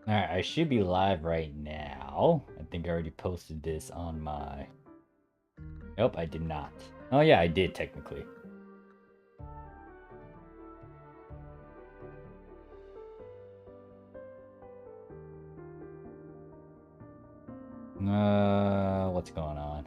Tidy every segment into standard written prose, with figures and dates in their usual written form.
Alright, I should be live right now. I think I already posted this on my... Nope, I did not. Oh yeah, I did technically. What's going on?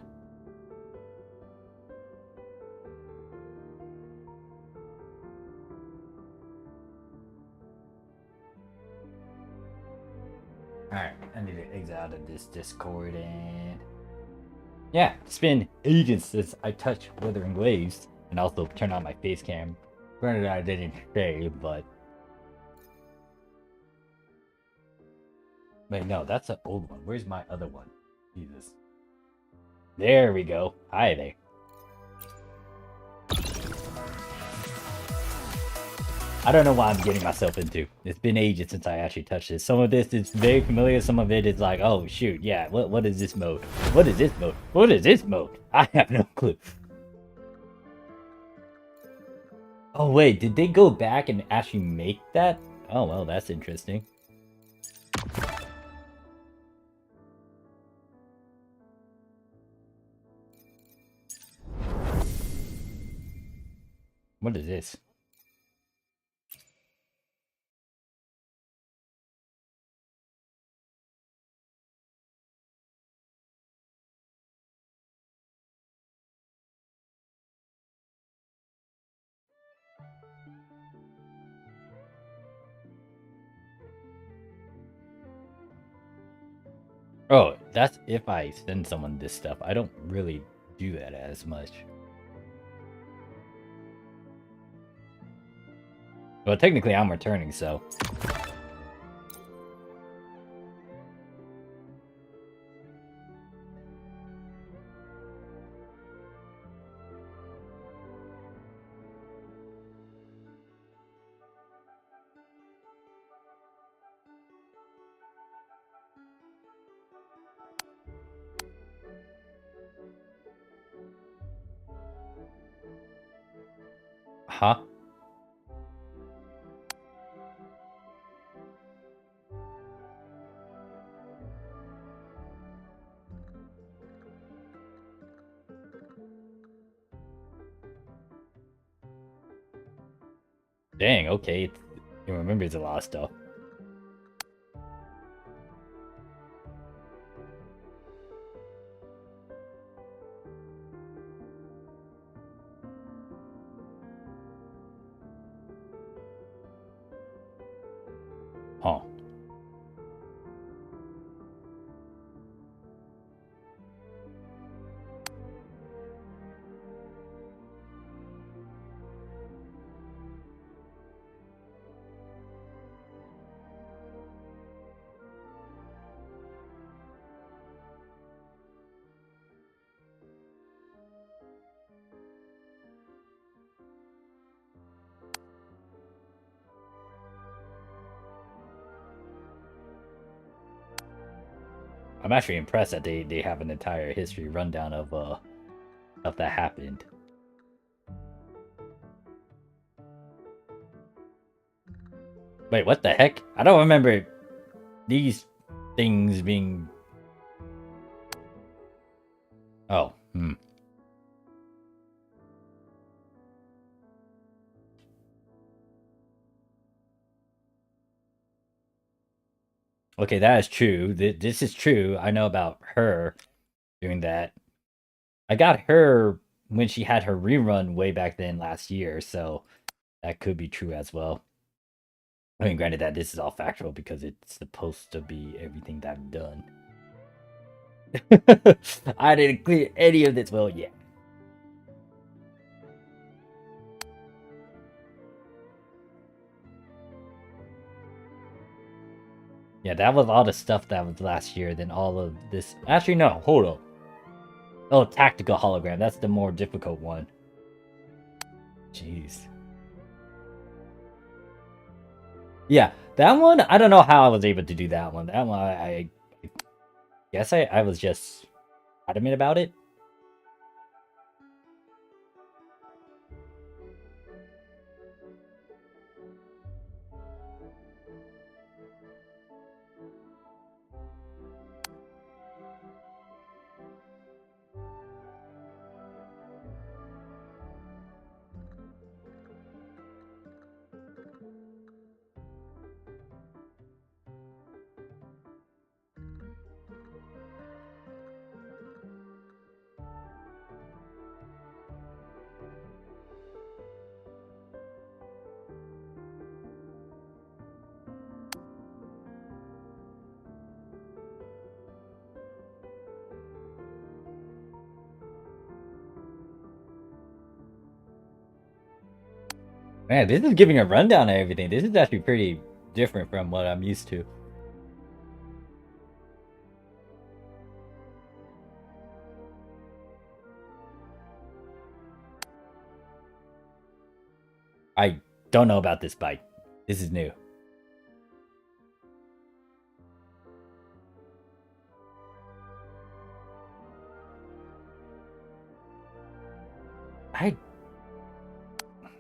Alright, I need to exit out of this Discord and... Yeah, it's been ages since I touched Wuthering Waves and also turned on my face cam. Granted, I didn't shave, but... Wait, no, that's an old one. Where's my other one? Jesus. There we go. Hi there. I don't know what I'm getting myself into. It's been ages since I actually touched this. Some of this is very familiar. Some of it is like, oh shoot, yeah. What is this mode? What is this mode? What is this mode? I have no clue. Oh wait, did they go back and actually make that? Oh well, that's interesting. What is this? Oh, that's if I send someone this stuff. I don't really do that as much. Well, technically I'm returning, so... Huh? Dang, okay. It remembers a lot of stuff. Huh. I'm actually impressed that they have an entire history rundown of stuff that happened. Wait, what the heck? I don't remember these things being... Oh, hmm. Okay, that is true. This is true. I know about her doing that. I got her when she had her rerun way back then last year, so that could be true as well. I mean, granted that this is all factual because it's supposed to be everything that I've done. I didn't clear any of this. Well, yeah. Yeah, that was all the stuff that was last year. Then all of this. Actually, no. Hold up. Oh, tactical hologram. That's the more difficult one. Jeez. Yeah, that one. I don't know how I was able to do that one. That one, I guess I was just adamant about it. Man, this is giving a rundown of everything. This is actually pretty different from what I'm used to. I don't know about this bike. This is new.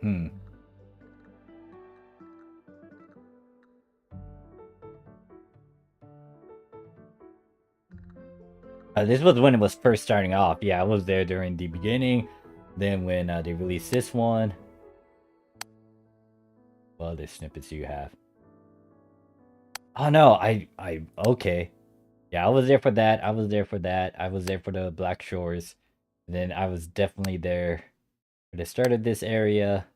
Hmm. This was when it was first starting off. Yeah, I was there during the beginning. Then when they released this one. What other snippets do you have? Oh no, okay. Yeah, I was there for that. I was there for that. I was there for the Black Shores. And then I was definitely there for the start of this area.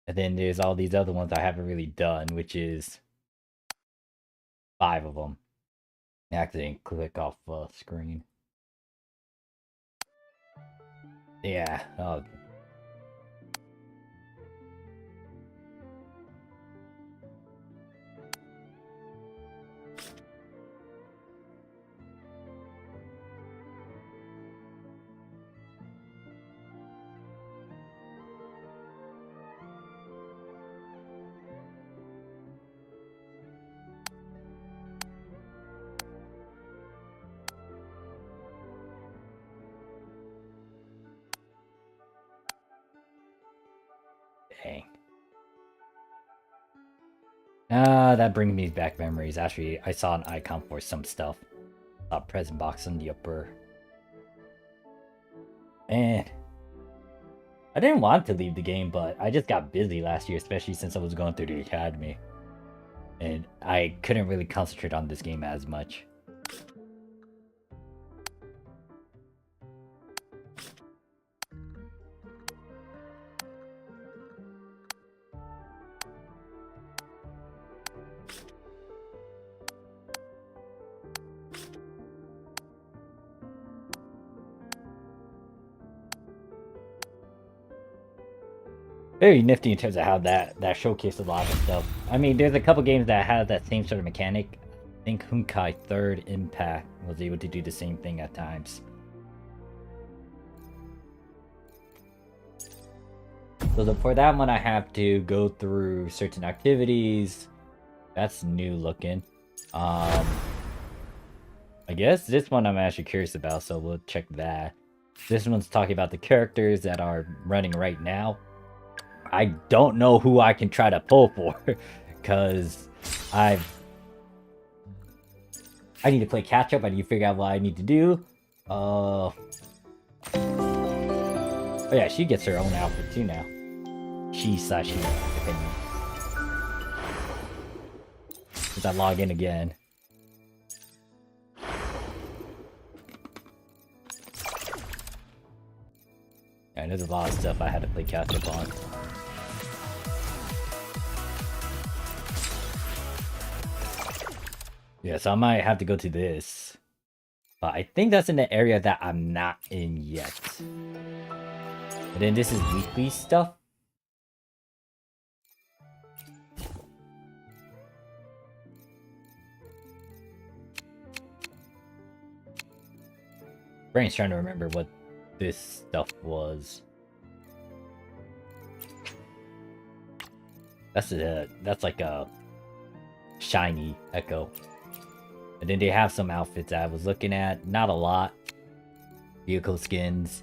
And then there's all these other ones I haven't really done, which is 5 of them. I accidentally click off screen. Yeah. Oh. Dang. That brings me back memories. Actually, I saw an icon for some stuff. Present box on the upper. Man. I didn't want to leave the game, but I just got busy last year, especially since I was going through the academy. And I couldn't really concentrate on this game as much. Very nifty in terms of how that showcased a lot of stuff. I mean, there's a couple games that have that same sort of mechanic. I think Honkai Third Impact was able to do the same thing at times. So for that one, I have to go through certain activities. That's new looking. I guess this one I'm actually curious about, so we'll check that. This one's talking about the characters that are running right now. I don't know who I can try to pull for, because I need to play catch up. I need to figure out what I need to do. Oh yeah, she gets her own outfit too now. She/he, depending. Since I log in again. Yeah, there's a lot of stuff I had to play catch up on. Yeah, so I might have to go to this. But I think that's in the area that I'm not in yet. And then this is weekly stuff. Brain's trying to remember what this stuff was. That's like a shiny echo. And then they have some outfits that I was looking at. Not a lot. Vehicle skins.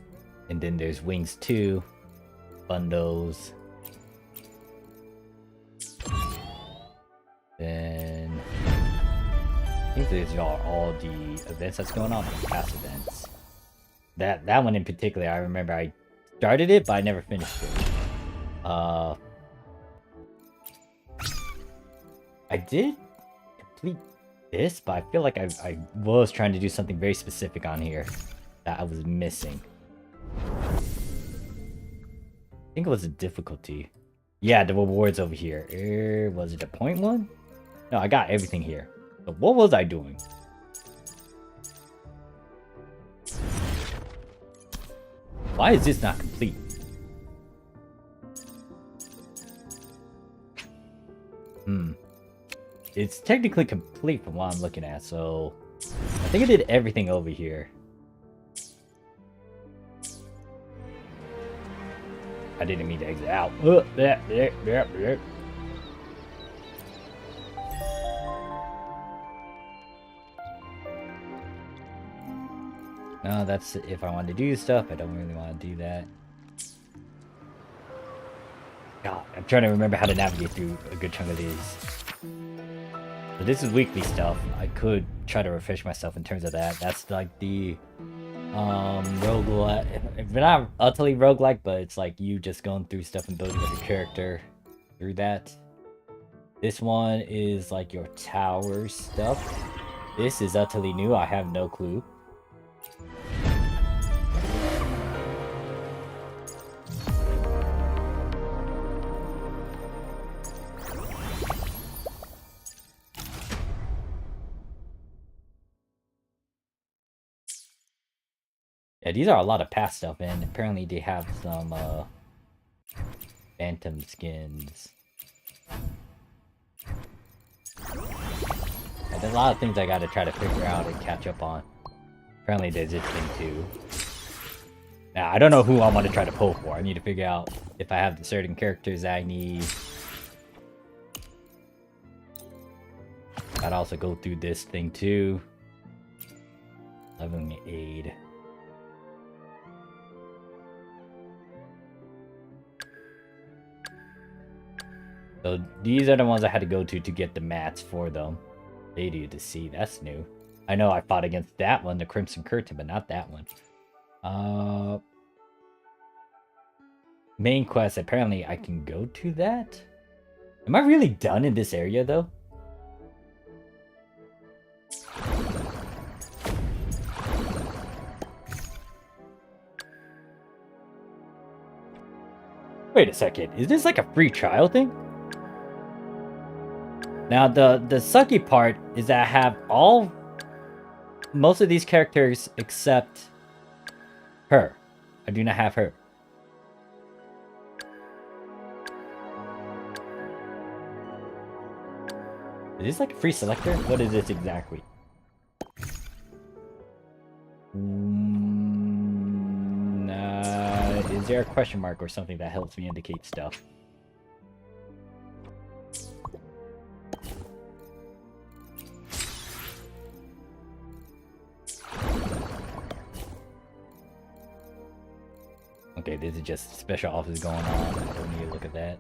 And then there's wings too. Bundles. Then I think these are all the events that's going on, the past events. That one in particular, I remember I started it, but I never finished it. I did complete this, but I feel like I was trying to do something very specific on here that I was missing. I think it was a difficulty. Yeah, the rewards over here. Was it the point one? No, I got everything here. But what was I doing? Why is this not complete? It's technically complete from what I'm looking at, so I think I did everything over here. I didn't mean to exit out. No, that's if I want to do stuff. I don't really want to do that. God, I'm trying to remember how to navigate through a good chunk of these. But this is weekly stuff. I could try to refresh myself in terms of that. That's like the roguelike. If not utterly roguelike, but it's like you just going through stuff and building up your character through that. This one is like your tower stuff. This is utterly new. I have no clue. Yeah, these are a lot of past stuff, and apparently they have some phantom skins. And there's a lot of things I gotta try to figure out and catch up on. Apparently there's this thing too. Now, I don't know who I want to try to pull for. I need to figure out if I have the certain characters I need. I'd also go through this thing too. Leveling aid. So these are the ones I had to go to get the mats for them. Lady to see, that's new. I know I fought against that one, the Crimson Curtain, but not that one. Main quest, apparently I can go to that? Am I really done in this area though? Wait a second, is this like a free trial thing? Now, the sucky part is that I have most of these characters except her. I do not have her. Is this like a free selector? What is this exactly? Is there a question mark or something that helps me indicate stuff? Okay, this is just special office going on. I don't need to look at that.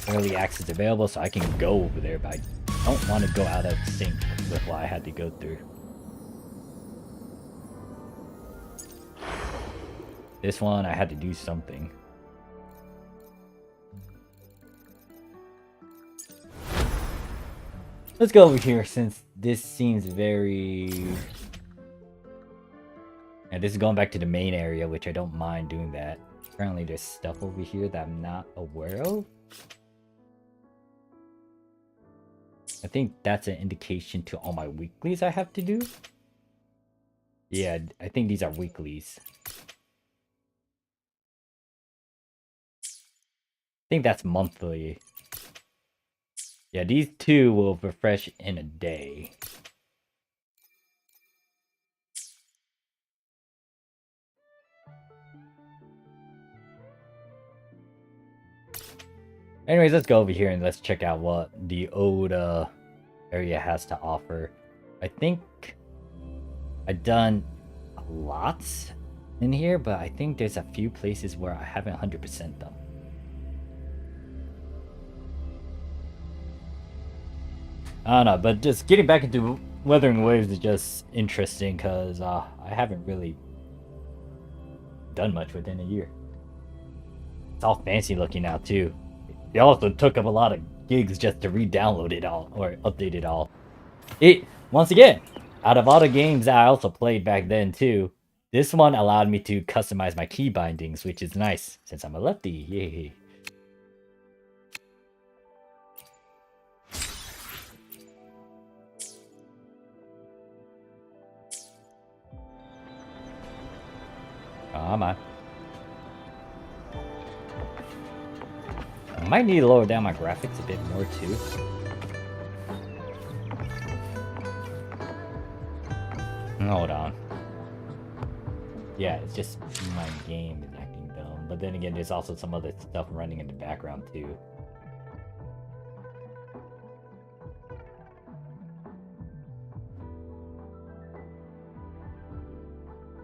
Early access available, so I can go over there, but I don't want to go out of sync with what I had to go through. This one, I had to do something. Let's go over here since this seems very... And this is going back to the main area, which I don't mind doing that. Apparently there's stuff over here that I'm not aware of. I think that's an indication to all my weeklies I have to do. Yeah, I think these are weeklies. I think that's monthly. Yeah, these two will refresh in a day. Anyways, let's go over here and let's check out what the old area has to offer. I think I've done a lot in here, but I think there's a few places where I haven't 100% them. I don't know, but just getting back into Wuthering Waves is just interesting because I haven't really done much within a year. It's all fancy looking now too. It also took up a lot of gigs just to re-download it all or update it all. Once again, out of all the games that I also played back then too, this one allowed me to customize my key bindings, which is nice since I'm a lefty. Yay. Oh, come on. might need to lower down my graphics a bit more too. Hold on. Yeah, it's just my game is acting dumb. But then again, there's also some other stuff running in the background too.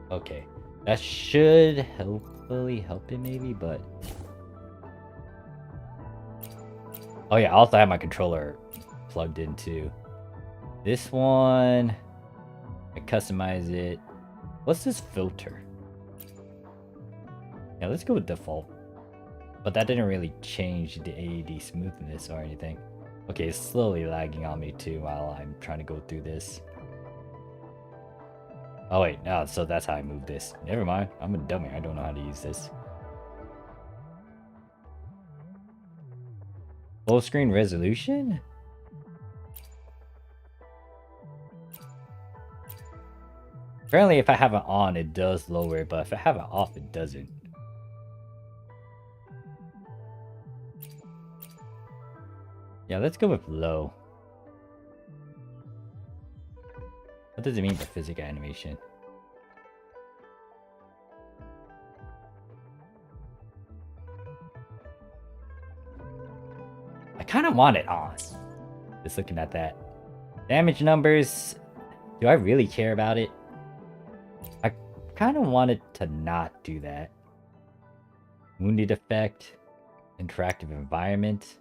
Okay, that should hopefully help it maybe, but... Oh yeah, I also have my controller plugged in too. This one, I customize it. What's this filter? Yeah, let's go with default. But that didn't really change the AED smoothness or anything. Okay, it's slowly lagging on me too while I'm trying to go through this. Oh wait, no, so that's how I move this. Never mind, I'm a dummy, I don't know how to use this. Full screen resolution? Apparently if I have it on, it does lower it, but if I have it off, it doesn't. Yeah, let's go with low. What does it mean by physics animation? I kind of want it on. Just looking at that. Damage numbers. Do I really care about it? I kind of wanted to not do that. Wounded effect. Interactive environment.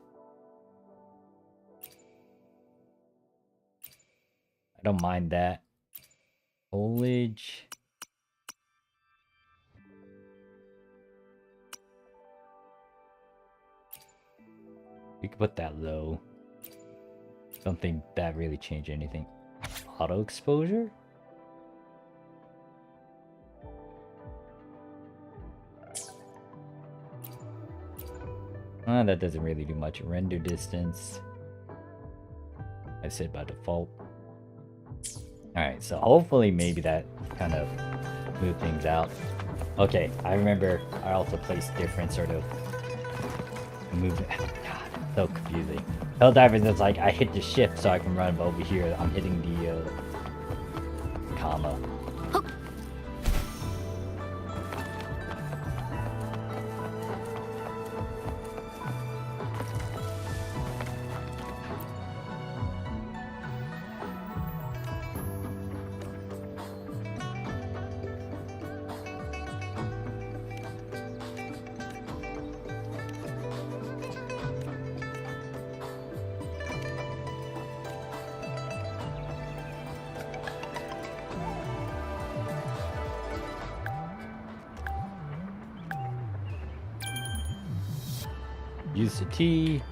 I don't mind that. Foliage. We could put that low. Don't think that really changed anything. Auto exposure? That doesn't really do much. Render distance. I said by default. Alright, so hopefully maybe that kind of moved things out. Okay, I remember I also placed different sort of movement. God, so confusing. Helldivers is like I hit the shift so I can run, but over here I'm hitting the comma. Use the T.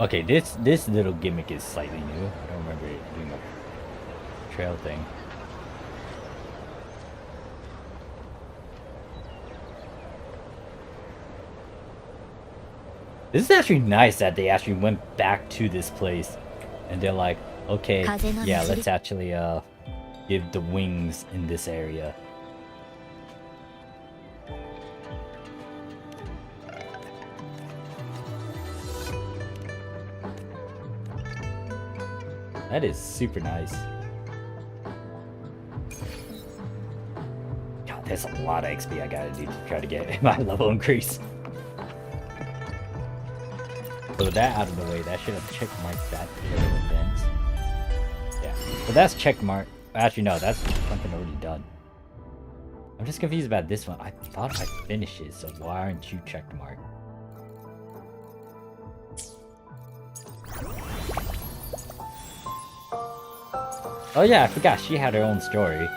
Okay, this little gimmick is slightly new. I don't remember it doing a trail thing. This is actually nice that they actually went back to this place and they're like, okay, yeah, let's actually give the wings in this area. That is super nice. God, there's a lot of XP I gotta do to try to get my level increase. So with that out of the way, that should have checkmarked that little event. Yeah, so that's checkmark. Actually, no, that's something already done. I'm just confused about this one. I thought I finished it, so why aren't you checkmarked? Oh yeah, I forgot she had her own story.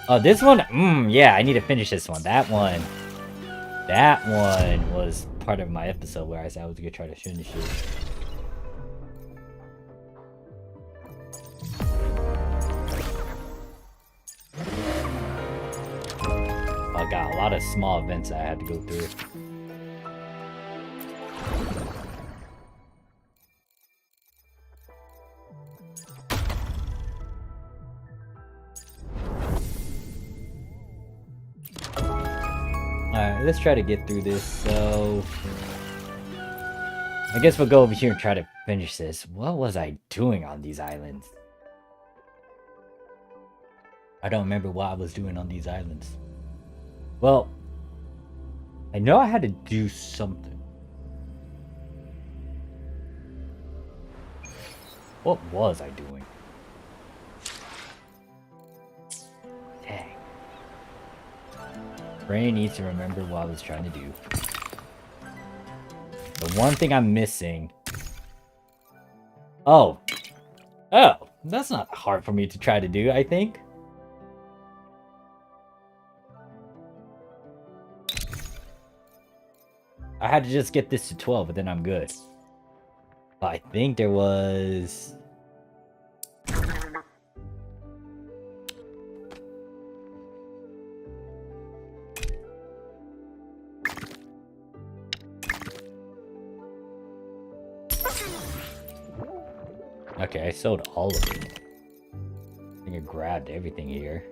Oh, this one? Yeah, I need to finish this one. That one was part of my episode where I said I was gonna try to finish it. I got a lot of small events that I had to go through. Alright, let's try to get through this. So I guess we'll go over here and try to finish this. What was I doing on these islands? I don't remember what I was doing on these islands. Well, I know I had to do something. What was I doing? Dang. Brain needs to remember what I was trying to do. The one thing I'm missing... Oh, that's not hard for me to try to do, I think. I had to just get this to 12, but then I'm good. But I think there was... Okay, I sold all of it. I think I grabbed everything here.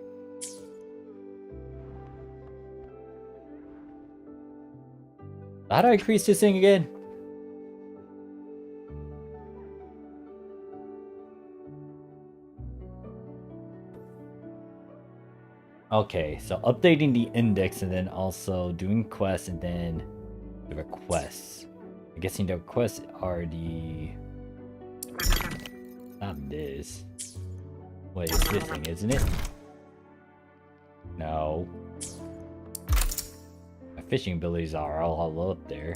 How do I increase this thing again? Okay, so updating the index and then also doing quests and then the requests. I'm guessing the requests are the... Not this. Wait, it's this thing, isn't it? No. My fishing abilities are all up there.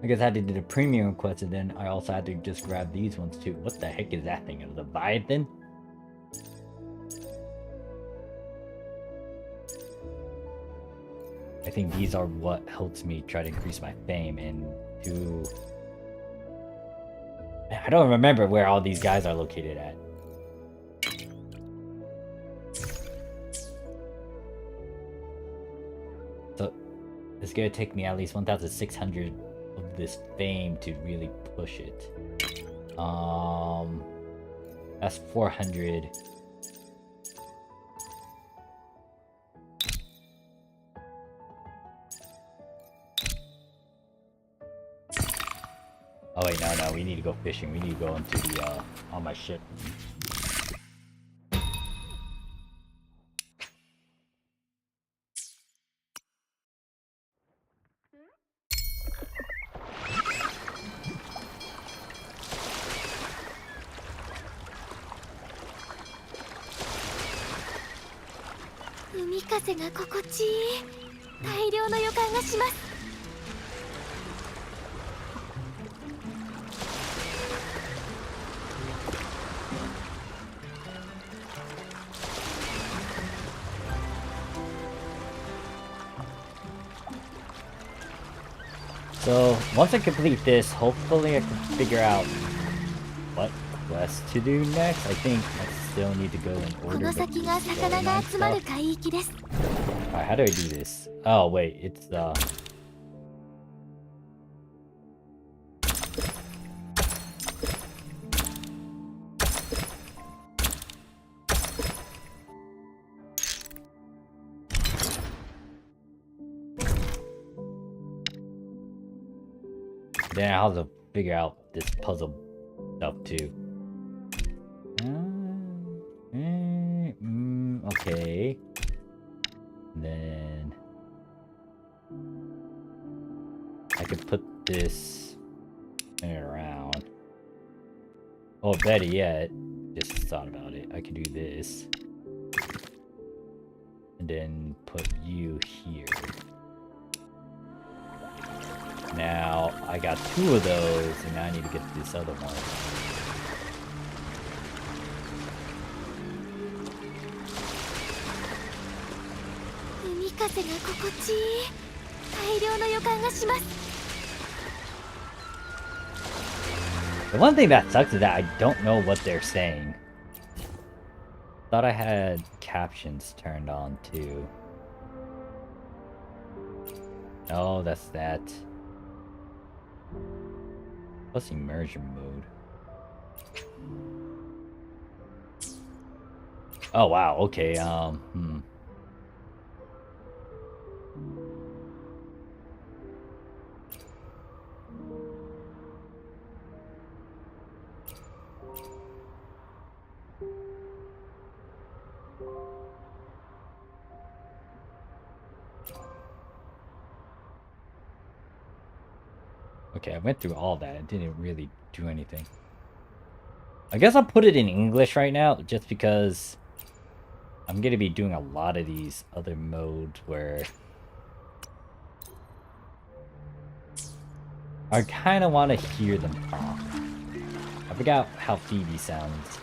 I guess I had to do the premium quest and then I also had to just grab these ones too. What the heck is that thing? A Leviathan? I think these are what helps me try to increase my fame and do... I don't remember where all these guys are located at. So it's gonna take me at least 1,600 of this fame to really push it. That's 400. Oh wait, no, we need to go fishing. We need to go into the, on my ship. So, once I complete this, hopefully I can figure out what quest to do next. I think I still need to go in order. Alright, how do I do this? Oh, wait, it's then I have to figure out this puzzle stuff too. Okay. Then I could put this around. Oh, better yet, just thought about it. I could do this. and then put you here. Now, I got 2 of those, and now I need to get this other one. The one thing that sucks is that I don't know what they're saying. Thought I had captions turned on too. Oh, that's that. Plus immersion mode. Oh wow, okay, Okay, I went through all that. It didn't really do anything. I guess I'll put it in English right now, just because I'm going to be doing a lot of these other modes where I kind of want to hear them talk. I forgot how Phoebe sounds.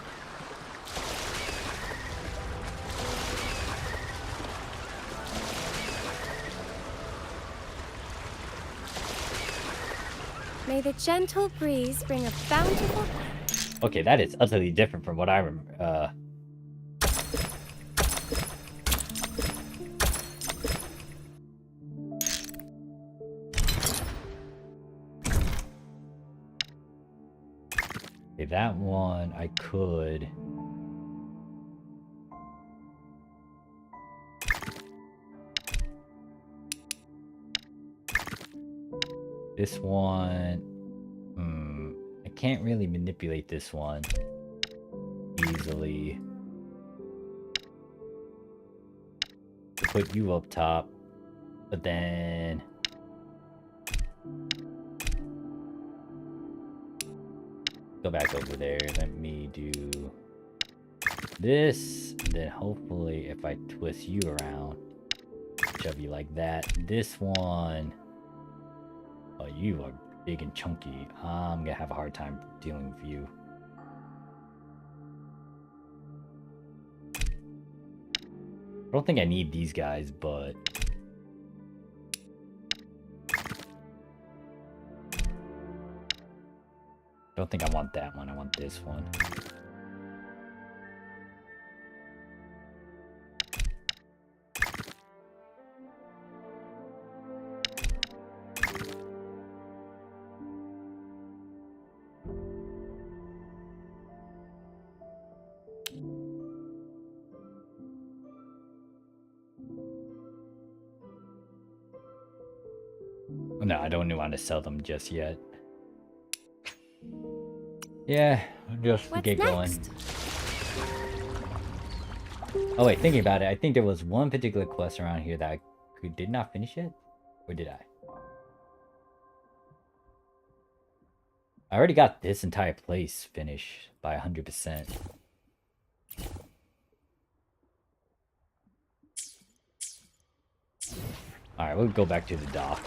May the gentle breeze bring a bountiful... Okay, that is utterly different from what I remember. Okay, that one I could... This one... I can't really manipulate this one easily. Put you up top, but then... Go back over there. Let me do this. Then hopefully if I twist you around, shove you like that. This one... Oh, you are big and chunky. I'm gonna have a hard time dealing with you. I don't think I need these guys, but... I don't think I want that one. I want this one. No, I don't want to sell them just yet. Yeah, just get going. Oh wait, thinking about it, I think there was one particular quest around here that I did not finish it? Or did I? I already got this entire place finished by 100%. Alright, we'll go back to the dock.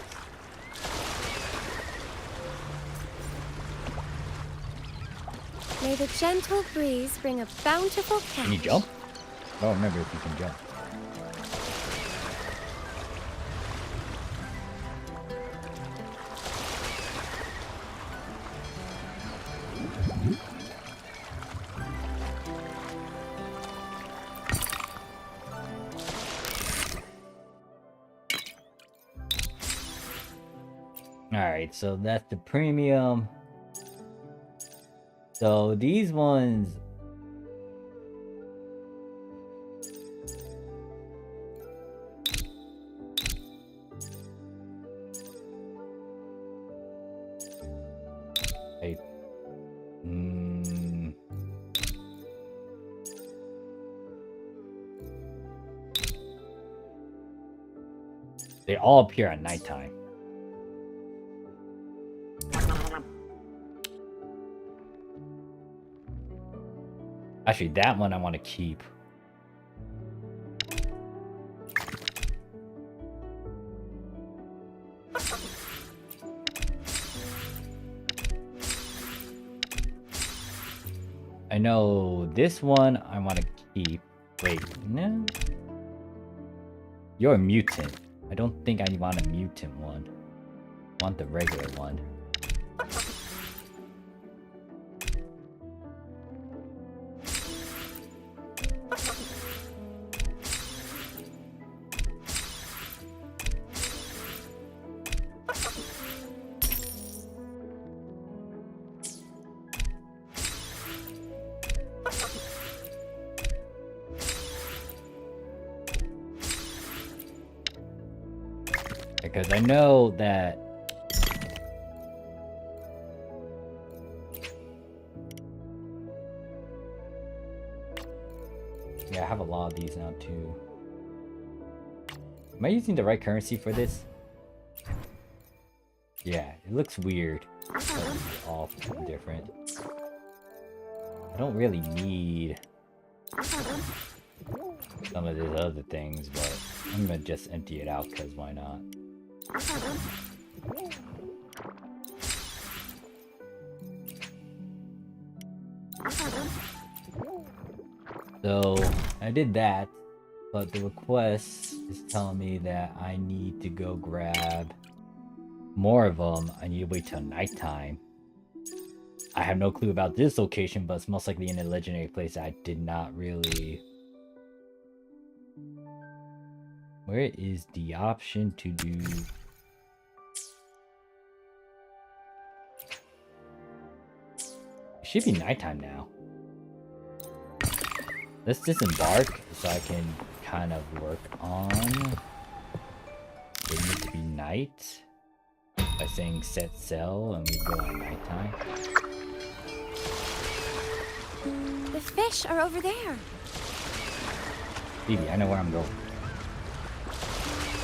May the gentle breeze bring a bountiful catch. Can you jump? I don't remember if you can jump. Alright, so that's the premium. So these ones... They all appear at nighttime. Actually, that one I want to keep. I know this one I want to keep. Wait, no. You're a mutant. I don't think I want a mutant one. I want the regular one. Because I know that yeah, I have a lot of these now too. Am I using the right currency for this? Yeah, it looks weird. All different. I don't really need some of these other things, but I'm gonna just empty it out because why not? So I did that, but the request is telling me that I need to go grab more of them. I need to wait till nighttime. I have no clue about this location, but it's most likely in a legendary place I did not really... Where is the option to do... It should be nighttime now. Let's disembark so I can kind of work on getting it to be night by saying set sail and we go at nighttime. The fish are over there. Phoebe, I know where I'm going.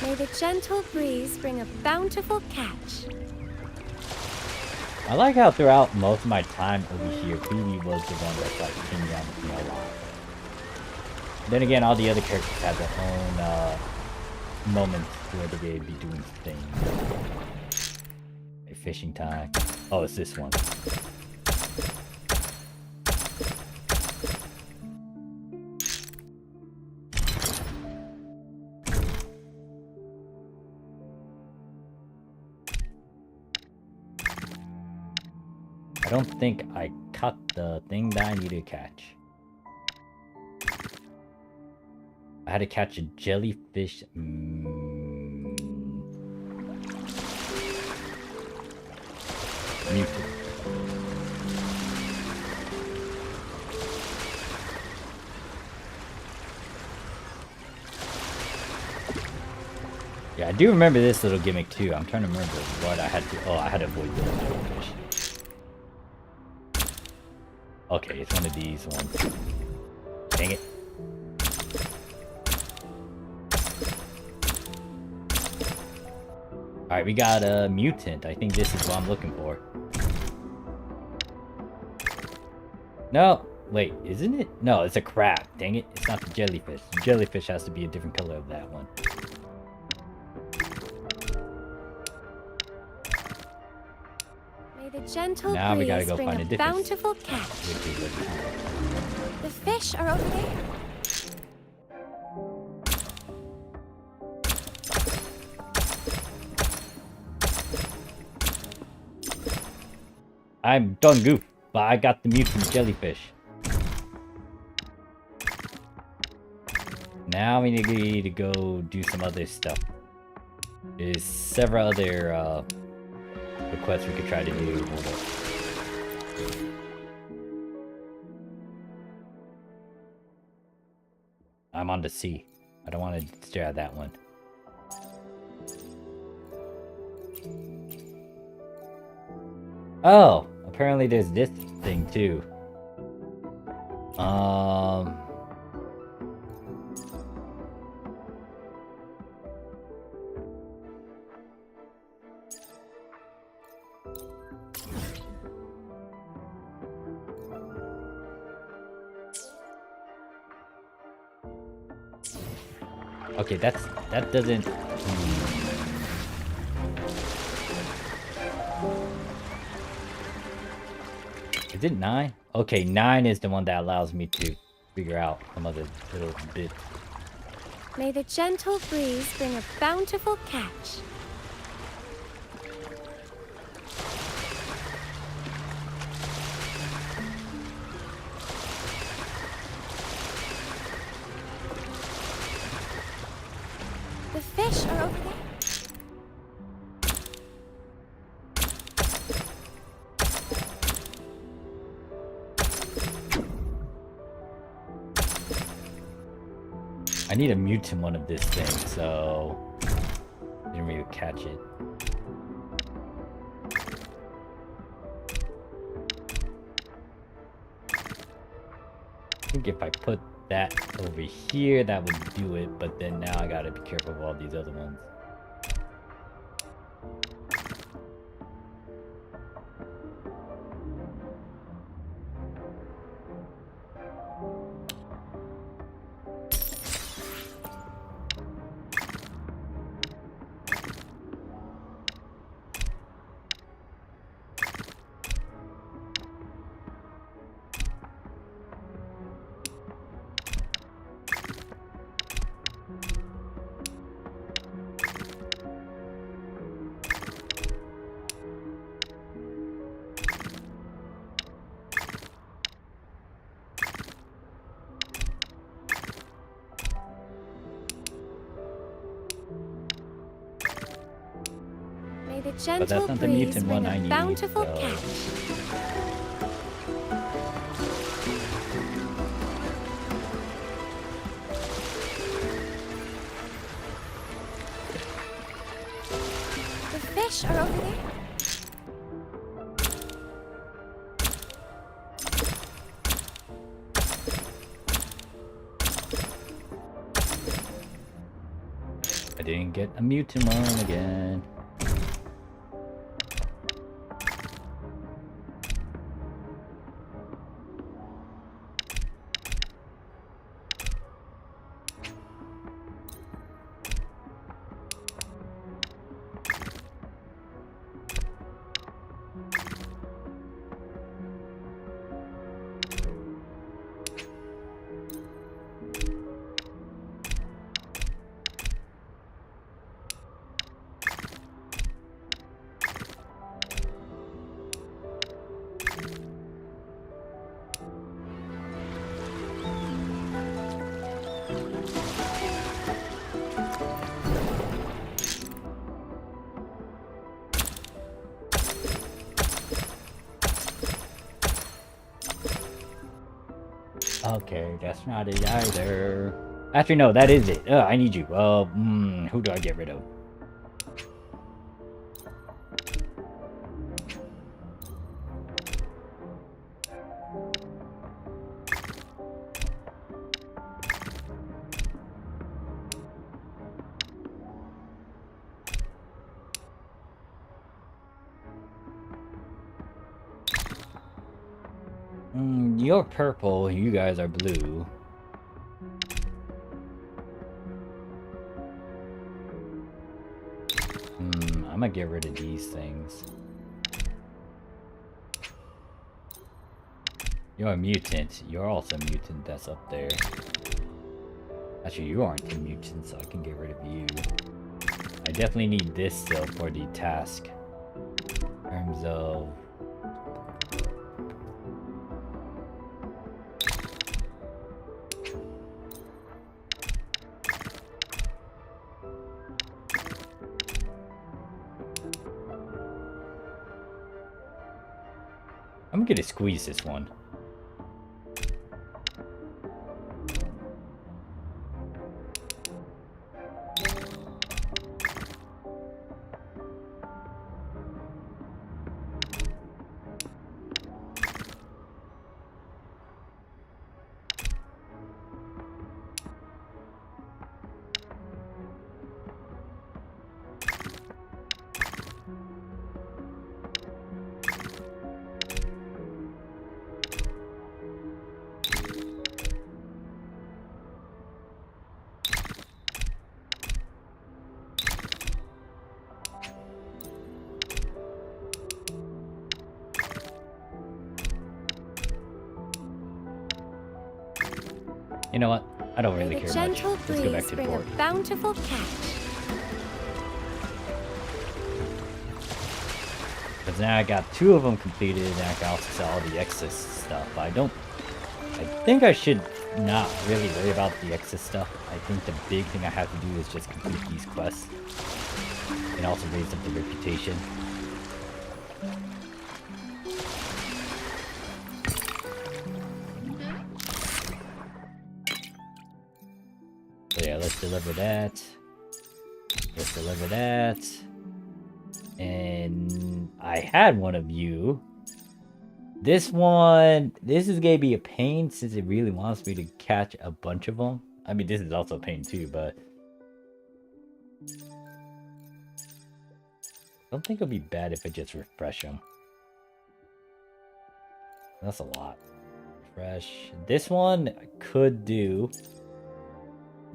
May the gentle breeze bring a bountiful catch. I like how throughout most of my time over here, Phoebe was the one that's like pinging on me a lot. Then again, all the other characters have their own moments where they be doing things. A fishing time. Oh, it's this one. I don't think I caught the thing that I need to catch. I had to catch a jellyfish. Mutant. Yeah, I do remember this little gimmick too. I'm trying to remember what I had to. Oh, I had to avoid the jellyfish. Okay, it's one of these ones. Dang it. Alright, we got a mutant. I think this is what I'm looking for. No! Wait, isn't it? No, it's a crab. Dang it. It's not the jellyfish. The jellyfish has to be a different color of that one. May the gentle Now we gotta breeze go bring find a a different... bountiful catch. The fish are over there. I'm done goof, but I got the mutant jellyfish. Now we need to go do some other stuff. There's several other requests we could try to do. Hold up. I'm on the sea. I don't want to stare at that one. Oh, apparently there's this thing too. Okay, that doesn't... Is it 9? Okay, 9 is the one that allows me to figure out some other little bits. May the gentle breeze bring a bountiful catch. The fish are over there. I need a mutant one of this thing, so didn't really catch it. I think if I put that over here, that would do it, but then now I gotta be careful of all these other ones. May the But gentle that's not the breeze mutant bring one I a need, bountiful so... catch. The fish are over there. I didn't get a mutant one again. Okay, that's not it either. Actually, no, that is it. I need you. Who do I get rid of? You're purple, you guys are blue. I'm gonna get rid of these things. You're a mutant. You're also a mutant that's up there. Actually, you aren't a mutant, so I can get rid of you. I definitely need this still for the task. In terms of... I'm gonna squeeze this one. You know what? I don't May really the care much. gentle Let's go back breeze to the bring a port. bountiful catch. Because now I got 2 of them completed, and I can also sell all the excess stuff. But I think I should not really worry about the excess stuff. I think the big thing I have to do is just complete these quests. And also raise up the reputation. So yeah, let's deliver that. Let's deliver that. And I had one of you. This is gonna be a pain since it really wants me to catch a bunch of them. I mean, this is also a pain too, but I don't think it'll be bad if I just refresh them. That's a lot. Refresh. This one I could do.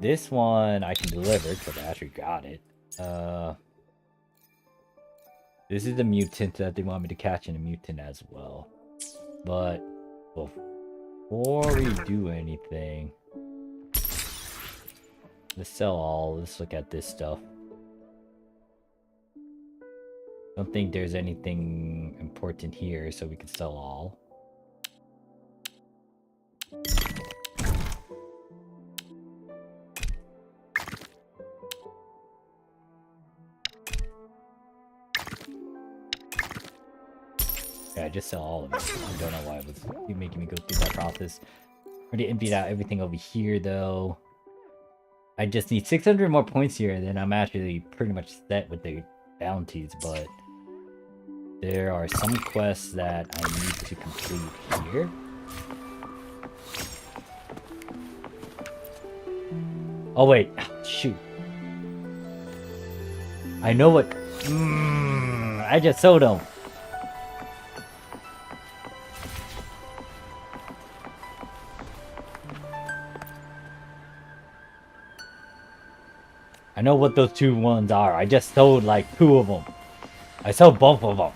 This one I can deliver because I actually got it. This is the mutant that they want me to catch, and a mutant as well. But before we do anything, let's sell all. Let's look at this stuff. Don't think there's anything important here, so we can sell all. Yeah, just sell all of it. I don't know why it was making me go through that process. Already emptied out everything over here, though. I just need 600 more points here, and then I'm actually pretty much set with the bounties, but there are some quests that I need to complete here. Oh, wait. Shoot. I know what... I just sold them. I know what those 2 ones are. I just sold like 2 of them. I sold both of them.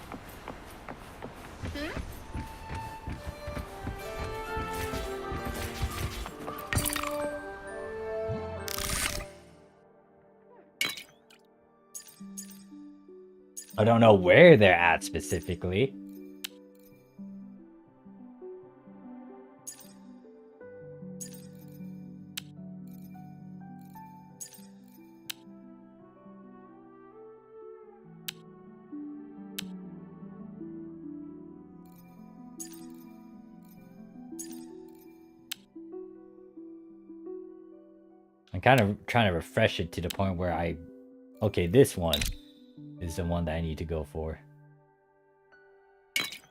I don't know where they're at specifically. I'm kind of trying to refresh it to the point where okay, this one is the one that I need to go for.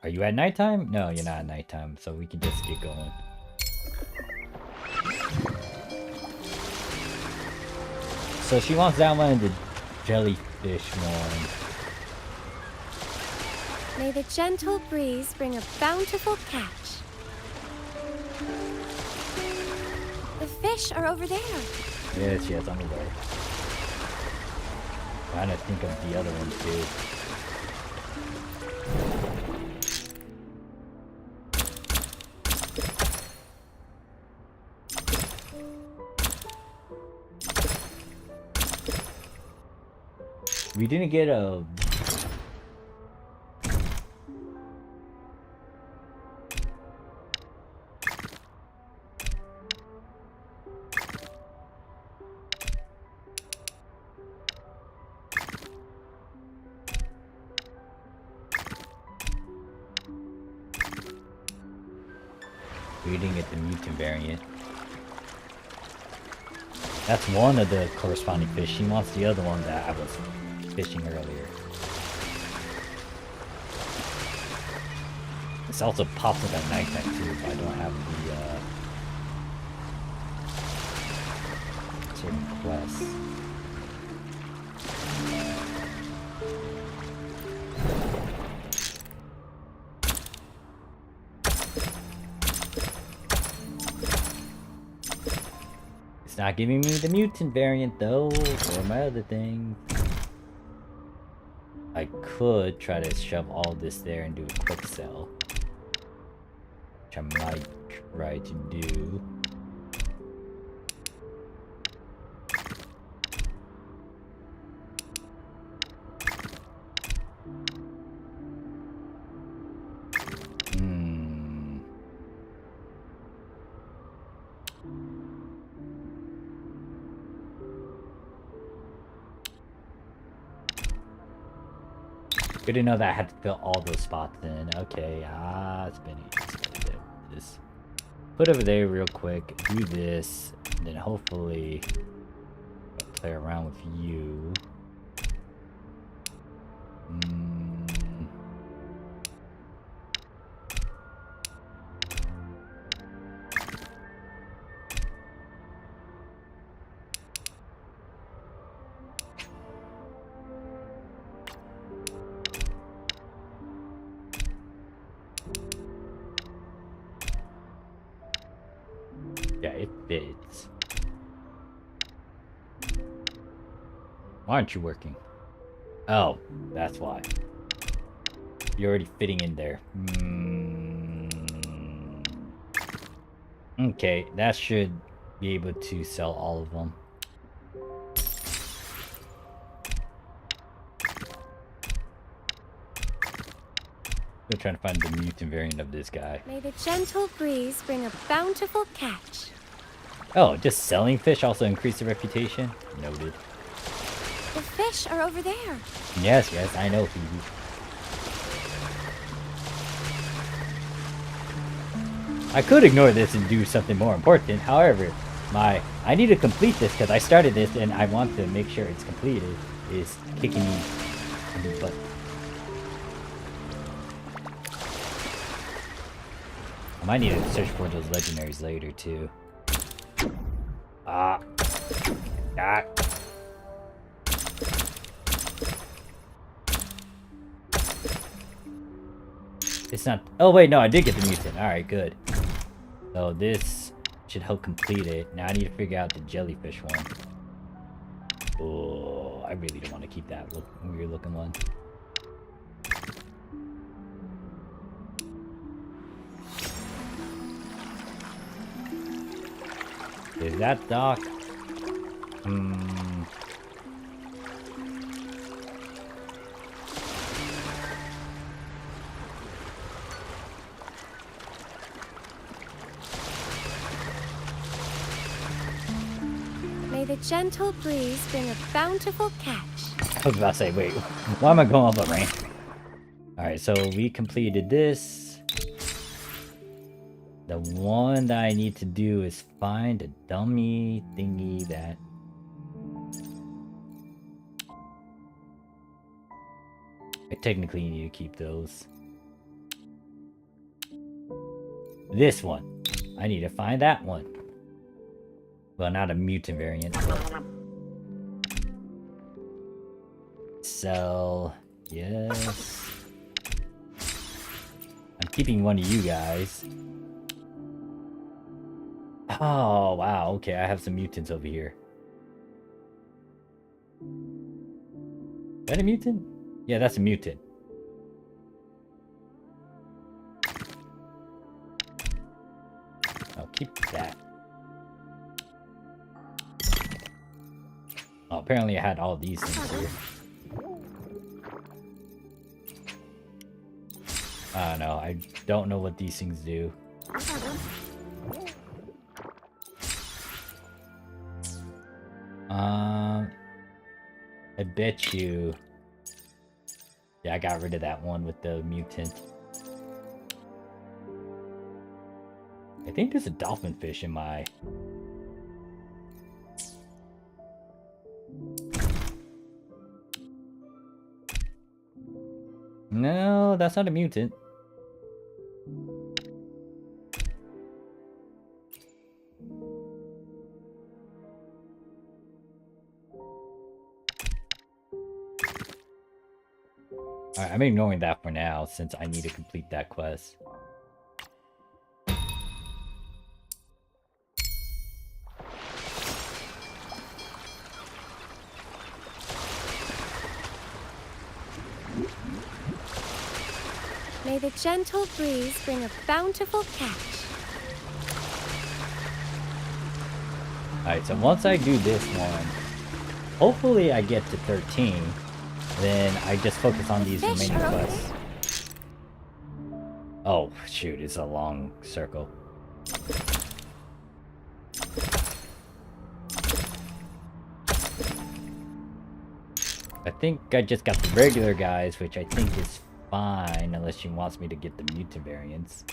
Are you at nighttime? No, you're not at nighttime, so we can just get going. So she wants that one and the jellyfish one. May the gentle breeze bring a bountiful catch. The fish are over there. Yes, yes, I'm aware. Trying to think of the other one too. We didn't get a... We didn't get the mutant variant. That's one of the corresponding fish. She wants the other one that I was fishing earlier. This also pops up at nighttime too if I don't have the certain quests. It's not giving me the mutant variant though for my other thing. I could try to shove all this there and do a quick sell, which I might try to do. Good to know that I had to fill all those spots in. Okay, spinning. This. Put over there real quick. Do this. And then hopefully I'll play around with you. Yeah, it fits. Why aren't you working? Oh, that's why. You're already fitting in there. Okay, that should be able to sell all of them. Still trying to find the mutant variant of this guy. May the gentle breeze bring a bountiful catch. Oh, just selling fish also increase the reputation? Noted. The fish are over there. Yes, I know, Phoebe. I could ignore this and do something more important. However, I need to complete this because I started this and I want to make sure it's completed. Is kicking me in the butt. I might need to search for those legendaries later too. It's not. Oh wait, no, I did get the mutant. All right, good. So this should help complete it. Now I need to figure out the jellyfish one. Oh, I really don't want to keep that weird looking one. Is that Doc? May the gentle breeze bring a bountiful catch. I was about to say, wait, why am I going up a ramp? Alright, so we completed this. The one that I need to do is find a dummy thingy that... I technically need to keep those. This one. I need to find that one. Well, not a mutant variant. Sell. Yes. I'm keeping one of you guys. Oh, wow. Okay, I have some mutants over here. Is that a mutant? Yeah, that's a mutant. I'll keep that. Oh, apparently I had all these things here. I don't know. I don't know what these things do. I bet you... Yeah, I got rid of that one with the mutant. I think there's a dolphin fish in my... No, that's not a mutant. Alright, I'm ignoring that for now since I need to complete that quest. May the gentle breeze bring a bountiful catch. Alright, so once I do this one, hopefully I get to 13, then I just focus on these remaining quests. Oh, shoot, it's a long circle. I think I just got the regular guys, which I think is fine, unless she wants me to get the mutant variants.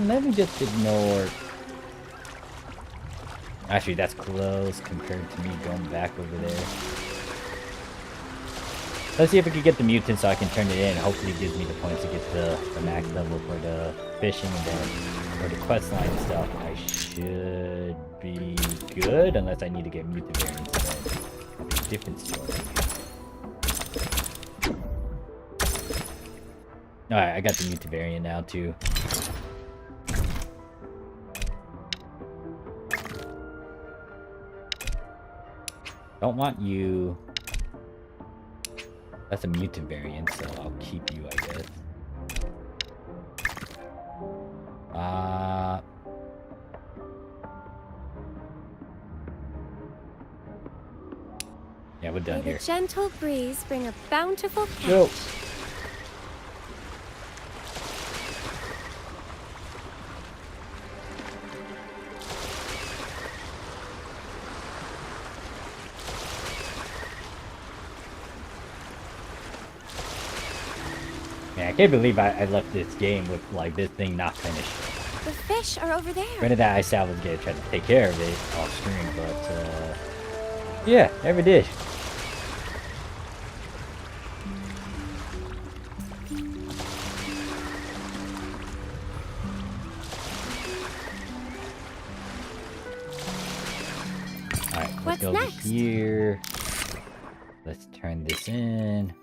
Let me just ignore. Actually, that's close compared to me going back over there. Let's see if we can get the mutant so I can turn it in. Hopefully it gives me the points to get the max level for the fishing, and then for the quest line stuff, I should be good, unless I need to get mutant variants. Then that'll be a different story. Alright, I got the mutant variant now too. Don't want you. That's a mutant variant, so I'll keep you, I guess. Yeah, we're done May here. the gentle breeze bring a bountiful catch. Yo. Man, I can't believe I left this game with, like, this thing not finished. The fish are over there. Granted that I salvaged it, tried to take care of it off screen, but, yeah, never did. Alright, let's What's go next? over here. Let's turn this in.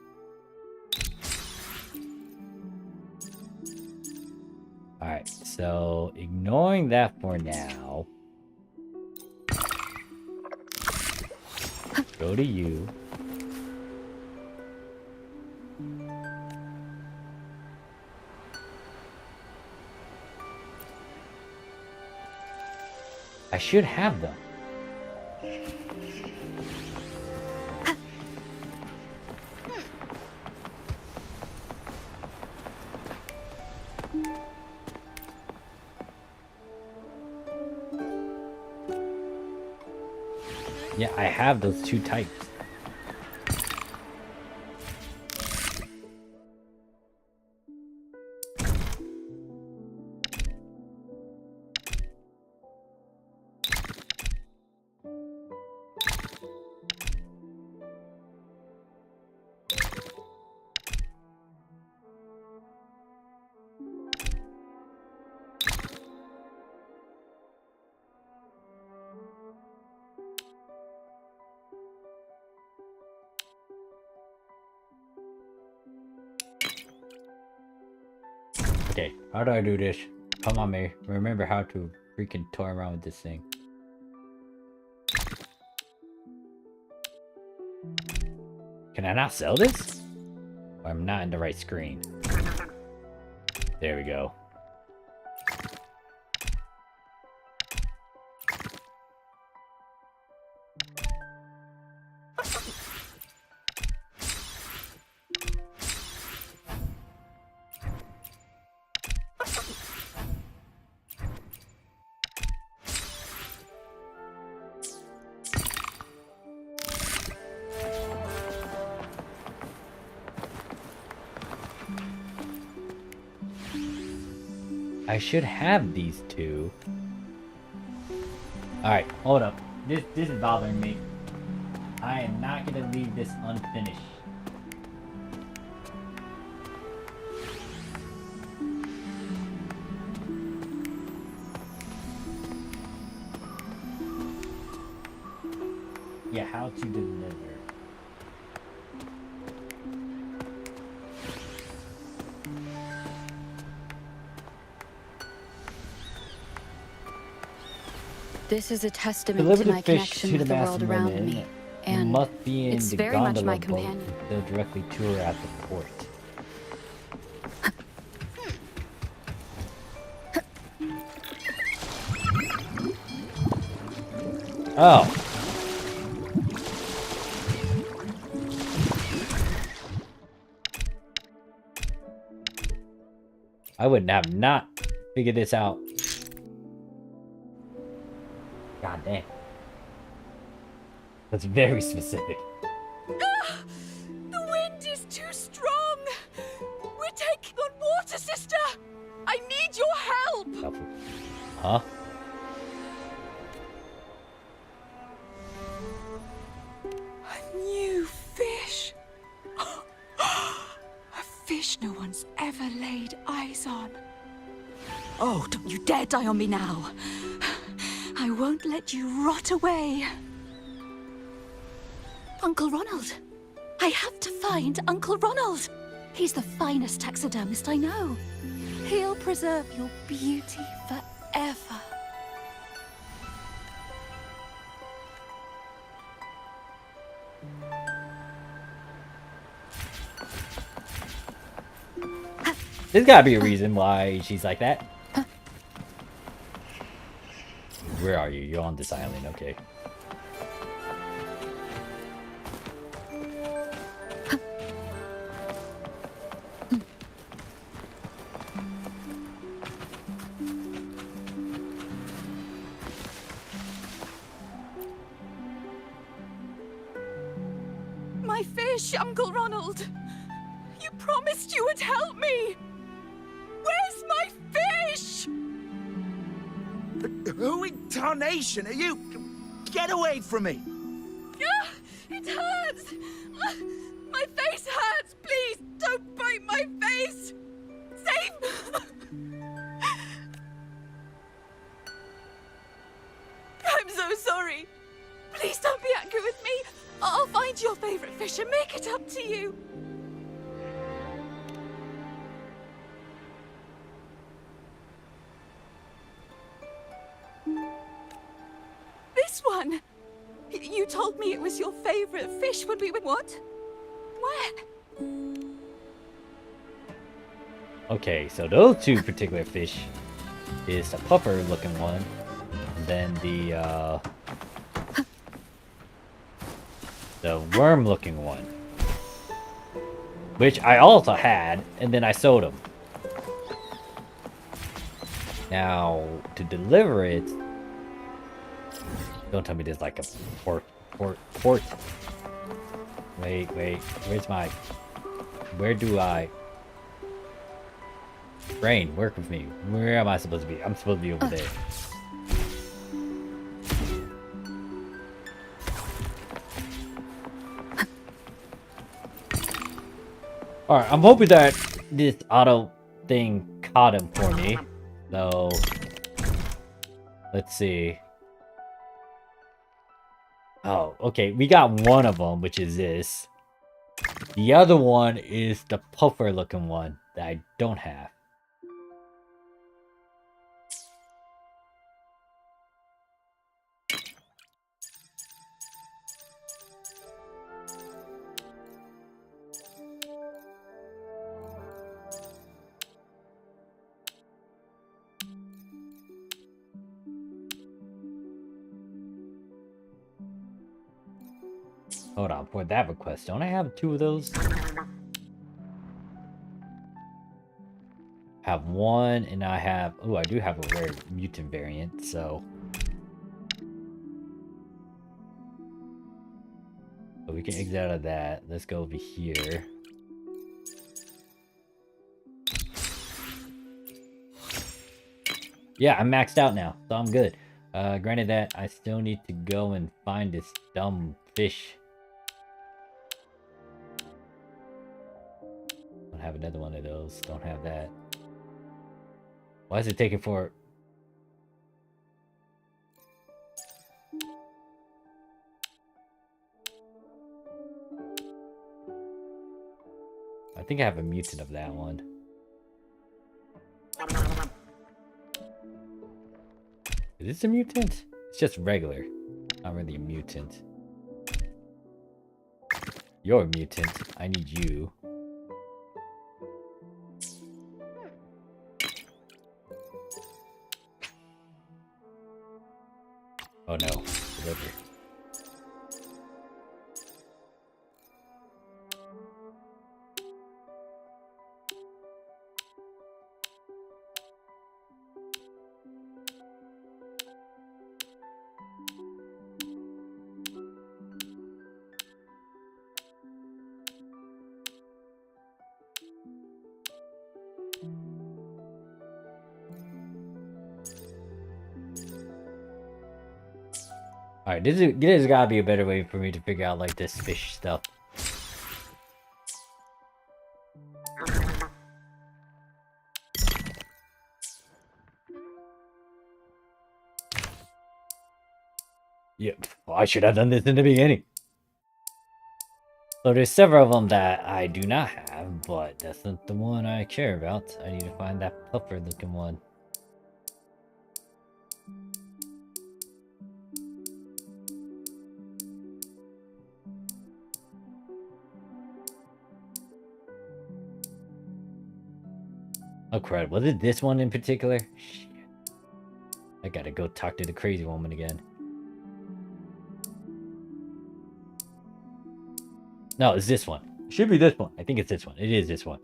Alright, so ignoring that for now. Go to you. I should have them. Yeah, I have those two types. Okay, how do I do this? Come on, May. Remember how to freaking toy around with this thing. Can I not sell this? Or I'm not in the right screen. There we go. I should have these two. Alright, hold up. This is bothering me. I am not gonna leave this unfinished. Yeah, how to deliver. This is a testament Deliver to the my fish connection to the with the world master around merman. me, You and must be in it's the very much gondola my boat companion. to sail directly to her at the port. Oh. I would have not figured this out. God damn. That's very specific. The wind is too strong. We're taking on water, sister. I need your help. Huh? A new fish. A fish no one's ever laid eyes on. Oh, don't you dare die on me now. I won't let you rot away. Uncle Ronald. I have to find Uncle Ronald. He's the finest taxidermist I know. He'll preserve your beauty forever. There's gotta be a reason why she's like that. Where are you? You're on this island, okay. My fish, Uncle Ronald. You promised you would help me. Where's my fish? Who in tarnation are you? Get away from me! It hurts. My face hurts. Please don't bite my face. Save. I'm so sorry. Please don't be angry with me. I'll find your favorite fish and make it up to you. This one. You told me it was your favorite fish when we went. What? When? Okay, so those two particular fish is the puffer looking one, and then the worm looking one, which I also had, and then I sold them. Now to deliver it, don't tell me there's like a port. Wait, where do I? Brain, work with me. Where am I supposed to be? I'm supposed to be over there. Alright, I'm hoping that this auto thing caught him for me. So, let's see. Oh, okay, we got one of them, which is this. The other one is the puffer looking one that I don't have. Hold on, for that request, don't I have two of those? Have one, and I have... Oh, I do have a rare mutant variant, so... So we can exit out of that. Let's go over here. Yeah, I'm maxed out now, so I'm good. Granted that I still need to go and find this dumb fish. Don't have another one of those. Don't have that. Why is it taking for... I think I have a mutant of that one. Is this a mutant? It's just regular. Not really a mutant. You're a mutant. I need you. Oh no. Deliver. Alright, there's gotta be a better way for me to figure out, like, this fish stuff. Yep, I should have done this in the beginning. So there's several of them that I do not have, but that's not the one I care about. I need to find that puffer looking one. Oh crap, was it this one in particular? Shit. I gotta go talk to the crazy woman again. No, it's this one. It should be this one. I think it's this one. It is this one.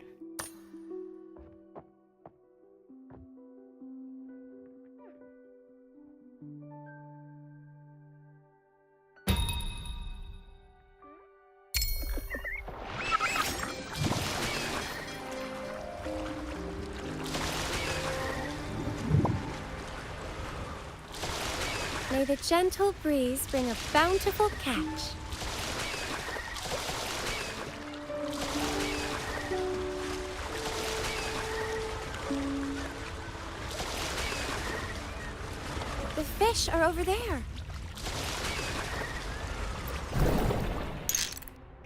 May the gentle breeze bring a bountiful catch. The fish are over there.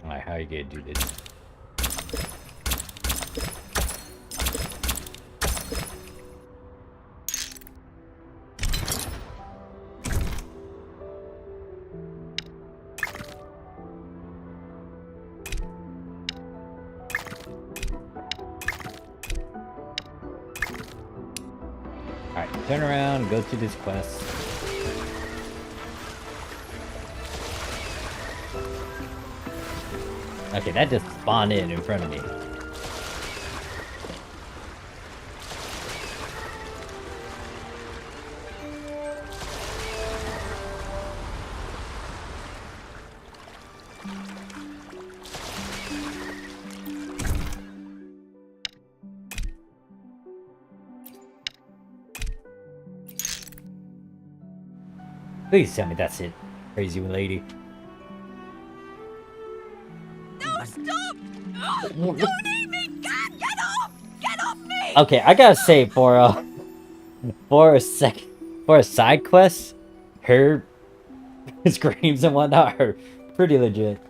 Alright, how are you gonna do this? Alright, turn around, go to this quest. Okay, that just spawned in front of me. Please tell me that's it, crazy lady. No, stop! Don't eat me! God, get off! Get off me! Okay, I gotta say, for a side quest, her screams and whatnot are pretty legit.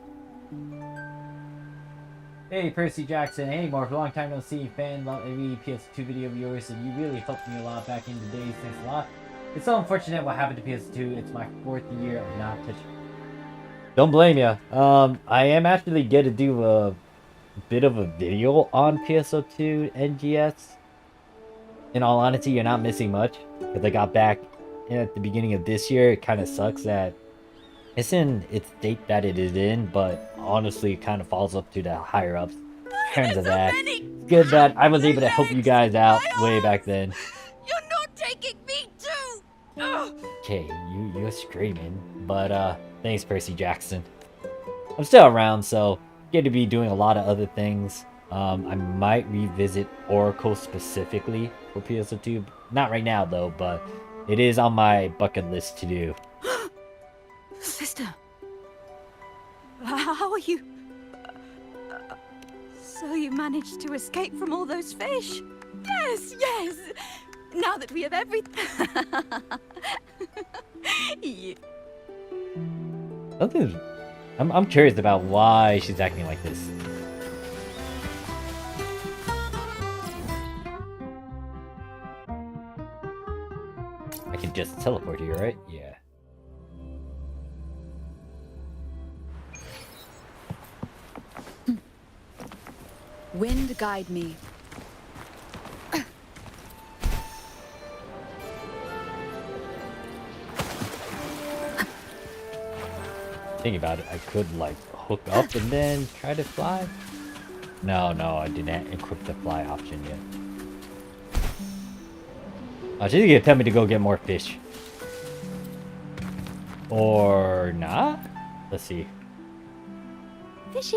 Hey, Percy Jackson. Hey, Morph. Long time no see. Fan, love every PS2 video of yours, and you really helped me a lot back in the days. Thanks a lot. It's so unfortunate what happened to PS2. It's my 4th year of not touching. Don't blame ya. I am actually gonna do a bit of a video on PSO2 NGS. In all honesty, you're not missing much, because I got back at the beginning of this year. It kind of sucks that it's in its state that it is in, but honestly, it kind of falls up to the higher ups in terms of that. It's good that I was able to help you guys out way back then. You're not taking me too! Okay, you're screaming, but thanks, Percy Jackson. I'm still around, so get to be doing a lot of other things. I might revisit Oracle specifically for PSO2. Not right now though, but it is on my bucket list to do. Sister, how are you? So you managed to escape from all those fish? Yes, yes. Now that we have everything. Something. I'm curious about why she's acting like this. I can just teleport here, right? Yeah. Wind guide me. Think about it, I could like hook up and then try to fly. No, I didn't equip the fly option yet. Oh, she's gonna tell me to go get more fish. Or not? Let's see. Fishy.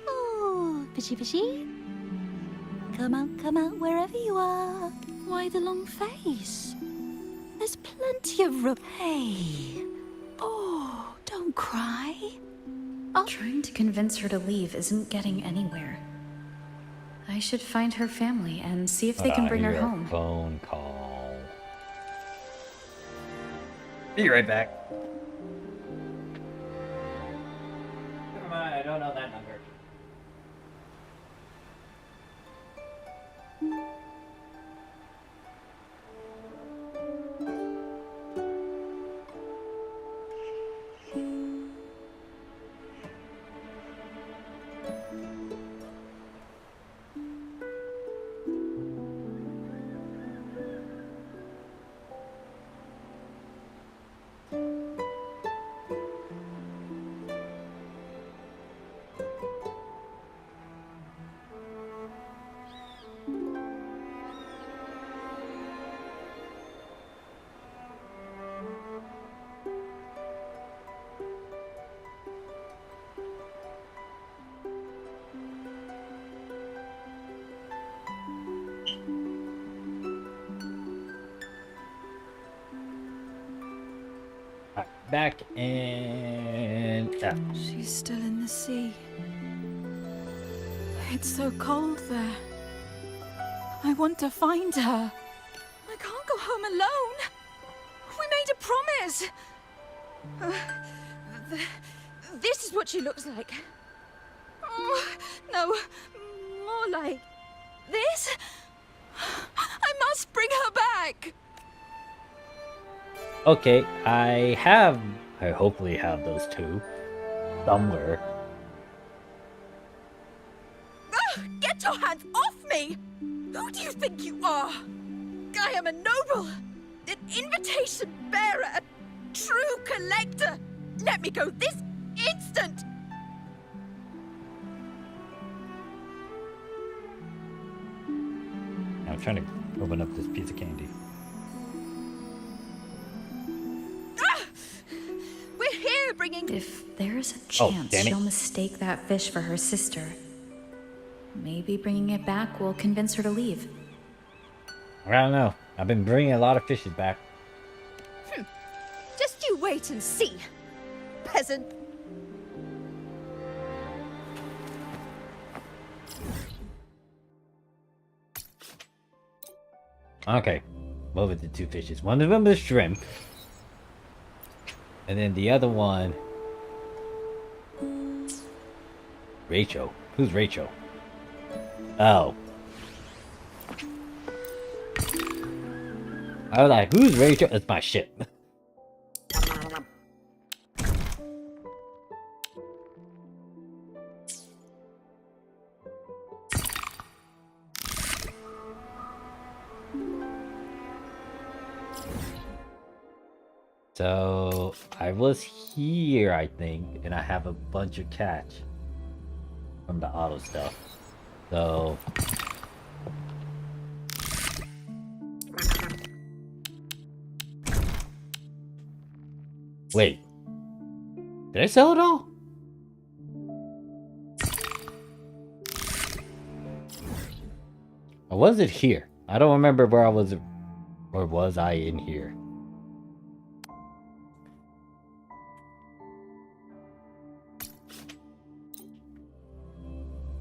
Oh, fishy, fishy. Come out, wherever you are. Why the long face? There's plenty of room. Hey, Oh, don't cry. Trying to convince her to leave isn't getting anywhere. I should find her family and see if they can bring her Your home. phone call. Be right back. Never mind, I don't know that number. Back and She's still in the sea. It's so cold there. I want to find her. I can't go home alone. We made a promise. This is what she looks like. Oh, no, more like this. I must bring her back. okay, I hopefully have those two somewhere. Get your hands off me! Who do you think you are? I am a noble, an invitation bearer, a true collector. Let me go this instant! I'm trying to open up this piece of candy. We're here bringing... If there's a Oh, chance damn it. she'll mistake that fish for her sister, maybe bringing it back will convince her to leave. I don't know. I've been bringing a lot of fishes back. Just you wait and see, peasant. Okay, what were the two fishes? One of them is shrimp, and then the other one, Rachel. Who's Rachel? Oh, I was like, who's Rachel? It's my ship. So I was here, I think, and I have a bunch of catch from the auto stuff. So wait, did I sell it all? Or was it here? I don't remember where I was, or was I in here?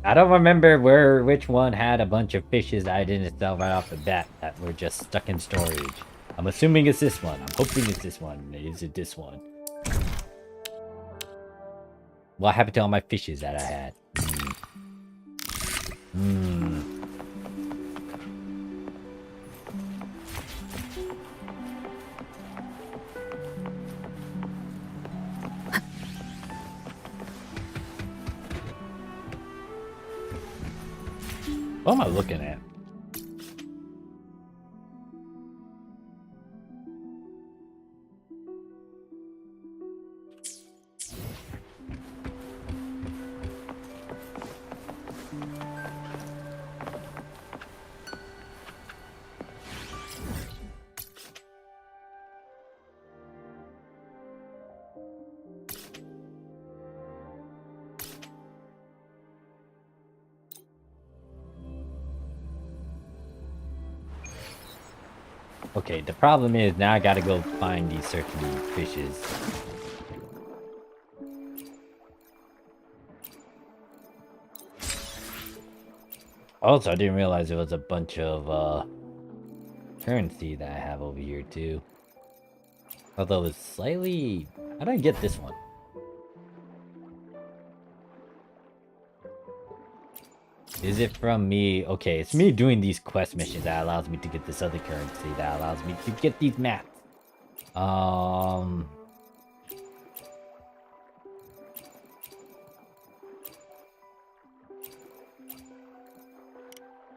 I don't remember which one had a bunch of fishes I didn't sell right off the bat that were just stuck in storage. I'm assuming it's this one. I'm hoping it's this one. Is it this one? What happened to all my fishes that I had? What am I looking at? Okay, the problem is now I gotta go find these certain fishes. Also, I didn't realize there was a bunch of currency that I have over here too. Although it's slightly... How did I get this one? Is it from me? Okay, it's me doing these quest missions that allows me to get this other currency that allows me to get these maps. I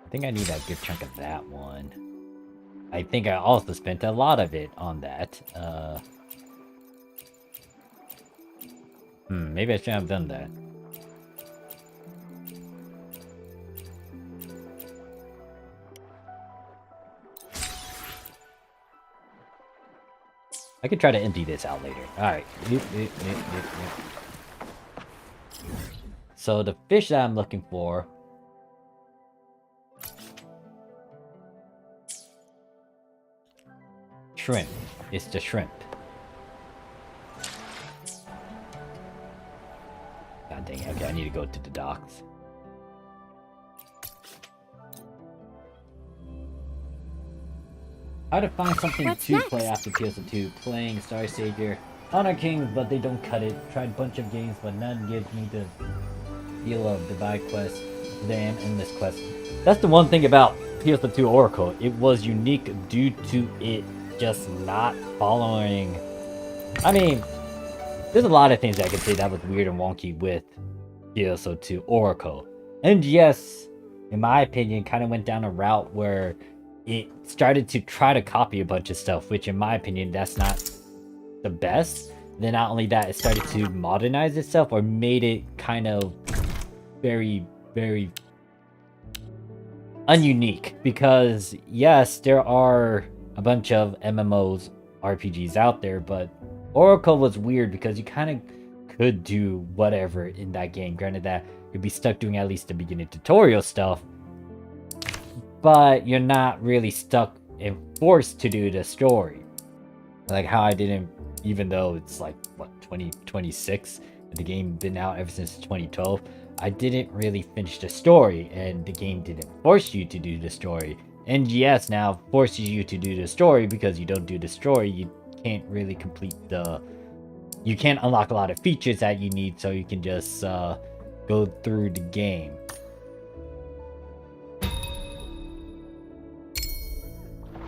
think I need a good chunk of that one. I think I also spent a lot of it on that. Maybe I shouldn't have done that. I could try to empty this out later. Alright. So the fish that I'm looking for... Shrimp. It's the shrimp. God dang it. Okay, I need to go to the docks. How to find something What's to next? play after PS2. Playing Star Savior, Honor Kings, but they don't cut it. Tried a bunch of games, but none gives me the feel of Divide Quest, Damn, Endless Quest. That's the one thing about PS2 Oracle. It was unique due to it just not following... I mean, there's a lot of things I could say that was weird and wonky with PS2 Oracle. NGS, in my opinion, kind of went down a route where it started to try to copy a bunch of stuff, which in my opinion, that's not the best. Then not only that, it started to modernize itself or made it kind of very, very ununique. Because yes, there are a bunch of MMOs, RPGs out there, but Oracle was weird because you kind of could do whatever in that game. Granted that you'd be stuck doing at least the beginning tutorial stuff, but you're not really stuck and forced to do the story. Like how I didn't, even though it's like, what, 2026? The game been out ever since 2012. I didn't really finish the story, and the game didn't force you to do the story. NGS now forces you to do the story because you don't do the story, you can't really complete the... You can't unlock a lot of features that you need, so you can just go through the game.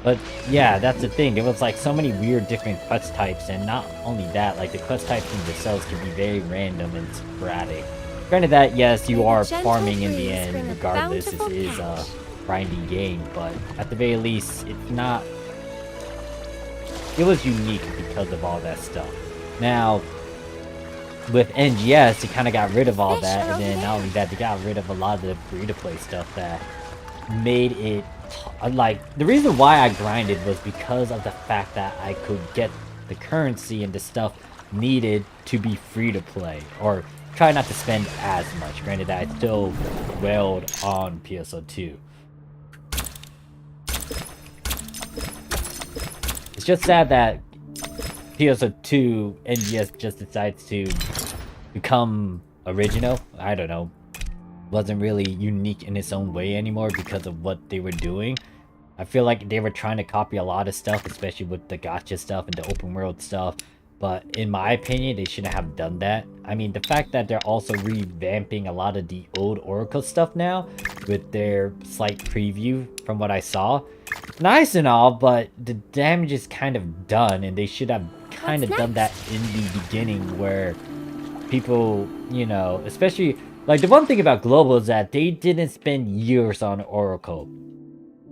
But yeah, that's the thing. There was like so many weird different quest types, and not only that, like the quest types themselves can be very random and sporadic. Granted that, yes, you are farming in the end, regardless. This is a grindy game, but at the very least, it's not... It was unique because of all that stuff. Now, with NGS, it kind of got rid of all that, and then not only that, they got rid of a lot of the free-to-play stuff that made it... Like, the reason why I grinded was because of the fact that I could get the currency and the stuff needed to be free to play, or try not to spend as much. Granted that I still wailed on PSO2. It's just sad that PSO2 NGS just decides to become original. I don't know. Wasn't really unique in its own way anymore because of what they were doing. I feel like they were trying to copy a lot of stuff, especially with the gacha stuff and the open world stuff. But in my opinion, they shouldn't have done that. I mean, the fact that they're also revamping a lot of the old Oracle stuff now with their slight preview from what I saw. Nice and all, but the damage is kind of done, and they should have kind of done that in the beginning where people, you know, especially... Like, the one thing about Global is that they didn't spend years on Oracle.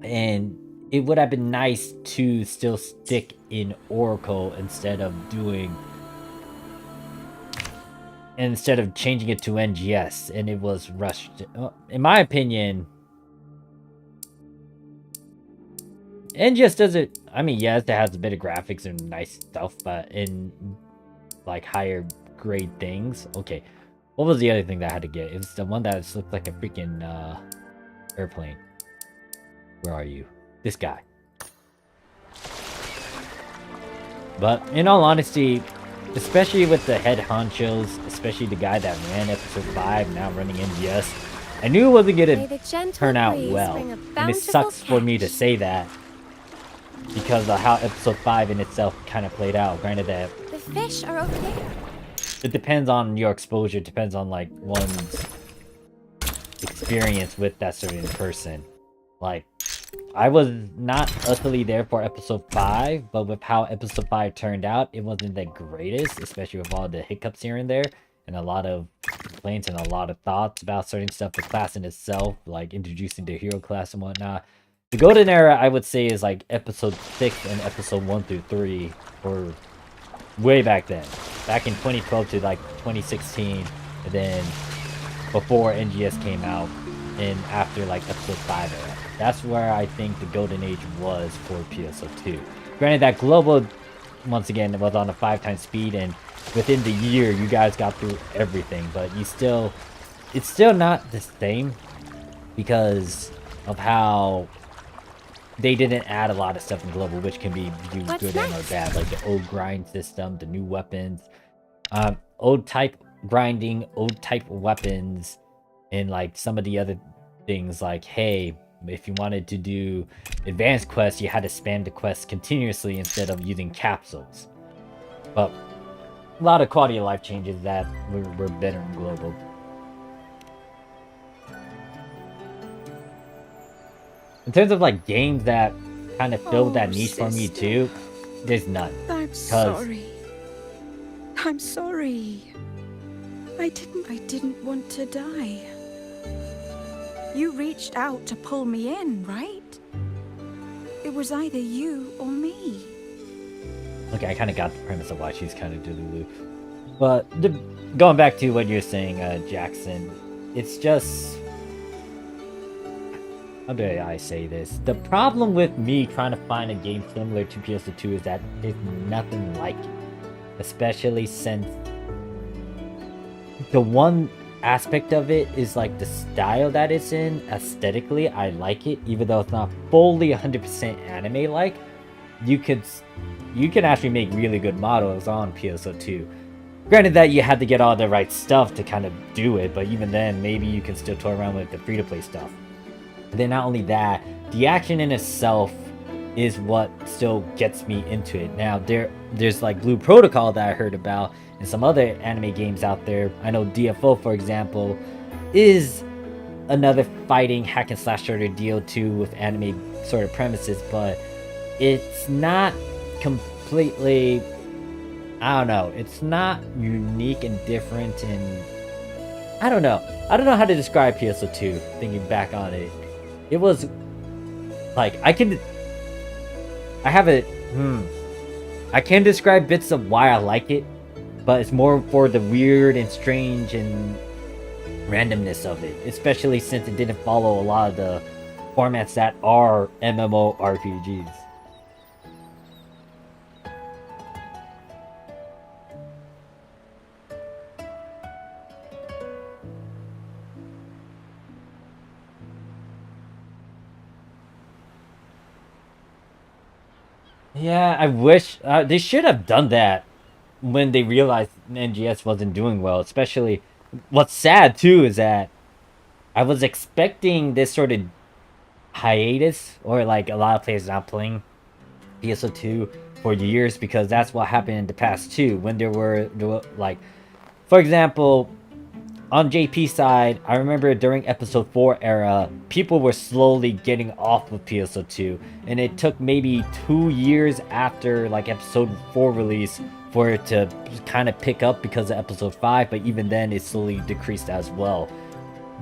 And it would have been nice to still stick in Oracle instead of doing... Instead of changing it to NGS. And it was rushed. In my opinion... NGS does it... I mean, yes, it has a bit of graphics and nice stuff, but in, like, higher grade things... Okay. What was the other thing that I had to get? It was the one that just looked like a freaking airplane. Where are you? This guy. But in all honesty, especially with the head honchos, especially the guy that ran episode 5, now running NGS, I knew it wasn't May gonna the gentle turn out breeze well. bring a And it bountiful sucks for me to catch. say that because of how episode 5 in itself kind of played out. Granted that The fish are okay. it depends on your exposure, depends on like one's experience with that certain person. Like, I was not utterly there for episode 5, but with how episode 5 turned out, it wasn't the greatest, especially with all the hiccups here and there, and a lot of complaints and a lot of thoughts about certain stuff, the class in itself, like introducing the hero class and whatnot. The golden era, I would say, is like episode 6 and episode 1 through 3, or way back then. Back in 2012 to like 2016, and then before NGS came out, and after like episode 5 era. That's where I think the golden age was for PSO2. Granted that global, once again, was on a 5 times speed, and within the year you guys got through everything, but it's still not the same because of how they didn't add a lot of stuff in global, which can be viewed What's good and or next? bad, like the old grind system, the new weapons, old type grinding, old type weapons, and like some of the other things like, hey, if you wanted to do advanced quests, you had to spam the quests continuously instead of using capsules. But a lot of quality of life changes that were better in global. In terms of like games that kind of filled that niche for me too, there's none. I'm sorry. I'm sorry. I didn't want to die. You reached out to pull me in, right? It was either you or me. Okay, I kind of got the premise of why she's kind of delulu. But going back to what you're saying, Jackson, it's just... How do I say this? The problem with me trying to find a game similar to PS2 is that there's nothing like it. Especially since the one aspect of it is like the style that it's in. Aesthetically, I like it, even though it's not fully 100% anime-like. You can actually make really good models on PSO2. Granted that you had to get all the right stuff to kind of do it, but even then, maybe you can still toy around with the free-to-play stuff. And then not only that, the action in itself is what still gets me into it. Now, there's like Blue Protocol that I heard about, and some other anime games out there. I know DFO, for example, is another fighting hack and slash shooter deal too with anime sort of premises, but it's not completely, I don't know, it's not unique and different, and I don't know how to describe PSO2 thinking back on it. It was like I can describe bits of why I like it, but it's more for the weird and strange and randomness of it, especially since it didn't follow a lot of the formats that are MMORPGs. Yeah, I wish they should have done that when they realized NGS wasn't doing well. Especially, what's sad too is that I was expecting this sort of hiatus, or like a lot of players not playing PSO2 for years, because that's what happened in the past too. When there were like, for example, on JP's side, I remember during episode 4 era, people were slowly getting off of PSO2, and it took maybe 2 years after like episode 4 release for it to kind of pick up because of episode 5, but even then it slowly decreased as well.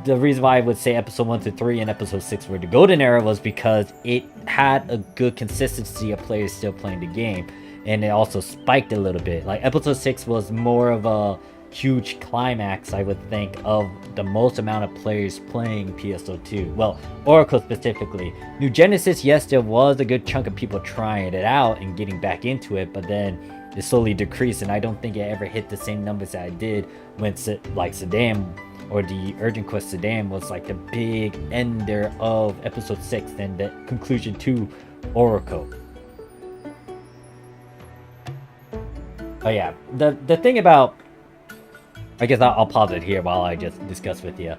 The reason why I would say episode 1 to 3 and episode 6 were the golden era was because it had a good consistency of players still playing the game, and it also spiked a little bit. Like episode 6 was more of a huge climax, I would think, of the most amount of players playing PSO2. Well, Oracle specifically. New Genesis, yes, there was a good chunk of people trying it out and getting back into it, but then it slowly decreased, and I don't think it ever hit the same numbers that I did when like Saddam, or the Urgent Quest Saddam, was like the big ender of episode 6 and the conclusion to Oracle. Oh yeah, the thing about, I guess I'll pause it here while I just discuss with you.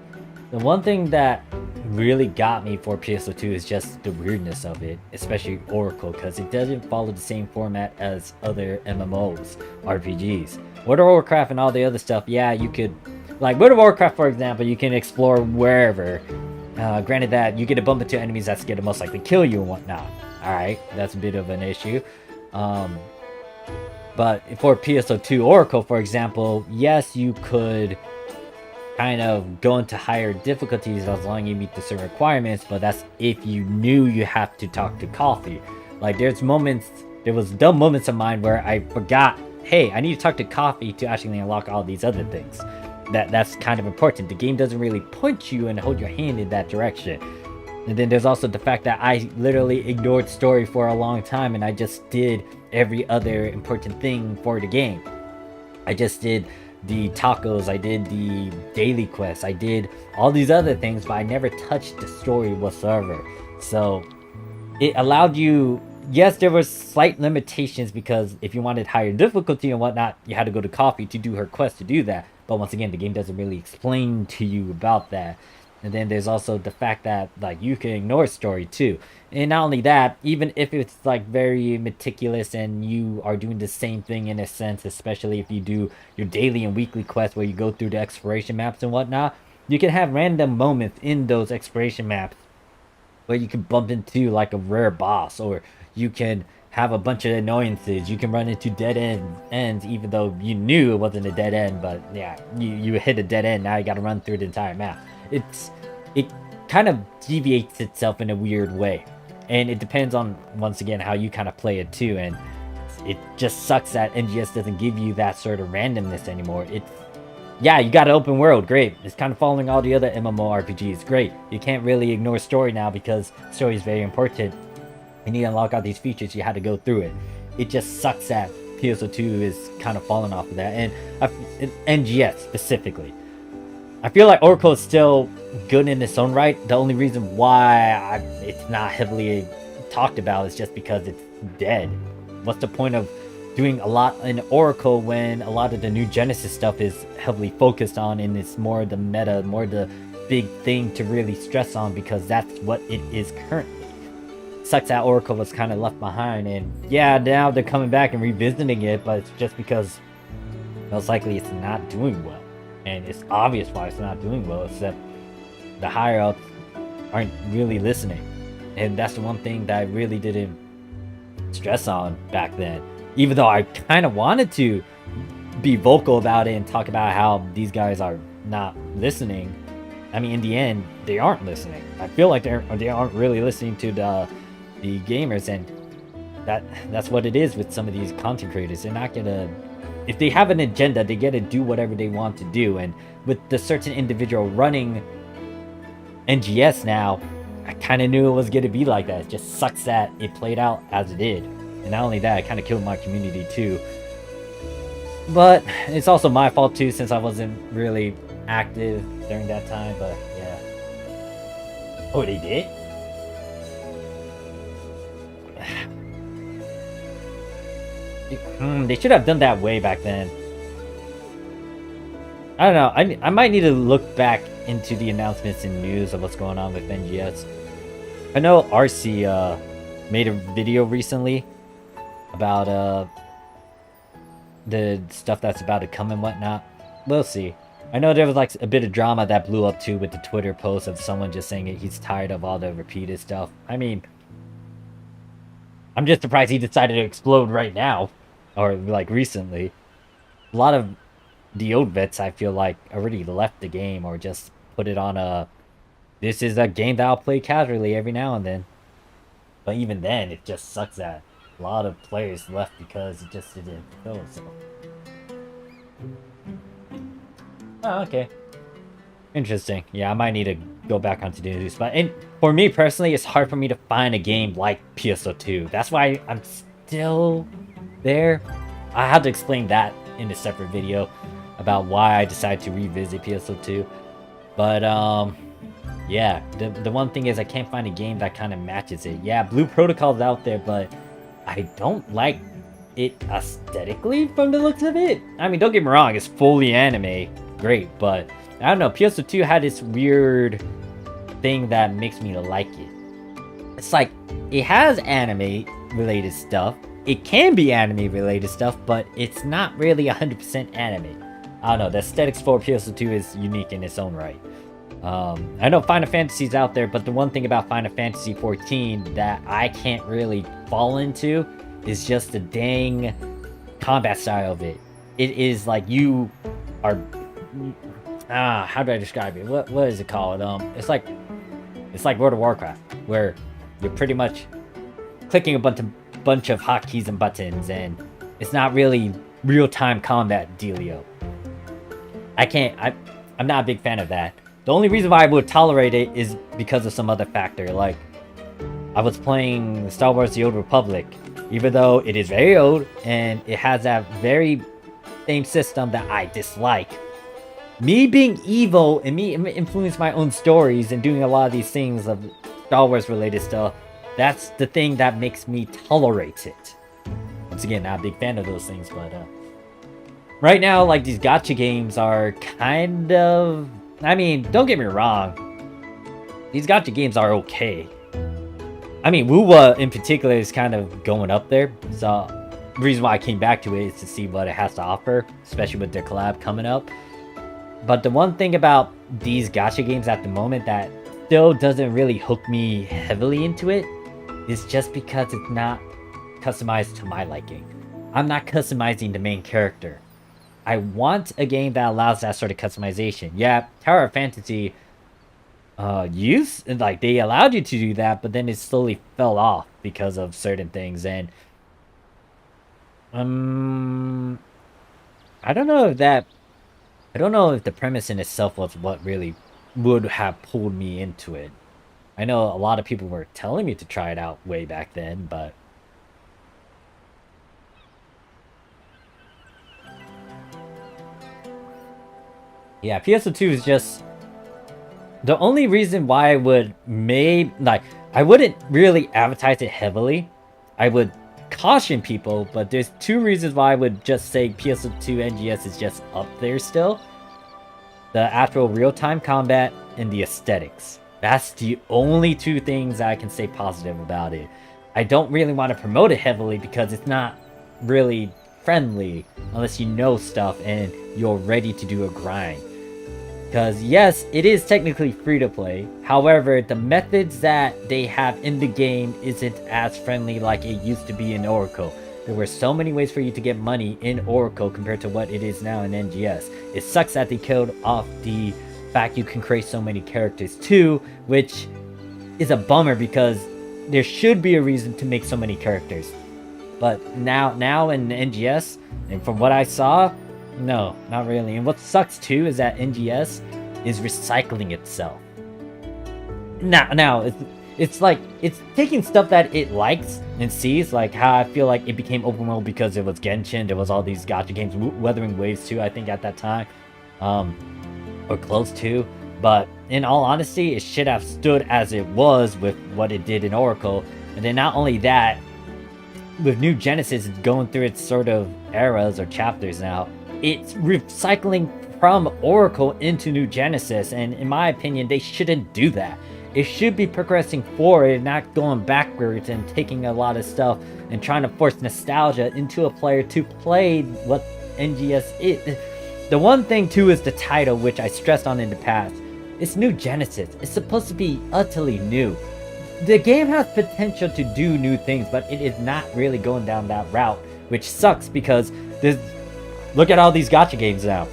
The one thing that really got me for PSO2 is just the weirdness of it, especially Oracle, because it doesn't follow the same format as other MMOs, RPGs. World of Warcraft and all the other stuff, yeah, you could, like World of Warcraft for example, you can explore wherever. Granted that you get to bump into enemies that's gonna most likely kill you and whatnot. Alright, that's a bit of an issue. But for PSO2 Oracle, for example, yes, you could kind of go into higher difficulties as long as you meet the certain requirements, but that's if you knew you have to talk to Coffee. Like there was dumb moments of mine where I forgot, hey, I need to talk to Coffee to actually unlock all these other things. That's kind of important. The game doesn't really point you and hold your hand in that direction. And then there's also the fact that I literally ignored story for a long time and I just did every other important thing for the game. I just did the tacos, I did the daily quests, I did all these other things, but I never touched the story whatsoever. So it allowed you, yes, there were slight limitations because if you wanted higher difficulty and whatnot, you had to go to Coffee to do her quest to do that. But once again, the game doesn't really explain to you about that. And then there's also the fact that like you can ignore story too. And not only that, even if it's like very meticulous and you are doing the same thing in a sense, especially if you do your daily and weekly quests where you go through the exploration maps and whatnot, you can have random moments in those exploration maps where you can bump into like a rare boss, or you can have a bunch of annoyances. You can run into dead ends even though you knew it wasn't a dead end, but yeah, you hit a dead end, now you gotta run through the entire map. It kind of deviates itself in a weird way, and it depends on, once again, how you kind of play it too. And it just sucks that NGS doesn't give you that sort of randomness anymore. Yeah, you got an open world, great. It's kind of following all the other MMORPGs, great. You can't really ignore story now because story is very important. You need to unlock all these features, you had to go through it. It just sucks that PSO2 is kind of falling off of that, and NGS specifically. I feel like Oracle is still good in its own right. The only reason why it's not heavily talked about is just because it's dead. What's the point of doing a lot in Oracle when a lot of the new Genesis stuff is heavily focused on, and it's more the meta, more the big thing to really stress on because that's what it is currently. Sucks that Oracle was kind of left behind, and yeah, now they're coming back and revisiting it, but it's just because most likely it's not doing well. And it's obvious why it's not doing well, except the higher ups aren't really listening. And that's the one thing that I really didn't stress on back then. Even though I kind of wanted to be vocal about it and talk about how these guys are not listening. I mean, in the end, they aren't listening. I feel like they aren't really listening to the gamers, and that's what it is with some of these content creators. They're not gonna, if they have an agenda, they get to do whatever they want to do. And with the certain individual running NGS now, I kind of knew it was going to be like that. It just sucks that it played out as it did. And not only that, it kind of killed my community too. But it's also my fault too, since I wasn't really active during that time. But yeah. Oh, they did? They should have done that way back then. I don't know. I might need to look back into the announcements and news of what's going on with NGS. I know RC made a video recently about the stuff that's about to come and whatnot. We'll see. I know there was like a bit of drama that blew up too with the Twitter post of someone just saying he's tired of all the repeated stuff. I mean, I'm just surprised he decided to explode right now. Or like recently. A lot of the old vets, I feel like, already left the game or just put it on a, this is a game that I'll play casually every now and then. But even then, it just sucks that a lot of players left because it just didn't feel itself. Oh, okay. Interesting. Yeah, I might need to go back onto the news. But for me personally, it's hard for me to find a game like PSO2. That's why I'm still there. I had to explain that in a separate video about why I decided to revisit PSO2. But yeah, the one thing is I can't find a game that kind of matches it. Yeah, Blue Protocol's out there, but I don't like it aesthetically from the looks of it. I mean, don't get me wrong, it's fully anime, great, but I don't know, PSO2 had this weird thing that makes me like it. It's like, it has anime related stuff, it can be anime related stuff, but it's not really 100% anime. I don't know, the aesthetics for PSO2 is unique in its own right. I know Final Fantasy's out there, but the one thing about Final Fantasy 14 that I can't really fall into is just the dang combat style of it. It is like you are... how do I describe it? What is it called? It's like World of Warcraft, where you're pretty much clicking a bunch of hotkeys and buttons, and it's not really real-time combat dealio. I'm not a big fan of that. The only reason why I would tolerate it is because of some other factor. Like, I was playing Star Wars The Old Republic, even though it is very old and it has that very same system that I dislike. Me being evil and me influencing my own stories and doing a lot of these things of Star Wars related stuff, that's the thing that makes me tolerate it. Once again, not a big fan of those things, but right now, like, these gacha games are kind of... I mean, don't get me wrong. These gacha games are okay. I mean, Wuwa in particular is kind of going up there. So, the reason why I came back to it is to see what it has to offer, especially with their collab coming up. But the one thing about these gacha games at the moment that still doesn't really hook me heavily into it is just because it's not customized to my liking. I'm not customizing the main character. I want a game that allows that sort of customization. Yeah, Tower of Fantasy they allowed you to do that, but then it slowly fell off because of certain things, and I don't know if the premise in itself was what really would have pulled me into it. I know a lot of people were telling me to try it out way back then, but yeah, PSO2 is just... The only reason why I would I wouldn't really advertise it heavily. I would caution people, but there's two reasons why I would just say PSO2 NGS is just up there still. The actual real-time combat and the aesthetics. That's the only two things that I can say positive about it. I don't really want to promote it heavily because it's not really friendly unless you know stuff and you're ready to do a grind. Because yes, it is technically free to play. However, the methods that they have in the game isn't as friendly like it used to be in Oracle. There were so many ways for you to get money in Oracle compared to what it is now in NGS. It sucks that they killed off the fact you can create so many characters too, which is a bummer because there should be a reason to make so many characters. But now in NGS, and from what I saw, no, not really. And what sucks too is that NGS is recycling itself. Now it's like it's taking stuff that it likes and sees, like how I feel like it became open world because it was Genshin. There was all these gacha games, Wuthering Waves too, I think at that time, or close to. But in all honesty, it should have stood as it was with what it did in Oracle. And then not only that, with New Genesis going through its sort of eras or chapters now, it's recycling from Oracle into New Genesis, and in my opinion, they shouldn't do that. It should be progressing forward, not going backwards and taking a lot of stuff and trying to force nostalgia into a player to play what NGS is. The one thing too is the title, which I stressed on in the past. It's New Genesis. It's supposed to be utterly new. The game has potential to do new things, but it is not really going down that route, which sucks because look at all these gacha games now.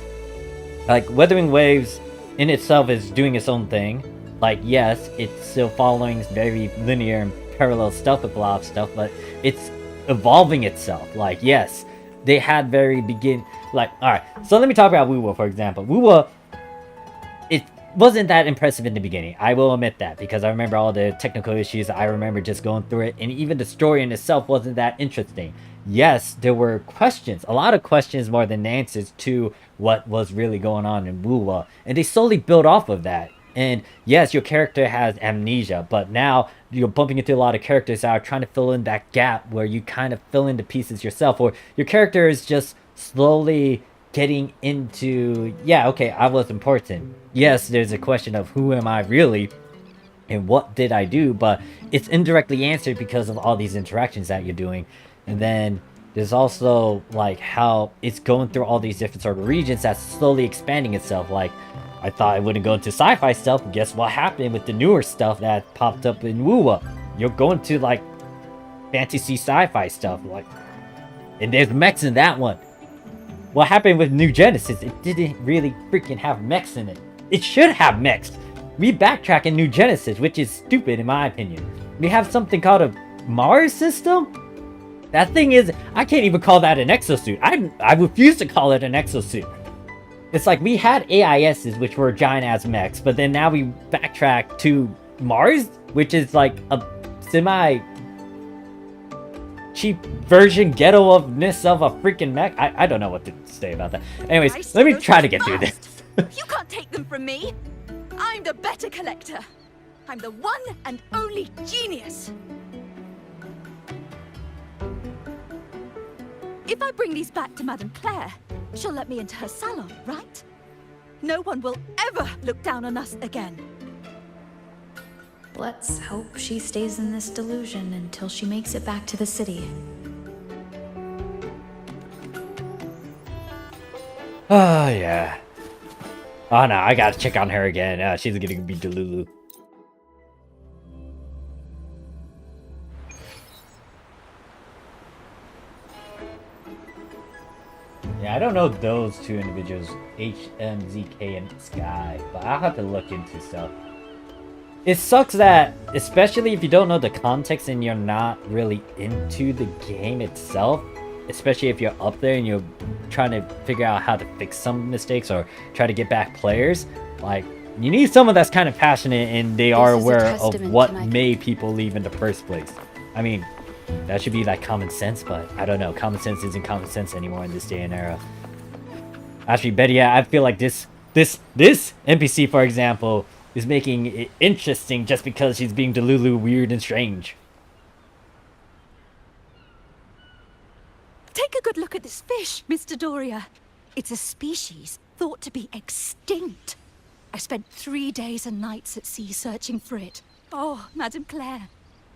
Like, Wuthering Waves in itself is doing its own thing. Like, yes, it's still following very linear and parallel stuff with a lot of stuff, but it's evolving itself. Like, yes, they had alright, so let me talk about Wuwa, for example. Wuwa, it wasn't that impressive in the beginning. I will admit that, because I remember all the technical issues. I remember just going through it, and even the story in itself wasn't that interesting. Yes, there were questions, a lot of questions more than answers to what was really going on in Wuwa, and they slowly built off of that. And yes, your character has amnesia, but now you're bumping into a lot of characters that are trying to fill in that gap where you kind of fill in the pieces yourself, or your character is just slowly getting into, yeah, okay, I was important. Yes, there's a question of who am I really and what did I do, but it's indirectly answered because of all these interactions that you're doing. And then there's also like how it's going through all these different sort of regions that's slowly expanding itself. Like, I thought I wouldn't go into sci-fi stuff, but guess what happened with the newer stuff that popped up in Wuwa? You're going to like fantasy sci-fi stuff, like, and there's mechs in that one. What happened with New Genesis? It didn't really freaking have mechs in it. It should have mechs. We backtrack in New Genesis, which is stupid in my opinion. We have something called a Mars system? That thing is, I can't even call that an exosuit. I refuse to call it an exosuit. It's like we had AISs, which were giant-ass mechs, but then now we backtrack to Mars, which is like a semi-cheap version, ghetto-ness of a freaking mech. I don't know what to say about that. Anyways, let me try to get through this. You can't take them from me. I'm the better collector. I'm the one and only genius. If I bring these back to Madame Claire, she'll let me into her salon, right? No one will ever look down on us again. Let's hope she stays in this delusion until she makes it back to the city. Oh, yeah. Oh, no, I gotta check on her again. She's gonna be Delulu. Yeah, I don't know those two individuals, HMZK and Sky, but I'll have to look into stuff. It sucks that, especially if you don't know the context and you're not really into the game itself, especially if you're up there and you're trying to figure out how to fix some mistakes or try to get back players, like, you need someone that's kind of passionate and they are aware of what made people leave in the first place. I mean, that should be like common sense, but I don't know. Common sense isn't common sense anymore in this day and era. Actually, better yet, I feel like this NPC, for example, is making it interesting just because she's being Delulu, weird and strange. Take a good look at this fish, Mr. Doria. It's a species thought to be extinct. I spent 3 days and nights at sea searching for it. Oh, Madame Claire,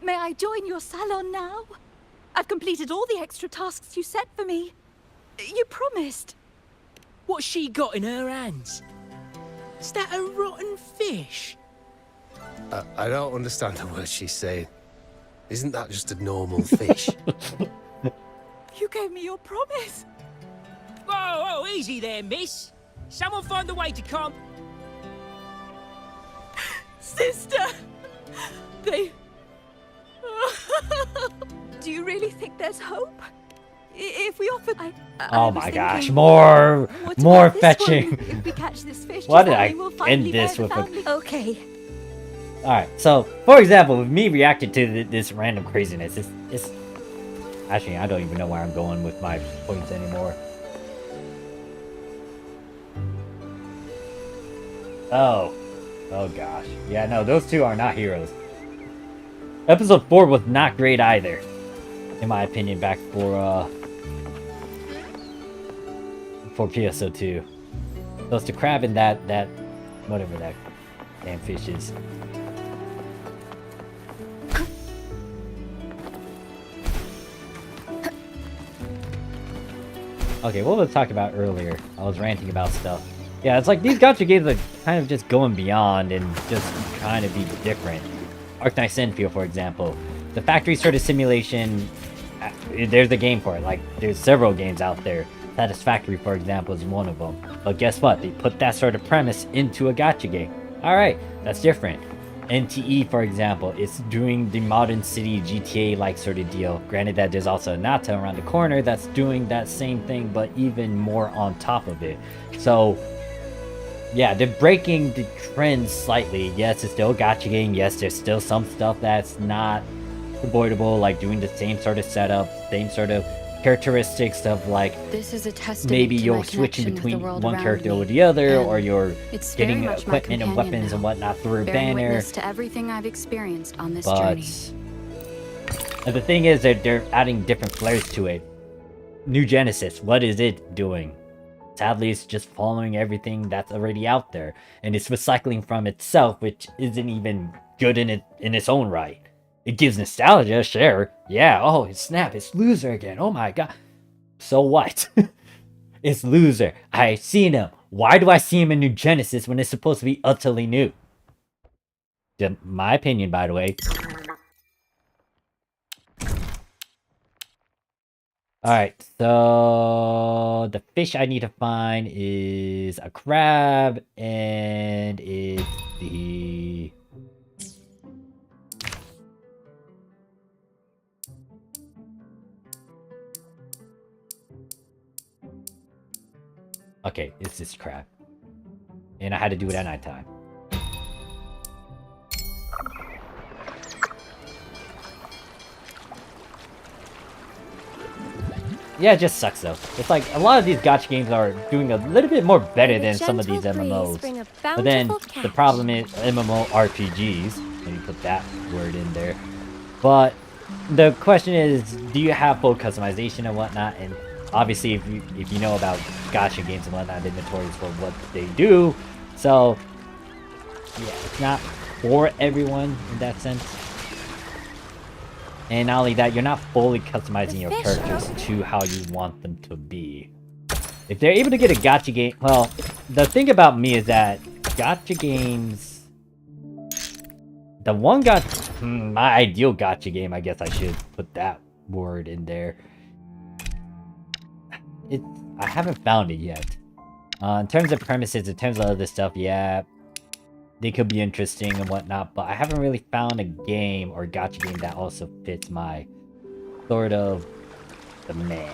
may I join your salon now? I've completed all the extra tasks you set for me. You promised. What's she got in her hands? Is that a rotten fish? I don't understand the words she's saying. Isn't that just a normal fish? You gave me your promise. Whoa, easy there, miss. Someone find a way to calm... Sister! They... Do you really think there's hope? If we offer... Oh my gosh, more fetching. If we catch this fish, Why did I end this with a... Okay. Alright, so, for example, with me reacting to this random craziness, it's... Actually, I don't even know where I'm going with my points anymore. Oh. Oh gosh. Yeah, no, those two are not heroes. Episode 4 was not great either. In my opinion, back for PSO2. So it's the crab and that whatever that damn fish is. Okay, what was I talking about earlier? I was ranting about stuff. Yeah, it's like these gacha games are kind of just going beyond and just trying to be different. Arknight Sinfield, for example. The factory sort of simulation, there's a game for it. Like, there's several games out there. Satisfactory, for example, is one of them. But guess what? They put that sort of premise into a gacha game. Alright, that's different. NTE, for example, is doing the Modern City GTA-like sort of deal. Granted that there's also Nata around the corner that's doing that same thing, but even more on top of it. So, yeah, they're breaking the trend slightly. Yes, it's still a gacha game. Yes, there's still some stuff that's not avoidable, like doing the same sort of setup, same sort of characteristics of like This is a testament maybe to you're my switching connection with the between world one around character me, over the other, and or you're it's very getting much my equipment and companion weapons and now, whatnot through a bearing banner. witness to everything I've experienced on this But journey. the thing is that they're adding different flares to it. New Genesis, what is it doing? Sadly, it's just following everything that's already out there, and it's recycling from itself, which isn't even good in its own right. It gives nostalgia, sure. Yeah, oh, snap, it's Loser again. Oh my god. So what? It's Loser. I seen him. Why do I see him in New Genesis when it's supposed to be utterly new? My opinion, by the way. Alright, so the fish I need to find is a crab, and it's the... Okay, it's this crab. And I had to do it at nighttime. Yeah, it just sucks though. It's like a lot of these gacha games are doing a little bit more better than some of these MMOs. But then the problem is MMORPGs. Let me put that word in there. But the question is, do you have full customization and whatnot? And obviously, if you know about gacha games and whatnot, they're notorious for what they do. So yeah, it's not for everyone in that sense. And not only that, you're not fully customizing your characters to how you want them to be. If they're able to get a gacha game... Well, the thing about me is that gacha games... The one gacha... my ideal gacha game, I guess I should put that word in there. I haven't found it yet. In terms of premises, in terms of other stuff, yeah... They could be interesting and whatnot, but I haven't really found a game or gacha game that also fits my sort of demand.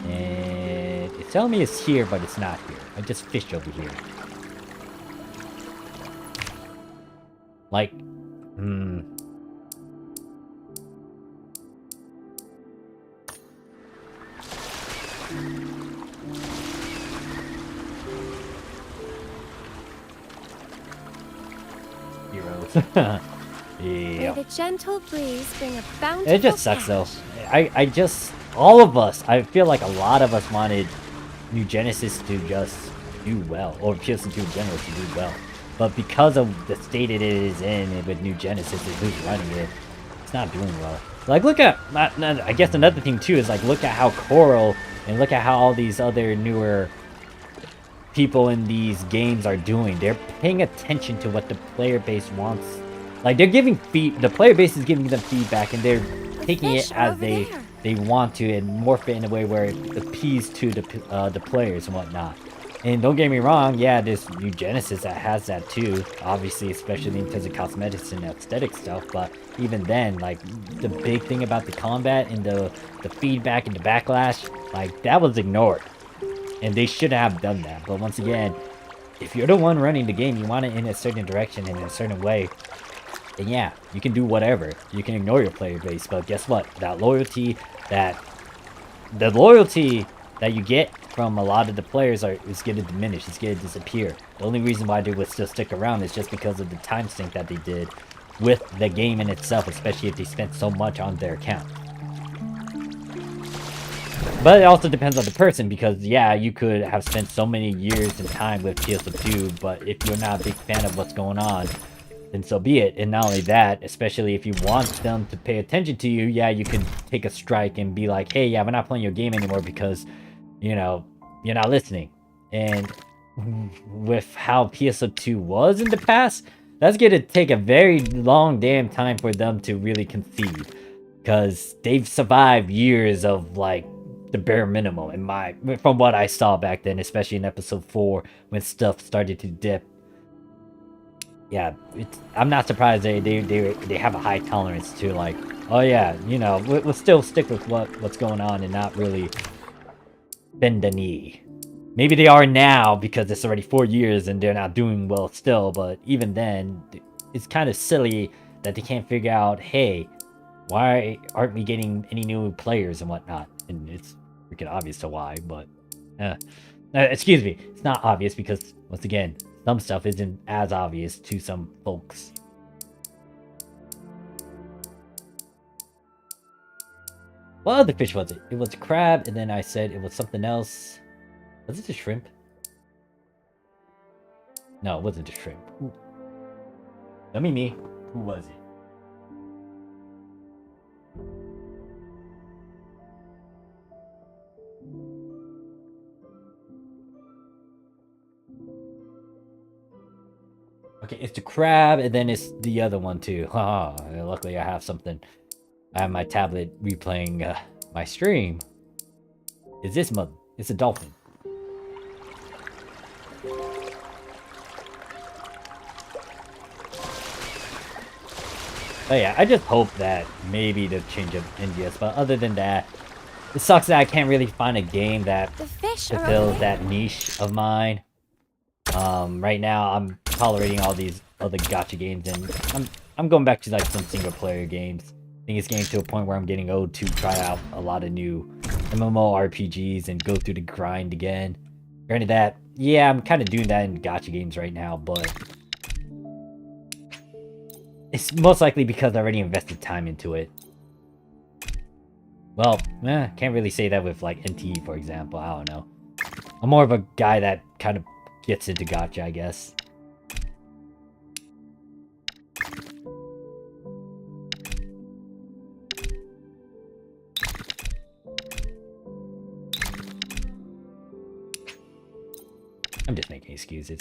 And it's telling me it's here, but it's not here. I just fished over here. Like, yeah. May the gentle breeze bring a bountiful It just sucks catch. though. I just, all of us, I feel like a lot of us wanted New Genesis to just do well, or PS2 in general to do well. But because of the state it is in with New Genesis and who's running it, it's not doing well. Like, look at, I guess another thing too is like, look at how Coral and look at how all these other newer people in these games are doing. They're paying attention to what the player base wants. Like, they're giving the player base is giving them feedback, and they're taking it as they want to and morph it in a way where it appeals to the players and whatnot. And don't get me wrong, yeah, there's New Genesis that has that too, obviously, especially in terms of cosmetics and aesthetic stuff. But even then, like, the big thing about the combat and the feedback and the backlash, like, that was ignored. And they should have done that. But once again, if you're the one running the game, you want it in a certain direction, in a certain way, then yeah, you can do whatever. You can ignore your player base, but guess what? The loyalty that you get from a lot of the players is going to diminish. It's going to disappear. The only reason why they would still stick around is just because of the time sink that they did with the game in itself, especially if they spent so much on their account. But it also depends on the person, because yeah, you could have spent so many years and time with PS2, but if you're not a big fan of what's going on, then so be it. And not only that, especially if you want them to pay attention to you, yeah, you could take a strike and be like, hey, yeah, we're not playing your game anymore because, you know, you're not listening. And with how PS2 was in the past, that's gonna take a very long damn time for them to really concede, because they've survived years of like the bare minimum from what I saw back then, especially in episode 4 when stuff started to dip. Yeah, I'm not surprised they have a high tolerance to like, oh yeah, you know, we'll still stick with what's going on and not really bend the knee. Maybe they are now because it's already 4 years and they're not doing well still, but even then, it's kind of silly that they can't figure out, hey, why aren't we getting any new players and whatnot? And it's freaking obvious to why, but excuse me, it's not obvious because once again, some stuff isn't as obvious to some folks. What other fish was it? It was a crab, and then I said it was something else. Was it a shrimp? No, it wasn't a shrimp. Tell me. Who was it? Okay, it's the crab, and then it's the other one too. Haha, luckily I have something. I have my tablet replaying my stream. Is this one? It's a dolphin. Oh yeah, I just hope that maybe the change of Indias, but other than that, it sucks that I can't really find a game that fulfills that niche of mine. Right now I'm tolerating all these other gacha games, and I'm going back to like some single player games. I think it's getting to a point where I'm getting old to try out a lot of new MMORPGs and go through the grind again. Granted that, yeah, I'm kind of doing that in gacha games right now, but it's most likely because I already invested time into it. Well, can't really say that with like NTE, for example. I don't know. I'm more of a guy that kind of gets into gacha, I guess. I'm just making excuses.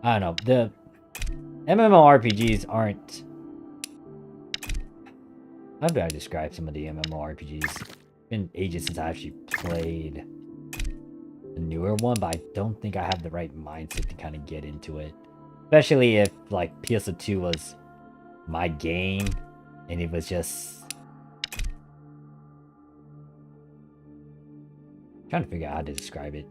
I don't know. The MMORPGs aren't... How do I describe some of the MMORPGs? It's been ages since I actually played the newer one, but I don't think I have the right mindset to kind of get into it. Especially if, like, PS2 was my game, and it was just... I'm trying to figure out how to describe it.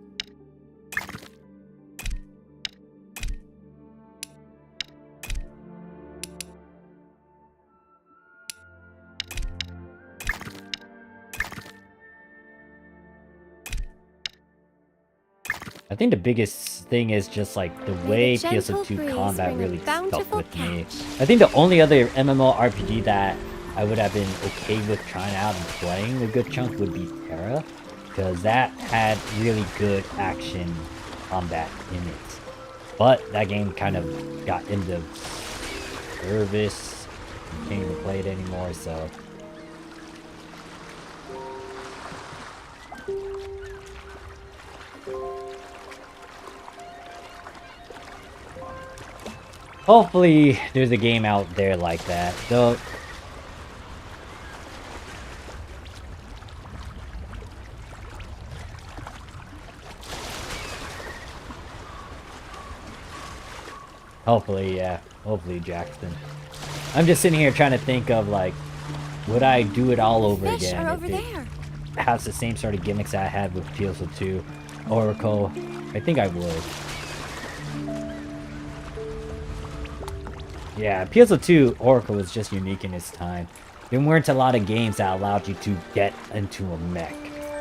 I think the biggest thing is just like the way PS2 combat really stuck with me. I think the only other MMORPG that I would have been okay with trying out and playing a good chunk would be Terra, because that had really good action combat in it. But that game kind of got into service, you can't even play it anymore, so... Hopefully, there's a game out there like that, though. Hopefully, yeah. Hopefully, Jackson. I'm just sitting here trying to think of, like, would I do it all over again if it has the same sort of gimmicks that I had with PS2, Oracle? I think I would. Yeah, PS2 Oracle was just unique in its time. There weren't a lot of games that allowed you to get into a mech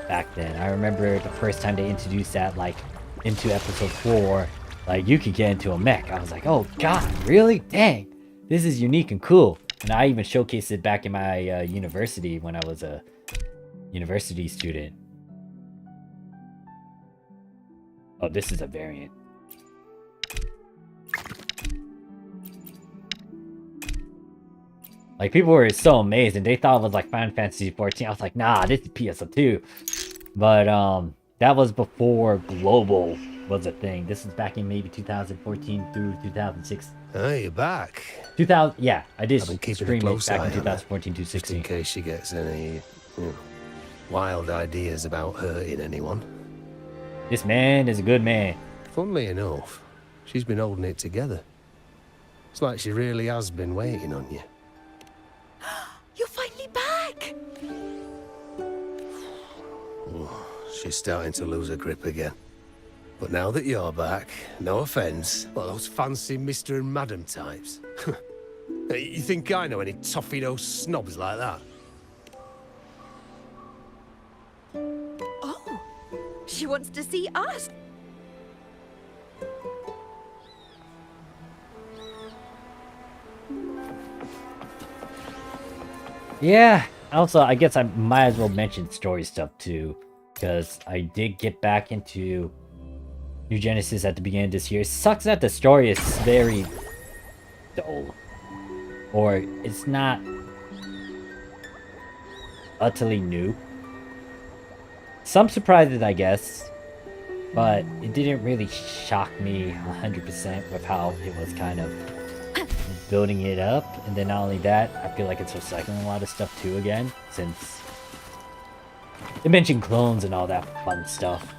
back then. I remember the first time they introduced that, like, into episode 4, like, you could get into a mech. I was like, oh god, really? Dang, this is unique and cool. And I even showcased it back in my university when I was a university student. Oh, this is a variant. Like, people were so amazed, and they thought it was like Final Fantasy 14. I was like, nah, this is PS2. But, that was before global was a thing. This is back in maybe 2014 through 2006. Oh, you're back. 2000, yeah, I did I've been stream it back in 2014 to 16. Just in case she gets any wild ideas about hurting anyone. This man is a good man. Funnily enough, she's been holding it together. It's like she really has been waiting on you. You're finally back! She's starting to lose her grip again. But now that you're back, no offence, but those fancy Mr. and Madam types, You think I know any toffee-nosed snobs like that? Oh, she wants to see us. Yeah. Also, I guess I might as well mention story stuff too, because I did get back into New Genesis at the beginning of this year. It sucks that the story is very dull, or it's not utterly new. Some surprises, I guess, but it didn't really shock me 100% with how it was kind of building it up. And then not only that, I feel like it's recycling a lot of stuff too again, since they mentioned clones and all that fun stuff.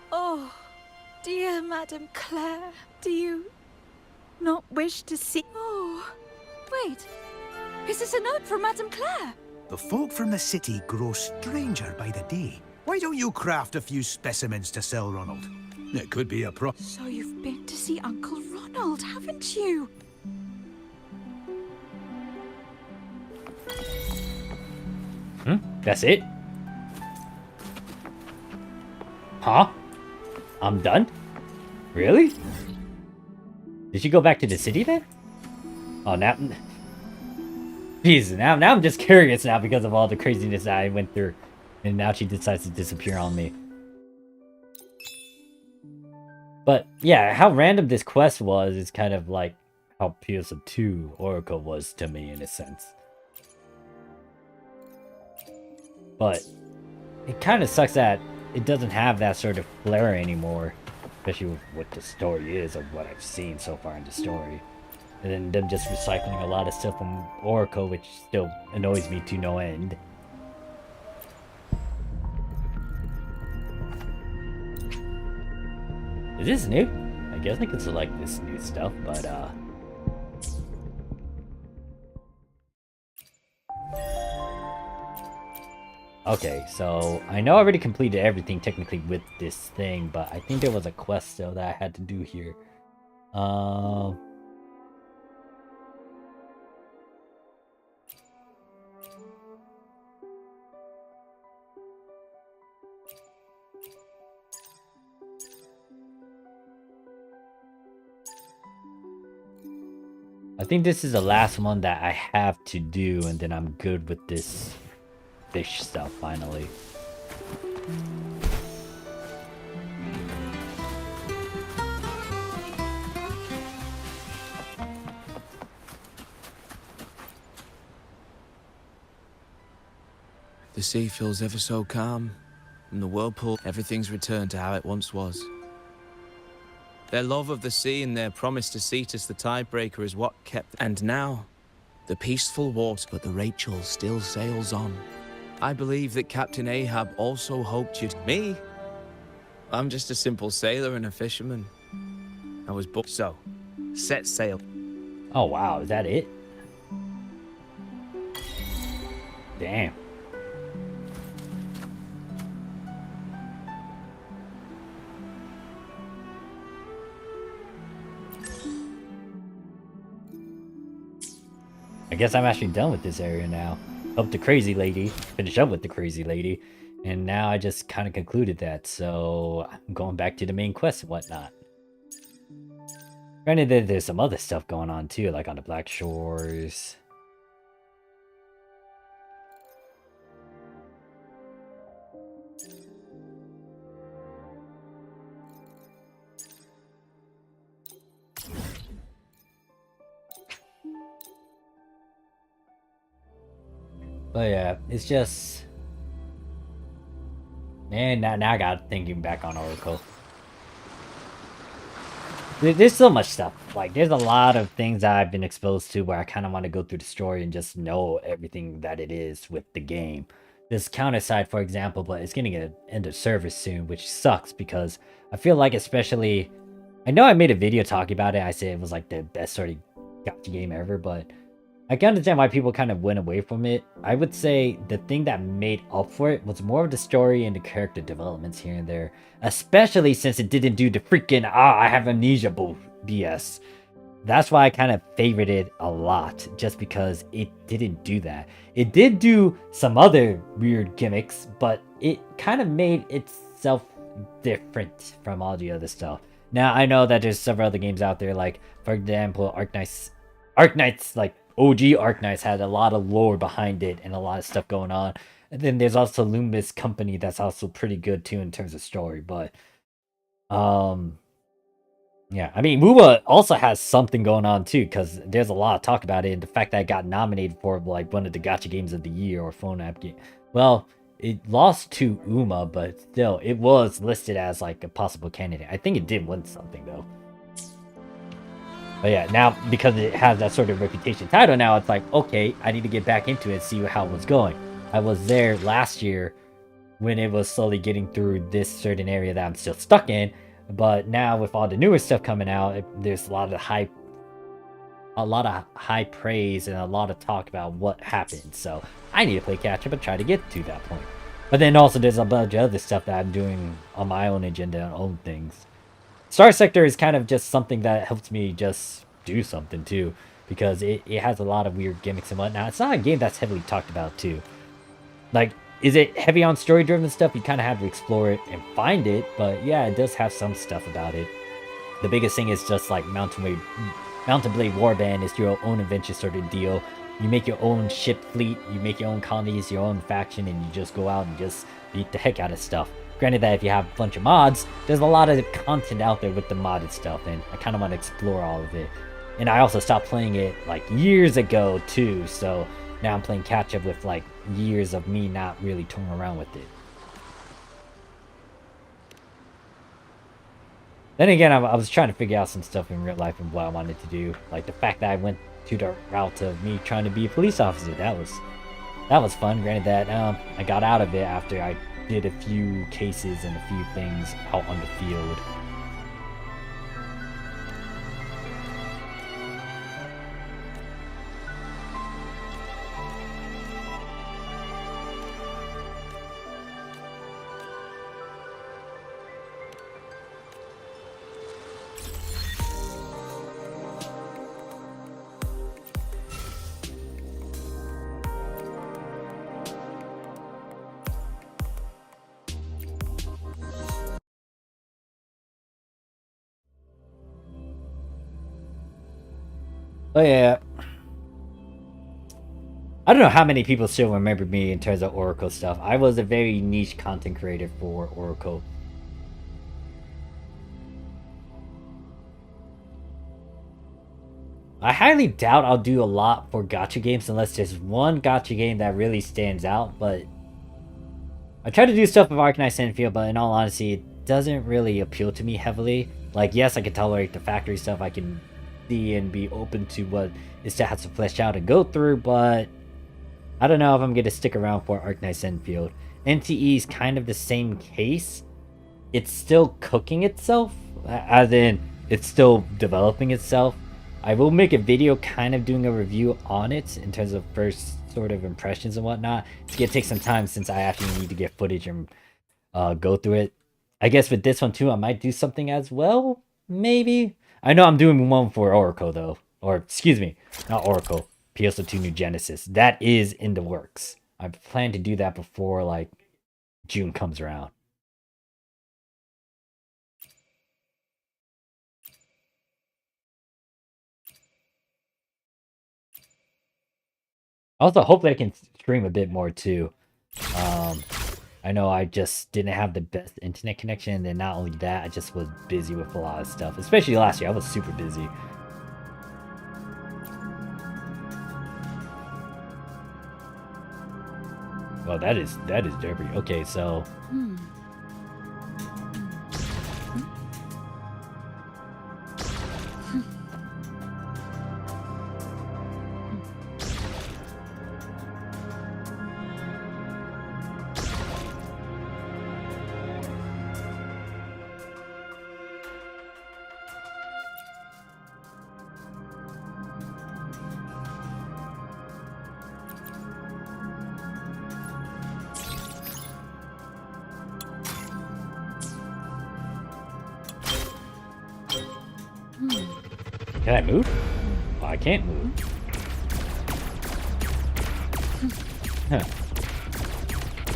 Oh, dear Madame Claire, do you not wish to see? Oh, wait. Is this a note from Madame Claire? The folk from the city grow stranger by the day. Why don't you craft a few specimens to sell, Ronald? It could be a pro. So you've been to see Uncle Ronald, haven't you? That's it? Huh? I'm done? Really? Did you go back to the city then? Oh, now... Jeez, now I'm just curious now because of all the craziness that I went through. And now she decides to disappear on me. But, yeah, how random this quest was is kind of like how PSO2 Oracle was to me in a sense. But it kind of sucks that it doesn't have that sort of flair anymore. Especially with what the story is, of what I've seen so far in the story. And then them just recycling a lot of stuff from Oracle, which still annoys me to no end. Is this new? I guess I could select this new stuff, but okay, so I know I already completed everything technically with this thing, but I think there was a quest though that I had to do here. I think this is the last one that I have to do, and then I'm good with this fish stuff finally. The sea feels ever so calm, and the whirlpool, everything's returned to how it once was. Their love of the sea and their promise to Cetus the Tidebreaker is what kept... And now, the peaceful water, but the Rachel still sails on. I believe that Captain Ahab also hoped you'd... Me? I'm just a simple sailor and a fisherman. I was born... So, set sail. Oh wow, is that it? Damn. I guess I'm actually done with this area now. Help the crazy lady, finish up with the crazy lady, and now I just kind of concluded that, so I'm going back to the main quest and whatnot. Granted, there's some other stuff going on too, like on the Black Shores. But yeah, it's just... Man, now I got thinking back on Oracle. There's so much stuff. Like, there's a lot of things that I've been exposed to where I kind of want to go through the story and just know everything that it is with the game. This counter side, for example, but it's getting an end of service soon, which sucks because I feel like especially... I know I made a video talking about it. I said it was like the best sort of gacha game ever, but I can understand why people kind of went away from it. I would say the thing that made up for it was more of the story and the character developments here and there. Especially since it didn't do the freaking, I have amnesia BS. That's why I kind of favored it a lot, just because it didn't do that. It did do some other weird gimmicks, but it kind of made itself different from all the other stuff. Now, I know that there's several other games out there, like, for example, Arknights, like, OG Arknights had a lot of lore behind it and a lot of stuff going on. And then there's also Luminous Company that's also pretty good, too, in terms of story, but, yeah, I mean, MUBA also has something going on, too, because there's a lot of talk about it, and the fact that it got nominated for, like, one of the gacha games of the year or phone app game. Well, it lost to UMA, but still, it was listed as, like, a possible candidate. I think it did win something, though. But yeah, now, because it has that sort of reputation title now, it's like, okay, I need to get back into it and see how it was going. I was there last year when it was slowly getting through this certain area that I'm still stuck in. But now with all the newer stuff coming out, there's a lot of high praise and a lot of talk about what happened. So I need to play catch up and try to get to that point. But then also there's a bunch of other stuff that I'm doing on my own agenda and own things. Star Sector is kind of just something that helps me just do something too, because it has a lot of weird gimmicks and whatnot. It's not a game that's heavily talked about too. Like, is it heavy on story-driven stuff? You kind of have to explore it and find it, but yeah, it does have some stuff about it. The biggest thing is just like Mountain Blade Warband is your own adventure sort of deal. You make your own ship fleet, you make your own colonies, your own faction, and you just go out and just beat the heck out of stuff. Granted that if you have a bunch of mods, there's a lot of content out there with the modded stuff, and I kind of want to explore all of it. And I also stopped playing it like years ago too, so now I'm playing catch up with like years of me not really toying around with it. Then again, I was trying to figure out some stuff in real life and what I wanted to do. Like the fact that I went to the route of me trying to be a police officer. That was fun. Granted that I got out of it after I did a few cases and a few things out on the field. Oh yeah. I don't know how many people still remember me in terms of Oracle stuff. I was a very niche content creator for Oracle. I highly doubt I'll do a lot for gacha games unless there's one gacha game that really stands out, but I try to do stuff with Arknight Sinfield, but in all honesty, it doesn't really appeal to me heavily. Like, yes, I can tolerate the factory stuff, I can see and be open to what it still has to flesh out and go through, but I don't know if I'm going to stick around for Arknight Sinfield. NTE is kind of the same case. It's still cooking itself, as in, it's still developing itself. I will make a video kind of doing a review on it in terms of first sort of impressions and whatnot. It's going to take some time since I actually need to get footage and go through it. I guess with this one too, I might do something as well, maybe. I know I'm doing one for Oracle though. Or, excuse me, not Oracle. PSO2 New Genesis. That is in the works. I plan to do that before, like, June comes around. Also, hopefully I can stream a bit more too. I know I just didn't have the best internet connection, and not only that, I just was busy with a lot of stuff. Especially last year, I was super busy. Well, that is derby. Okay, so Can I move? Oh, I can't move. Huh.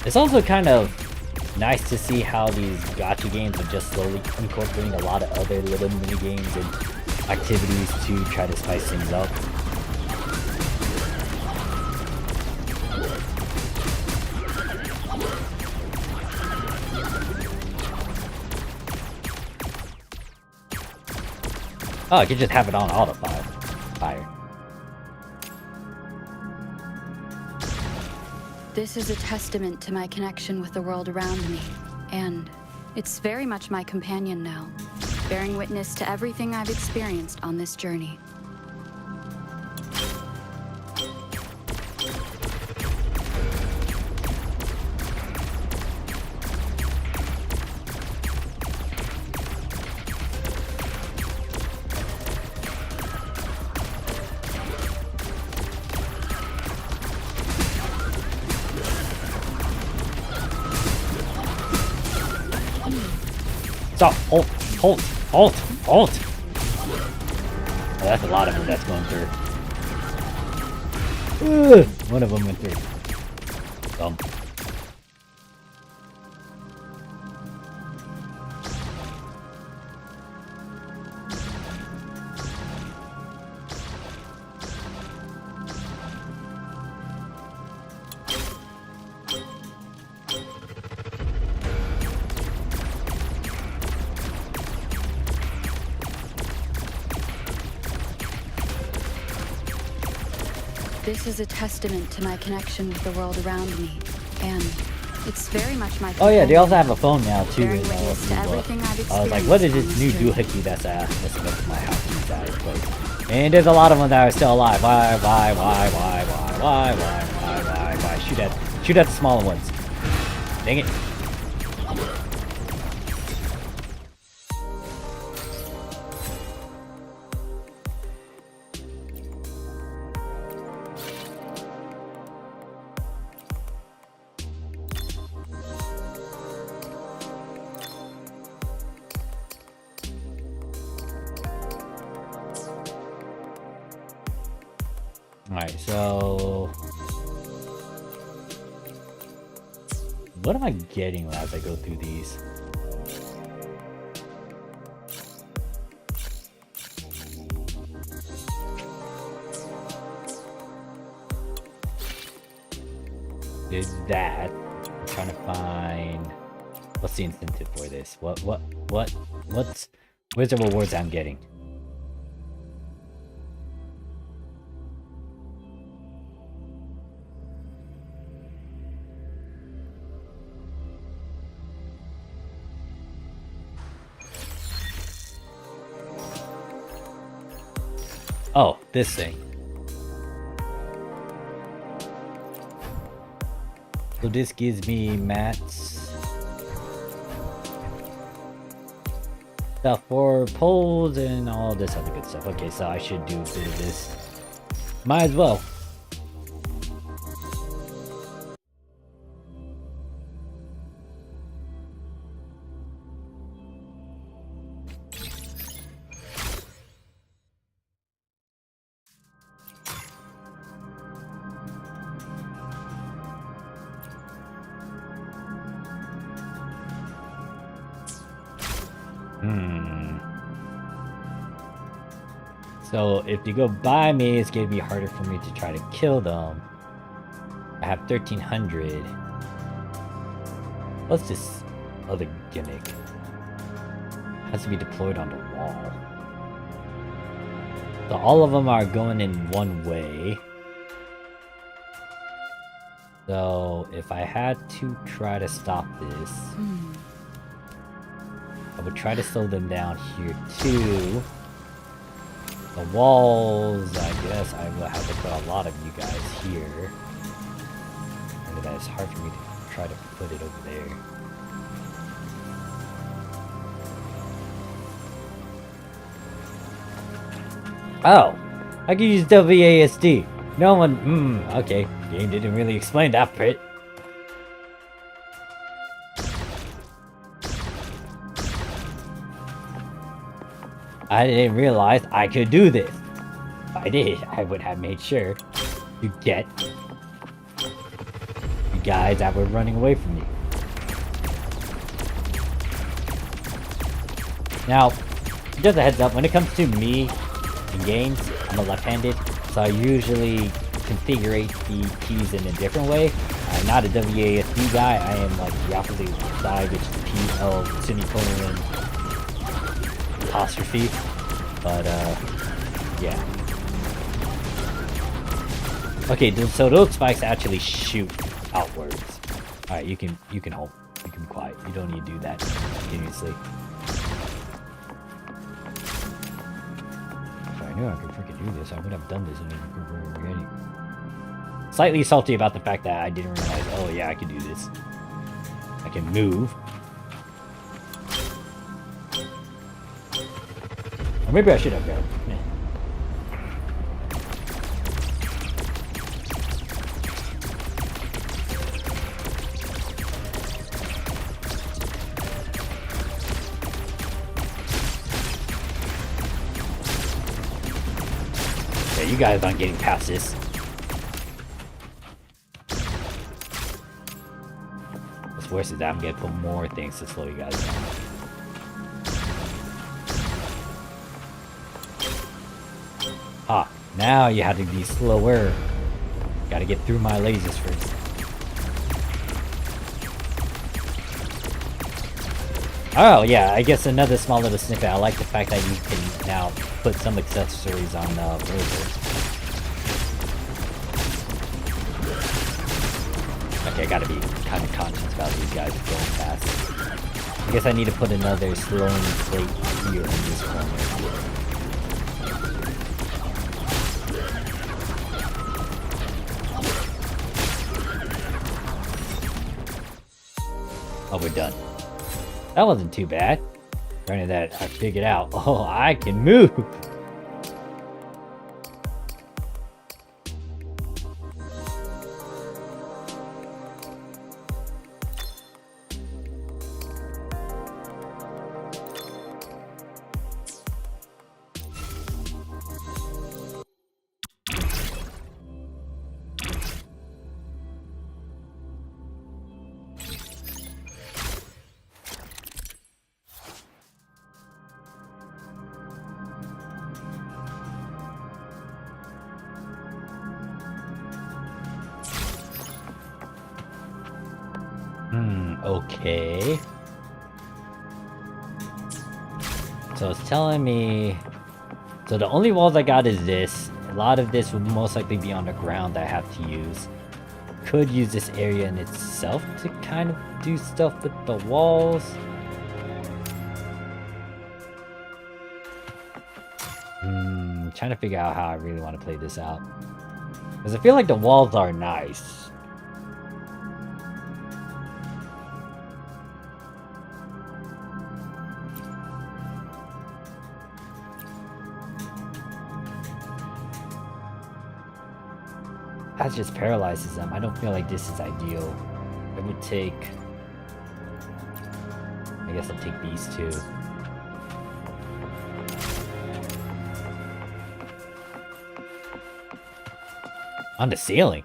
It's also kind of nice to see how these gacha games are just slowly incorporating a lot of other little mini games and activities to try to spice things up. Oh, I could just have it on auto fire. This is a testament to my connection with the world around me, and it's very much my companion now, bearing witness to everything I've experienced on this journey. Stop! Halt! Oh, that's a lot of them that's going through. Ugh, one of them went through. Dumb. This is a testament to my connection with the world around me, and it's very much my Oh yeah, they companion also have a phone now too. bearing witness to everything I've I was like, what is this new experienced on doohickey that's up to my house inside place? And there's a lot of them that are still alive. Why? Shoot at the smaller ones. Dang it. Alright, so... what am I getting as I go through these? There's that. I'm trying to find... what's the incentive for this? Where's the rewards I'm getting? Oh, this thing. So this gives me mats. Stuff for poles and all this other good stuff. Okay, so I should do a bit of this. Might as well. So if you go by me, it's gonna be harder for me to try to kill them. I have 1300. What's this other gimmick? Has to be deployed on the wall. So all of them are going in one way. So if I had to try to stop this, I would try to slow them down here too. The walls, I guess I will have to put a lot of you guys here. And that it's hard for me to try to put it over there. Oh! I can use WASD. No one... okay. Game didn't really explain that bit. I didn't realize I could do this. If I did, I would have made sure to get the guys that were running away from me. Now, just a heads up, when it comes to me in games, I'm a left-handed, so I usually configure the keys in a different way. I'm not a WASD guy, I am like the opposite side, which is PL semicolon apostrophe. But yeah. Okay, so those spikes actually shoot outwards. Alright, you can hold. You can be quiet. You don't need to do that continuously. If I knew I could freaking do this, I would have done this in the beginning. Slightly salty about the fact that I didn't realize, oh yeah, I can do this. I can move. Or maybe I should have gone. Yeah. Yeah, you guys aren't getting past this. What's worse is that I'm gonna put more things to slow you guys down. Ah, now you have to be slower. Gotta get through my lasers first. Oh yeah, I guess another small little snippet. I like the fact that you can now put some accessories on the rover. Okay, I gotta be kind of conscious about these guys going fast. I guess I need to put another slowing plate here in this corner. Oh, we're done. That wasn't too bad. Granted that I figured out, oh, I can move! Okay. So it's telling me... So the only walls I got is this. A lot of this will most likely be on the ground that I have to use. Could use this area in itself to kind of do stuff with the walls. Trying to figure out how I really want to play this out. Because I feel like the walls are nice. That just paralyzes them. I don't feel like this is ideal. It would take... I guess I'll take these two. On the ceiling?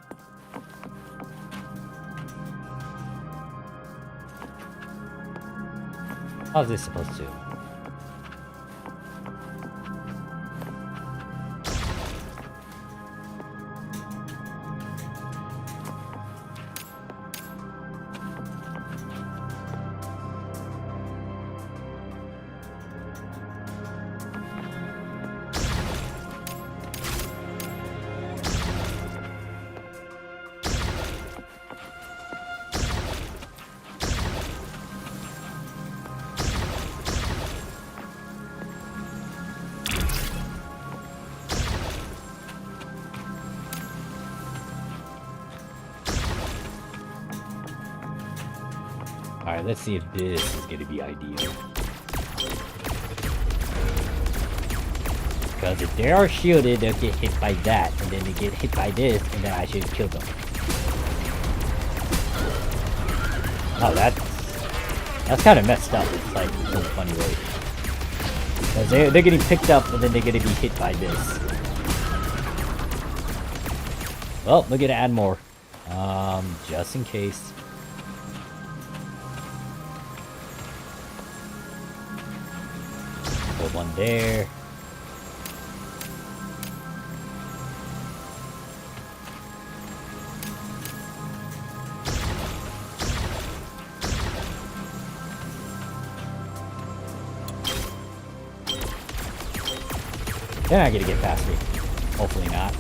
How's this supposed to? Alright, let's see if this is going to be ideal. Because if they are shielded, they'll get hit by that, and then they get hit by this, and then I should kill them. Oh, that's kind of messed up. It's like in a funny way. Because they're getting picked up and then they're gonna be hit by this. Well, we're gonna add more. Just in case. Put one there. They're not gonna get past me. Hopefully not.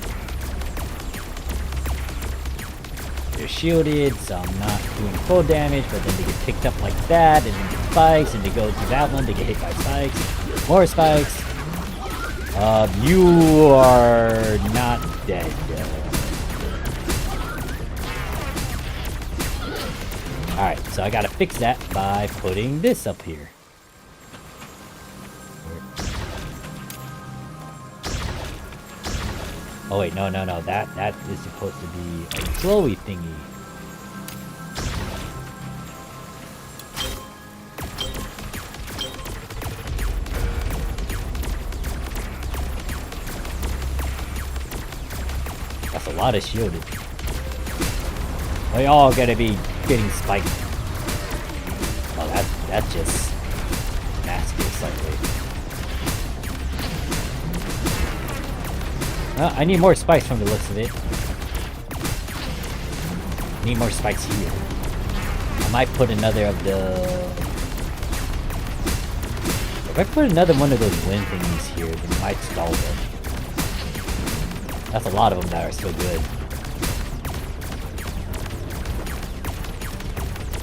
They're shielded, so I'm not doing full damage, but then they get picked up like that, and then get spikes, and they go to that one, they get hit by spikes. More spikes. You are not dead. Alright, so I gotta fix that by putting this up here. Oh wait, no, that is supposed to be a glowy thingy. That's a lot of shielded. They all gotta be getting spiked. Oh, that's just nasty slightly. I need more spikes from the looks of it. Need more spikes here. I might put another of the... If I put another one of those wind thingies here, then it might stall them. That's a lot of them that are still good.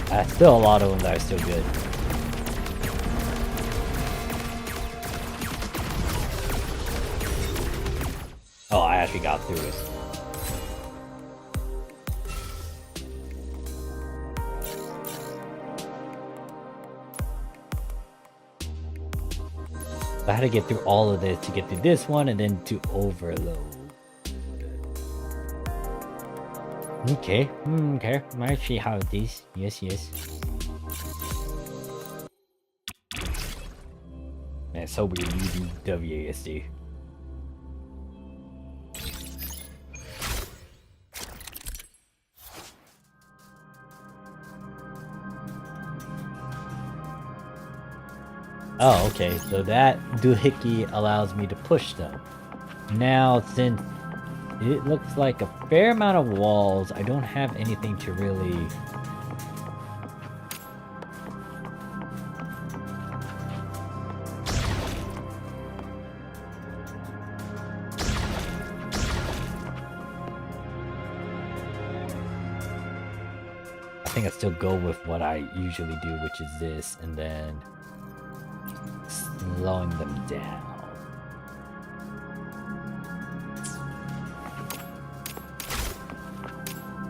That's still a lot of them that are still good. Oh, I actually got through it. I had to get through all of this to get through this one and then to overload. Okay, okay. I see how it is. Yes. Man, it's so weird you do WASD. Oh, okay, so that doohickey allows me to push them. Now, since it looks like a fair amount of walls, I don't have anything to really... I think I still go with what I usually do, which is this, and then... slowing them down.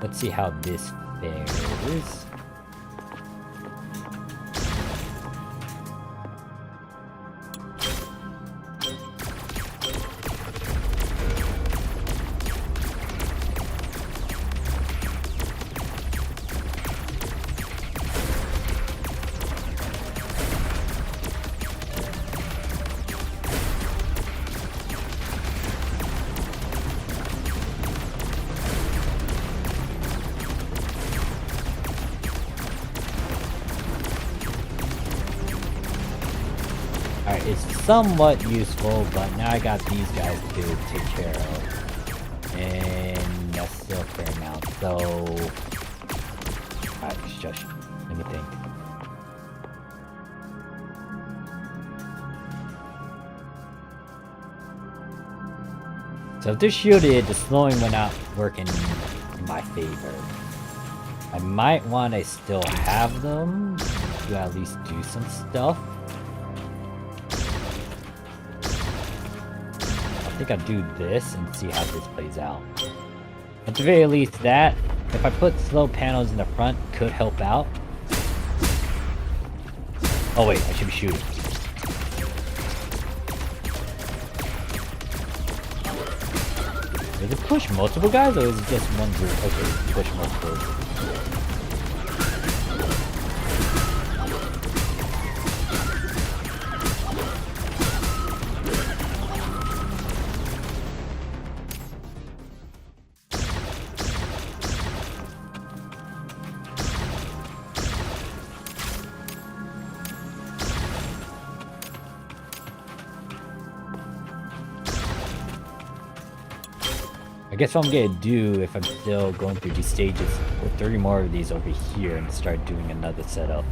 Let's see how this fares. Alright, it's somewhat useful, but now I got these guys to take care of. And that's still a fair amount, so... Alright, shush. Let me think. So if they're shielded, the slowing will not work in my favor. I might want to still have them to at least do some stuff. I think I'll do this and see how this plays out. At the very least, that, if I put slow panels in the front, could help out. Oh wait, I should be shooting. Does it push multiple guys, or is it just one group? Okay, push multiple. I guess what I'm gonna do if I'm still going through these stages, put 30 more of these over here and start doing another setup.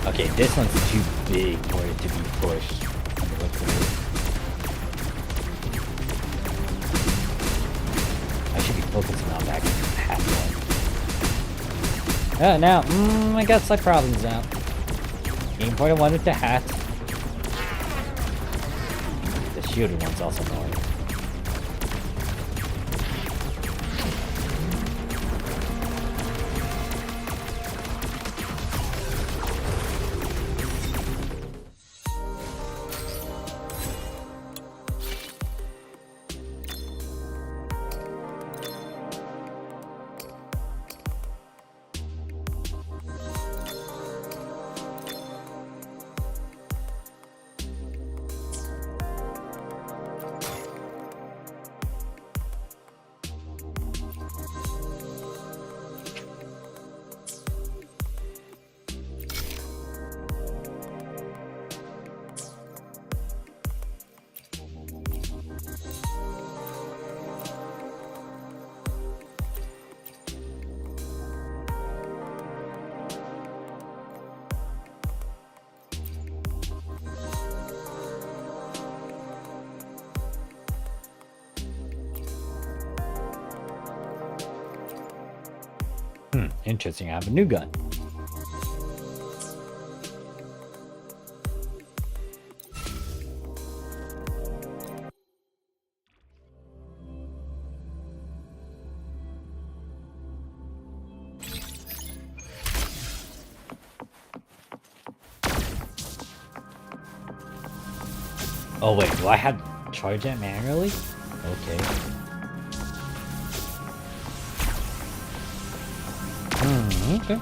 Okay, this one's too big for it to be pushed. What to do? I should be focusing on that hat one. Now, I got slight problems now. Game point I wanted the hat. The shielded one's also annoying. Interesting, I have a new gun. Oh wait, do I have to charge that manually? Okay. Okay.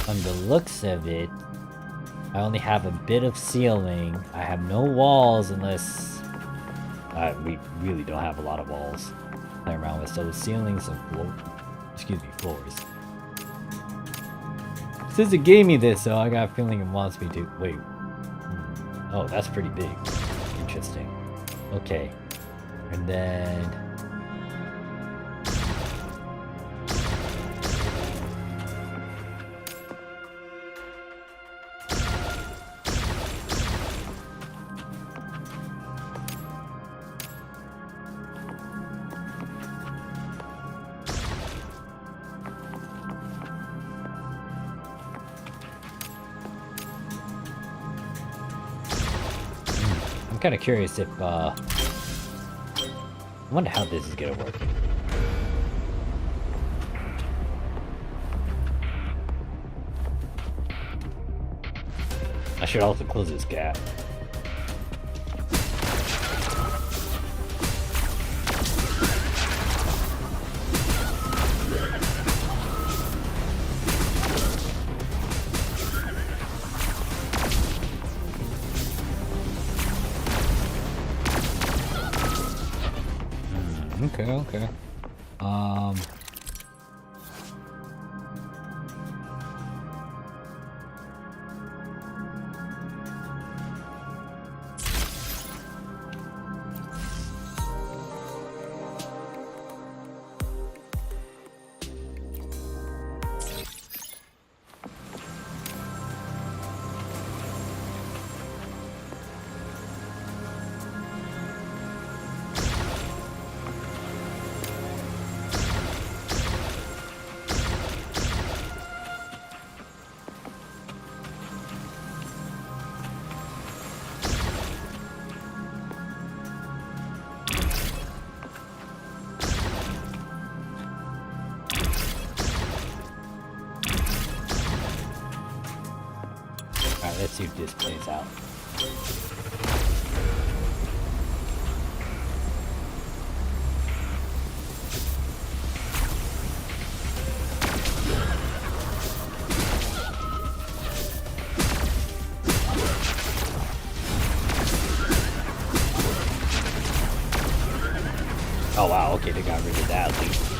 On the looks of it, I only have a bit of ceiling. I have no walls unless... we really don't have a lot of walls to play around with, so the ceilings and floors. Since it gave me this, so I got a feeling it wants me to... Wait. Oh, that's pretty big. Interesting. Okay. And then... I'm kind of curious if, I wonder how this is gonna work. I should also close this gap. Okay. Let's see if this plays out. Okay, they got rid of that at least.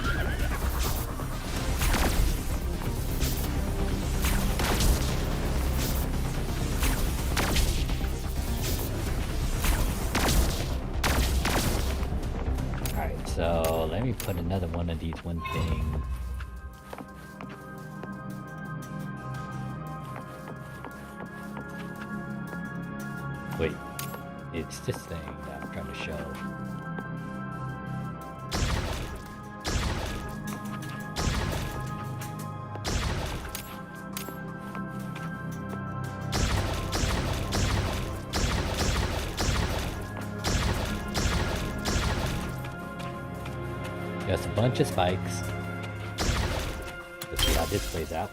Alright, so let me put another one of these one thing. Wait, it's this thing that I'm trying to show. Got a bunch of spikes. Let's see how this plays out.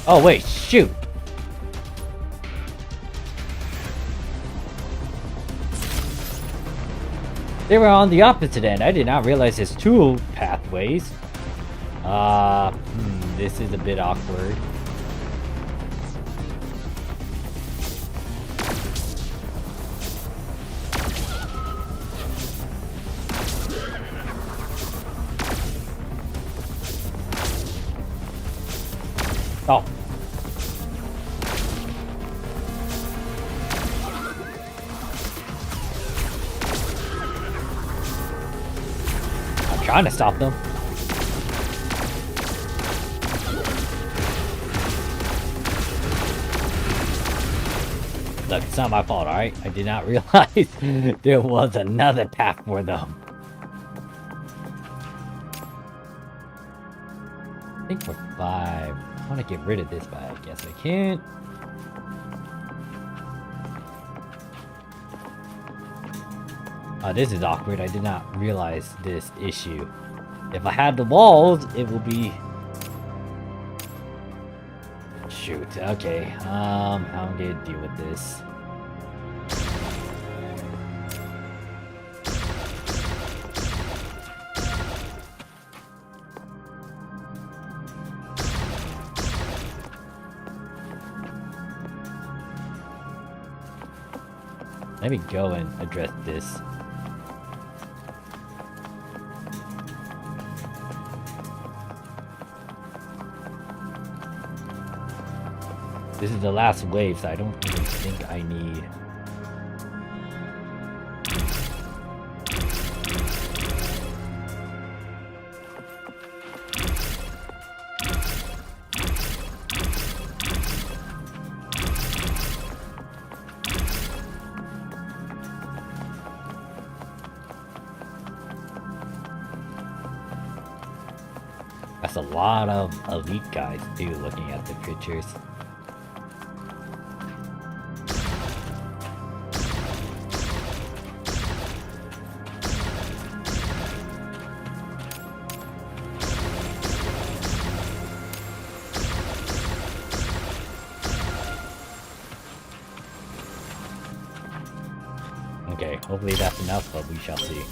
Oh wait, shoot! They were on the opposite end. I did not realize there's two pathways. This is a bit awkward. Oh. I'm trying to stop them. Look, it's not my fault, alright? I did not realize there was another path for them. I think we're 5. I want to get rid of this, but I guess I can't. Oh, this is awkward. I did not realize this issue. If I had the walls, it would be... Shoot, okay. How am I gonna deal with this? Let me go and address this. This is the last wave, so I don't even think I need... That's a lot of elite guys too, looking at the pictures. Okay, hopefully that's enough, but we shall see.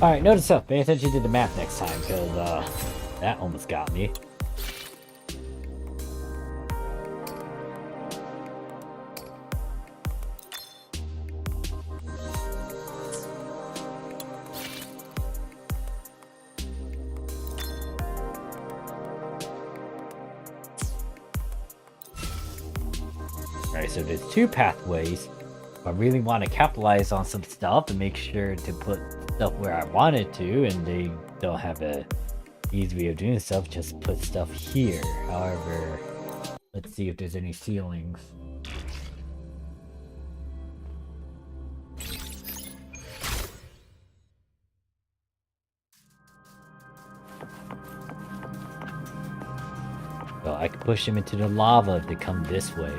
Alright, notice up. Pay attention to the map next time, because, that almost got me. Alright, so there's 2 pathways. I really want to capitalize on some stuff and make sure to put stuff where I wanted to, and they don't have a easy way of doing stuff. Just put stuff here. However, let's see if there's any ceilings. So I could push them into the lava if they come this way.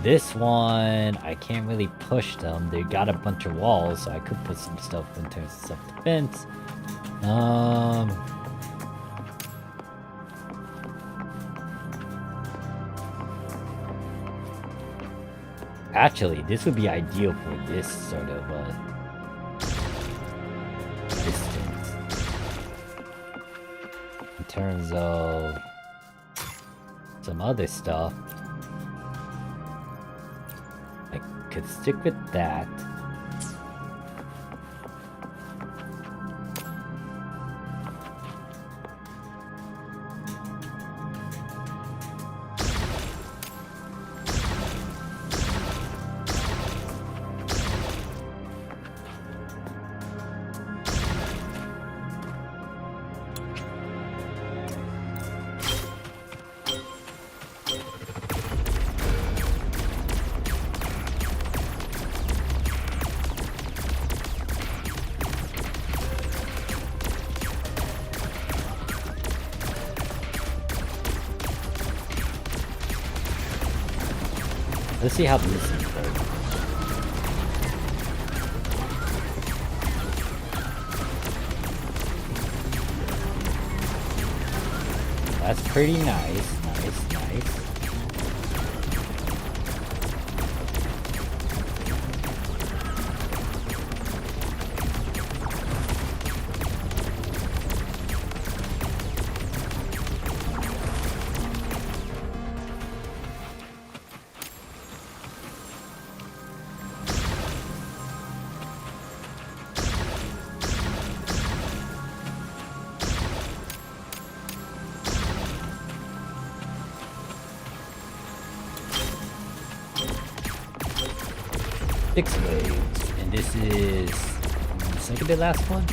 This one, I can't really push them. They got a bunch of walls, so I could put some stuff in terms of self-defense. Actually, this would be ideal for this sort of distance. In terms of some other stuff, I could stick with that. Let's see how this is going. That's pretty nice, nice. Six waves, and this is the second to last one.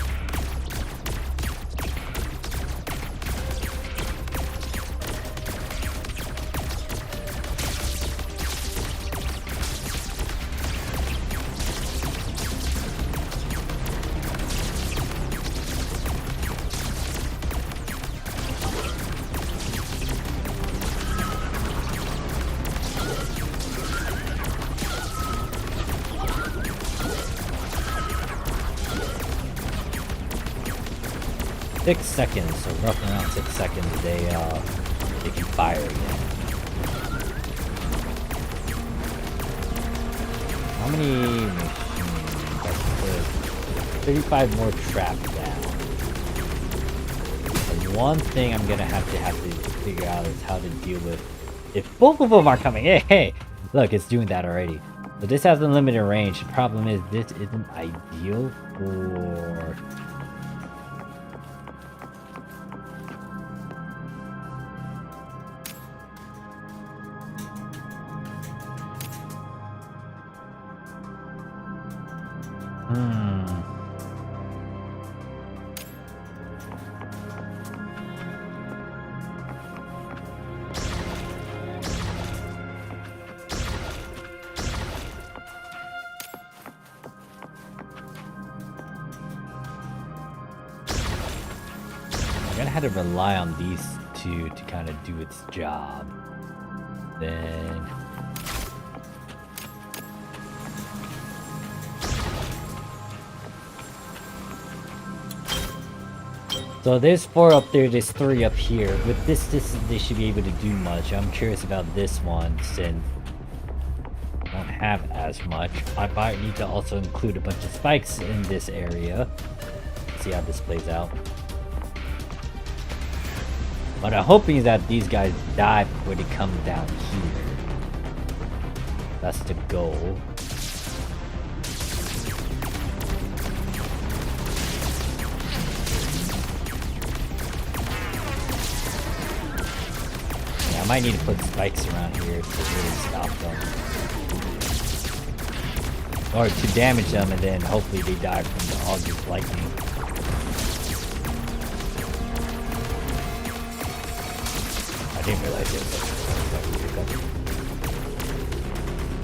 Six seconds, so roughly around 6 seconds, they can fire again. How many machines? That's 35 more trapped down. The one thing I'm gonna have to figure out is how to deal with if both of them are coming. Hey, look, it's doing that already. But this has unlimited range. The problem is this isn't ideal for. I'm gonna have to rely on these two to kind of do its job. Then so there's 4 up there, there's 3 up here. With this distance, they should be able to do much. I'm curious about this one since I don't have as much. I might need to also include a bunch of spikes in this area. See how this plays out. But I'm hoping that these guys die before they come down here. That's the goal. Yeah, I might need to put spikes around here to really stop them. Or to damage them and then hopefully they die from the August lightning. I didn't realize it was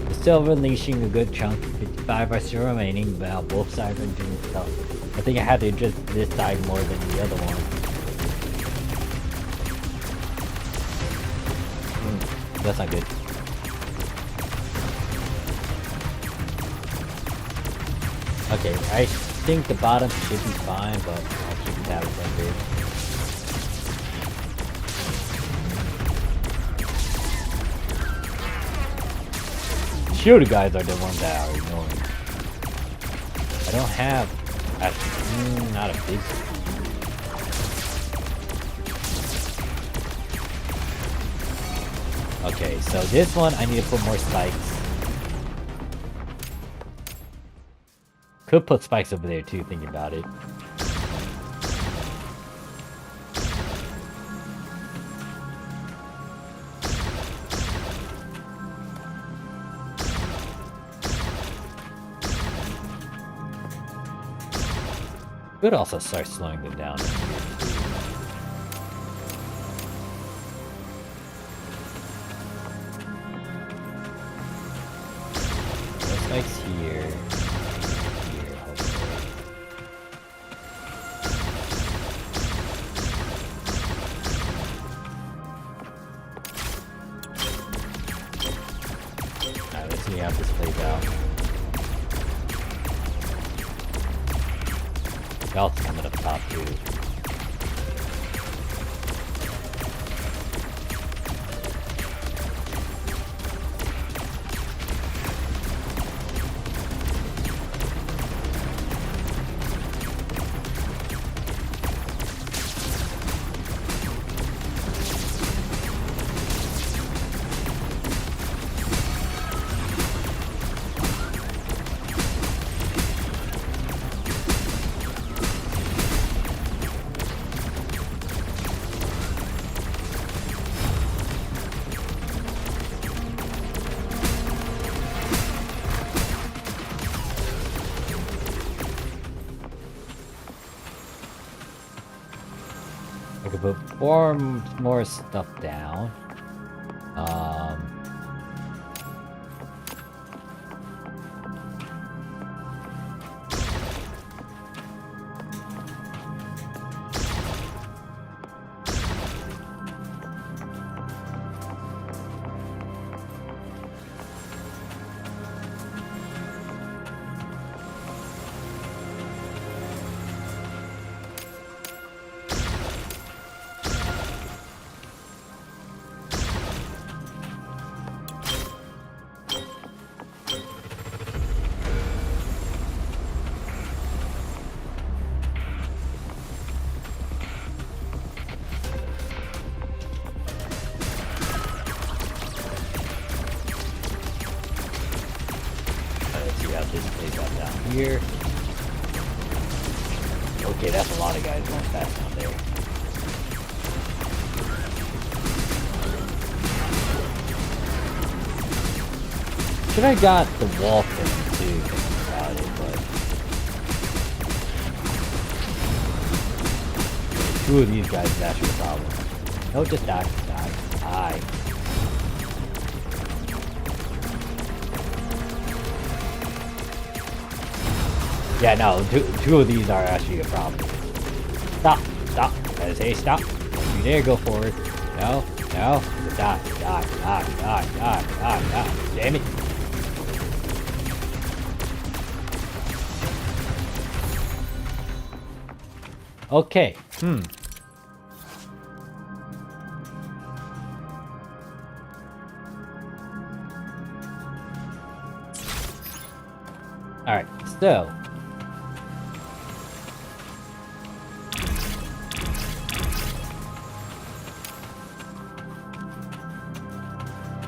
We're still releasing a good chunk. 55 are still remaining, but both sides are doing stuff. I think I had to adjust this side more than the other one. That's not good. Okay, I think the bottom should be fine, but I'll keep it that big. Shield guys are the ones that are annoying. I don't have not a big. Okay, so this one I need to put more spikes. Could put spikes over there too, thinking about it. Could also start slowing them down. Spikes here. Here, hopefully. Alright, let's see how this plays out. Y'all's coming up top too. I could put four more stuff down. This plays out down here. Okay, that's a lot of guys going fast down there. Should have got the wall thing too, thinking about it, but two of these guys is actually a problem. No, just die, die. Yeah, no, two of these are actually a problem. Stop. I say stop. Don't you dare go forward. No. Just die. Damn it. Okay, Alright, so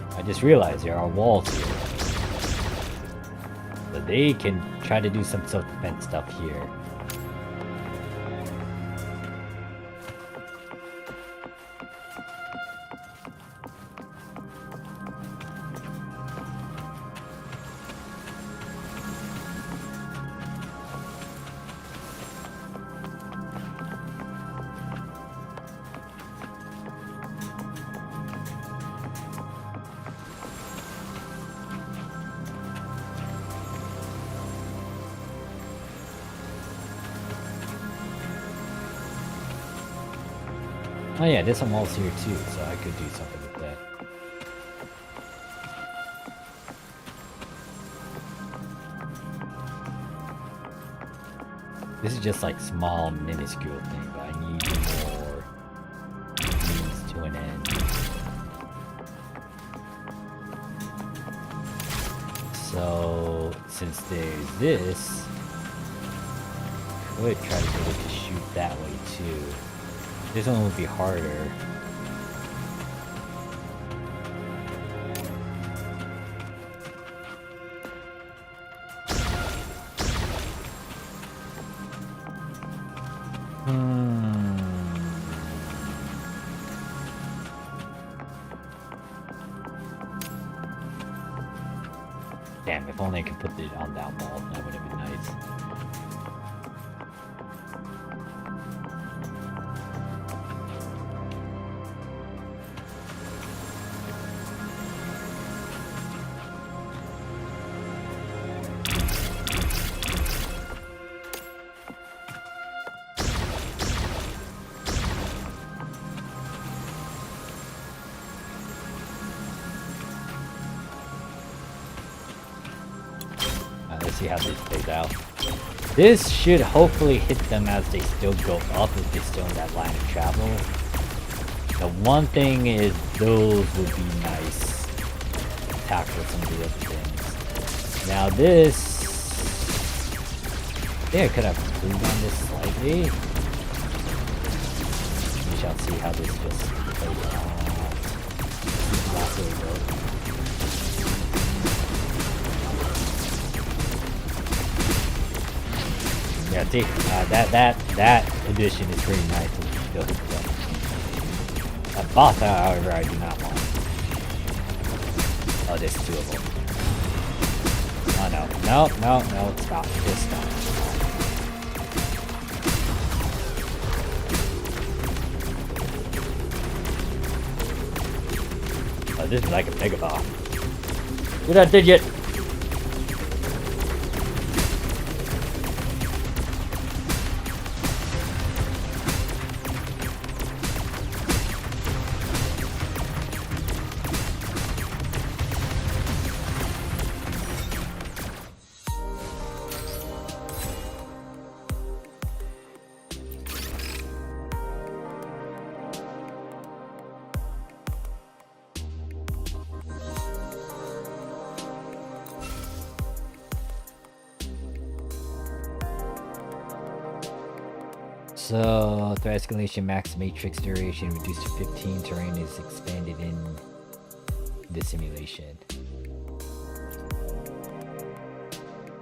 I just realized there are walls here. So they can try to do some self-defense stuff here. Oh yeah, there's some walls here too, so I could do something with that. This is just like small, minuscule thing, but I need more means to an end. So, since there's this, I could try to get it to shoot that way too. This one would be harder. Damn, if only I could put it on that wall, that would have been nice. Let's see how this plays out. This should hopefully hit them as they still go up if they're still in that line of travel. The one thing is those would be nice. Attack with some of the other things. Now this... I think I could have improved on this slightly. We shall see how this just plays out. Last way to go. Yeah, see, that addition is pretty nice. That boss, however, I do not want. Oh, there's two of them. Oh no, no, stop, just stop. Oh, this is like a mega boss. Do that digit. So, threat escalation max matrix duration reduced to 15. Terrain is expanded in the simulation.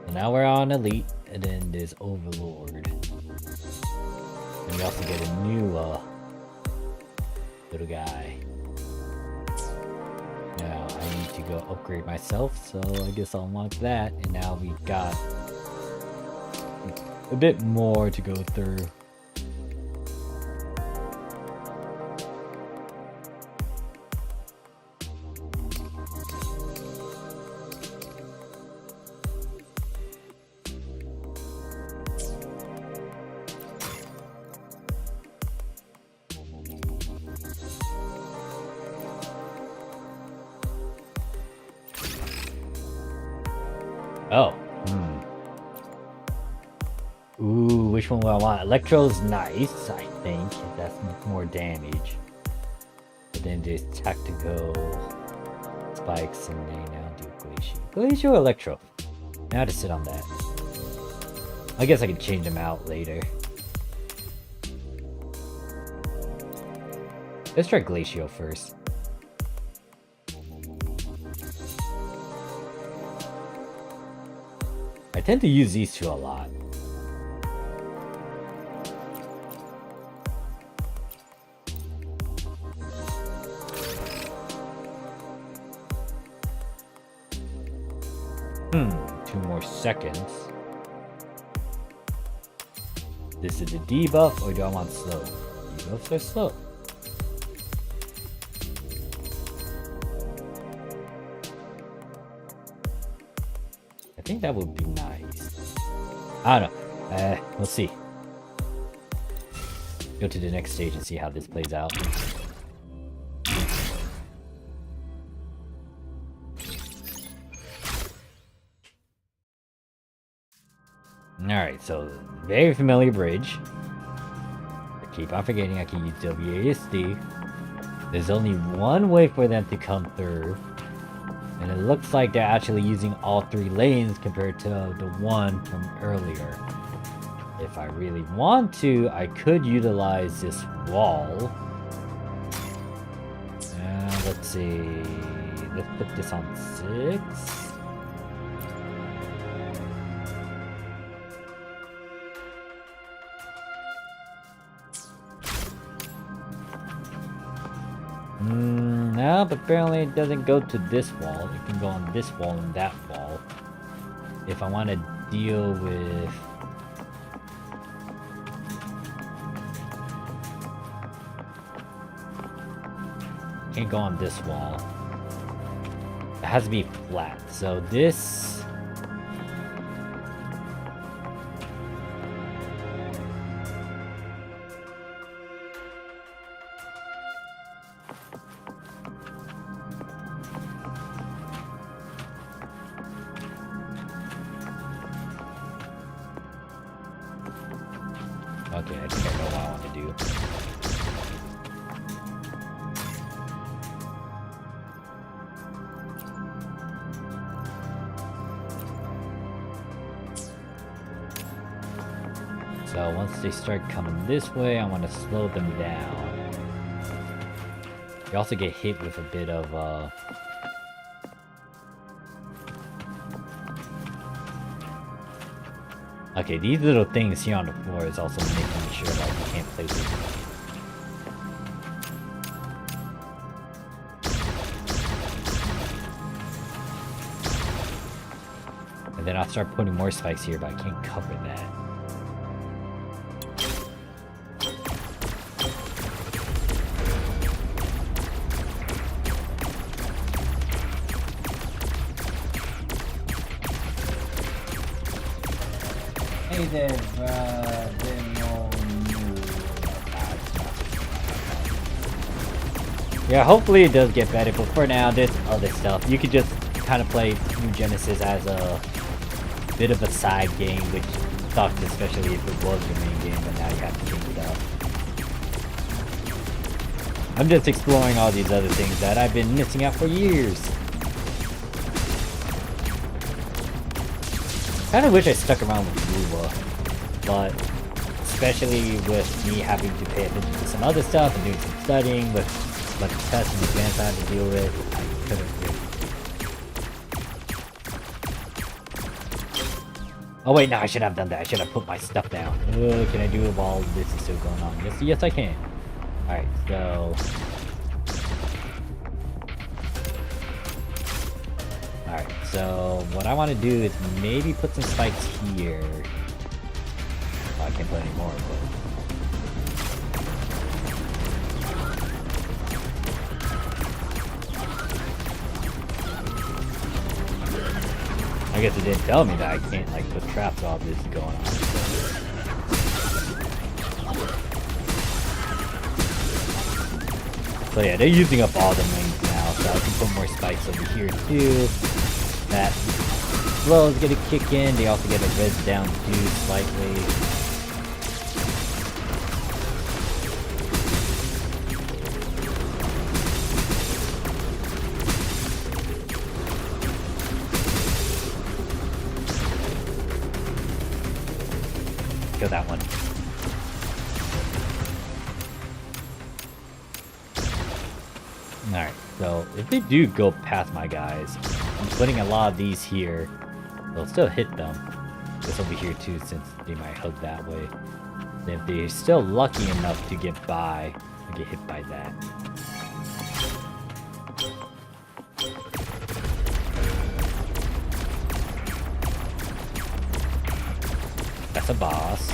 So now we're on Elite, and then there's Overlord. And we also get a new little guy. Now I need to go upgrade myself, so I guess I'll unlock that. And now we've got a bit more to go through. Oh. Ooh, which one will I want? Electro's nice, I think. That's more damage. But then there's tactical spikes, and they now do glacial. Glacial or electro? Now to sit on that. I guess I can change them out later. Let's try glacial first. I tend to use these two a lot. Two more seconds. This is the debuff, or do I want slow? Debuffs are slow. I think that would be nice. I don't know. We'll see. Go to the next stage and see how this plays out. Alright, so very familiar bridge. I keep on forgetting I can use WASD. There's only one way for them to come through. And it looks like they're actually using all 3 lanes compared to the one from earlier. If I really want to, I could utilize this wall. Let's see. Let's put this on 6. No, but apparently it doesn't go to this wall. It can go on this wall and that wall. If I want to deal with... Can't go on this wall. It has to be flat. So this... Okay, I think I know what I want to do. So once they start coming this way, I want to slow them down. You also get hit with a bit of Okay, these little things here on the floor is also making sure like you can't place it. And then I'll start putting more spikes here, but I can't cover that. Hey there, yeah, hopefully it does get better, but for now, there's other stuff. You could just kind of play New Genesis as a bit of a side game, which sucks, especially if it was your main game, but now you have to change it up. I'm just exploring all these other things that I've been missing out for years. Kind of wish I stuck around with Luwa, but especially with me having to pay attention to some other stuff and doing some studying with a bunch of tests and exams I had to deal with, I couldn't really. Oh wait, no, I should have done that. I should have put my stuff down. Can I do it while this is still going on? Yes, I can. Alright, so... Alright, so what I want to do is maybe put some spikes here. Oh, I can't put any more, but... I guess it didn't tell me that I can't like put traps while this is going on. So yeah, they're using up all the lanes now, so I can put more spikes over here too. That flow is gonna kick in. They also get a red down too, slightly. Kill that one. Alright, so if they do go past my guys, I'm putting a lot of these here. They'll still hit them. This will be here too, since they might hug that way. And if they're still lucky enough to get by, or get hit by that. That's a boss.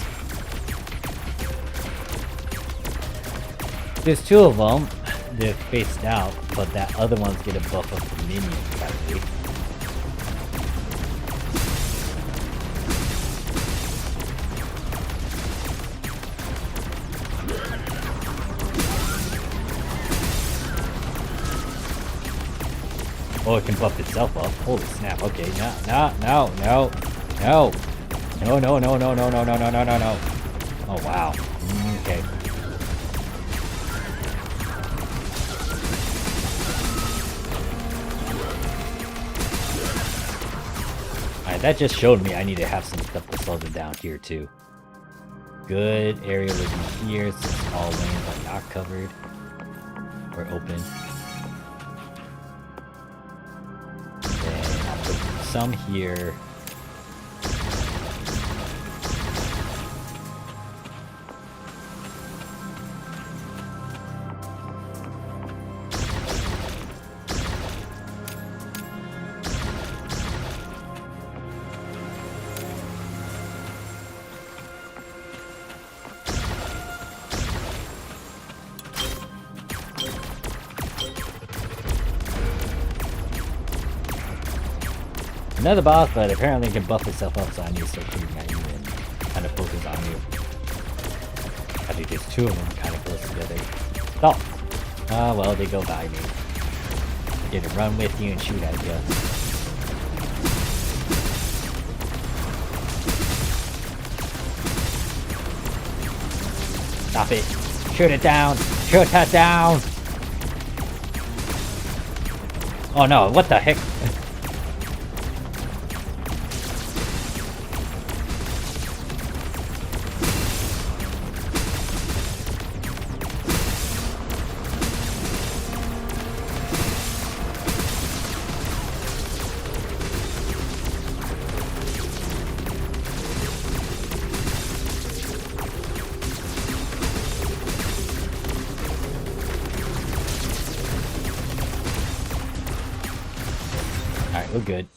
There's 2 of them. They're faced out, but that other one's gonna buff up the minions, probably. Oh, it can buff itself up. Holy snap. Okay, no. No, no, no, no, no, no, no, no, no, no, no. Oh, wow. Okay. Alright, that just showed me I need to have some stuff to slow them down here, too. Good area would be here, since all lanes are not covered. Or open. Then I'll put some here. Another boss, but apparently it can buff itself up, so I need to start shooting at you and kind of focus on you. I think there's two of them kind of close together. Oh! Well, they go by me. I get to run with you and shoot at you. Stop it! Shoot it down! Shoot that down! Oh no, what the heck? Alright, we're good.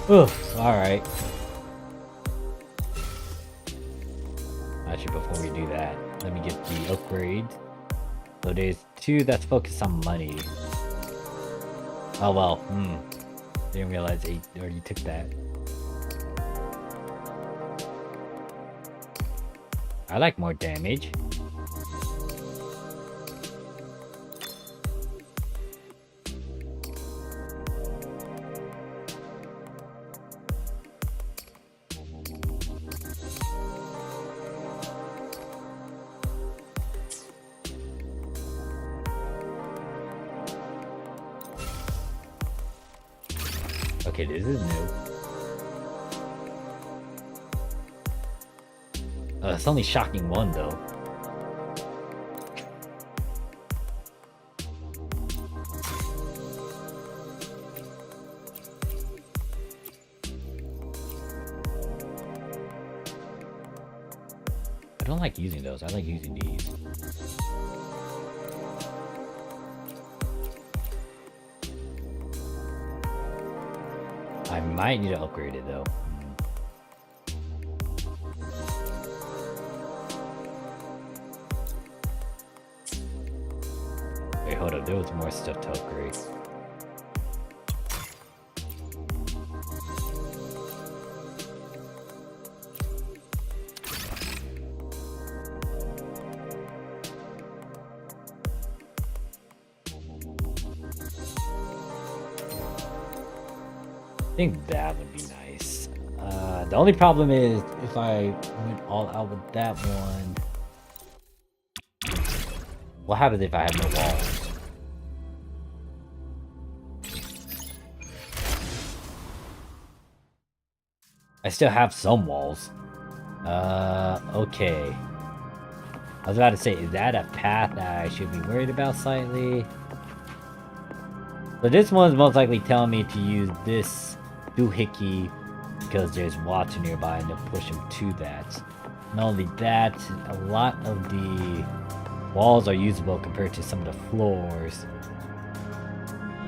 Oof, alright. Actually, before we do that, let me get the upgrade. So there's two that's focused on money. Oh well, didn't realize I already took that. I like more damage. Okay, this is new. It's only shocking one though. I don't like using those. I like using these. I might need to upgrade it though. Wait, hold up. There was more stuff to upgrade. I think that would be nice. The only problem is if I went all out with that one. What happens if I have no walls? I still have some walls. Okay. I was about to say, is that a path that I should be worried about slightly? But this one's most likely telling me to use this doohickey because there's water nearby and to push him to that. Not only that, a lot of the walls are usable compared to some of the floors.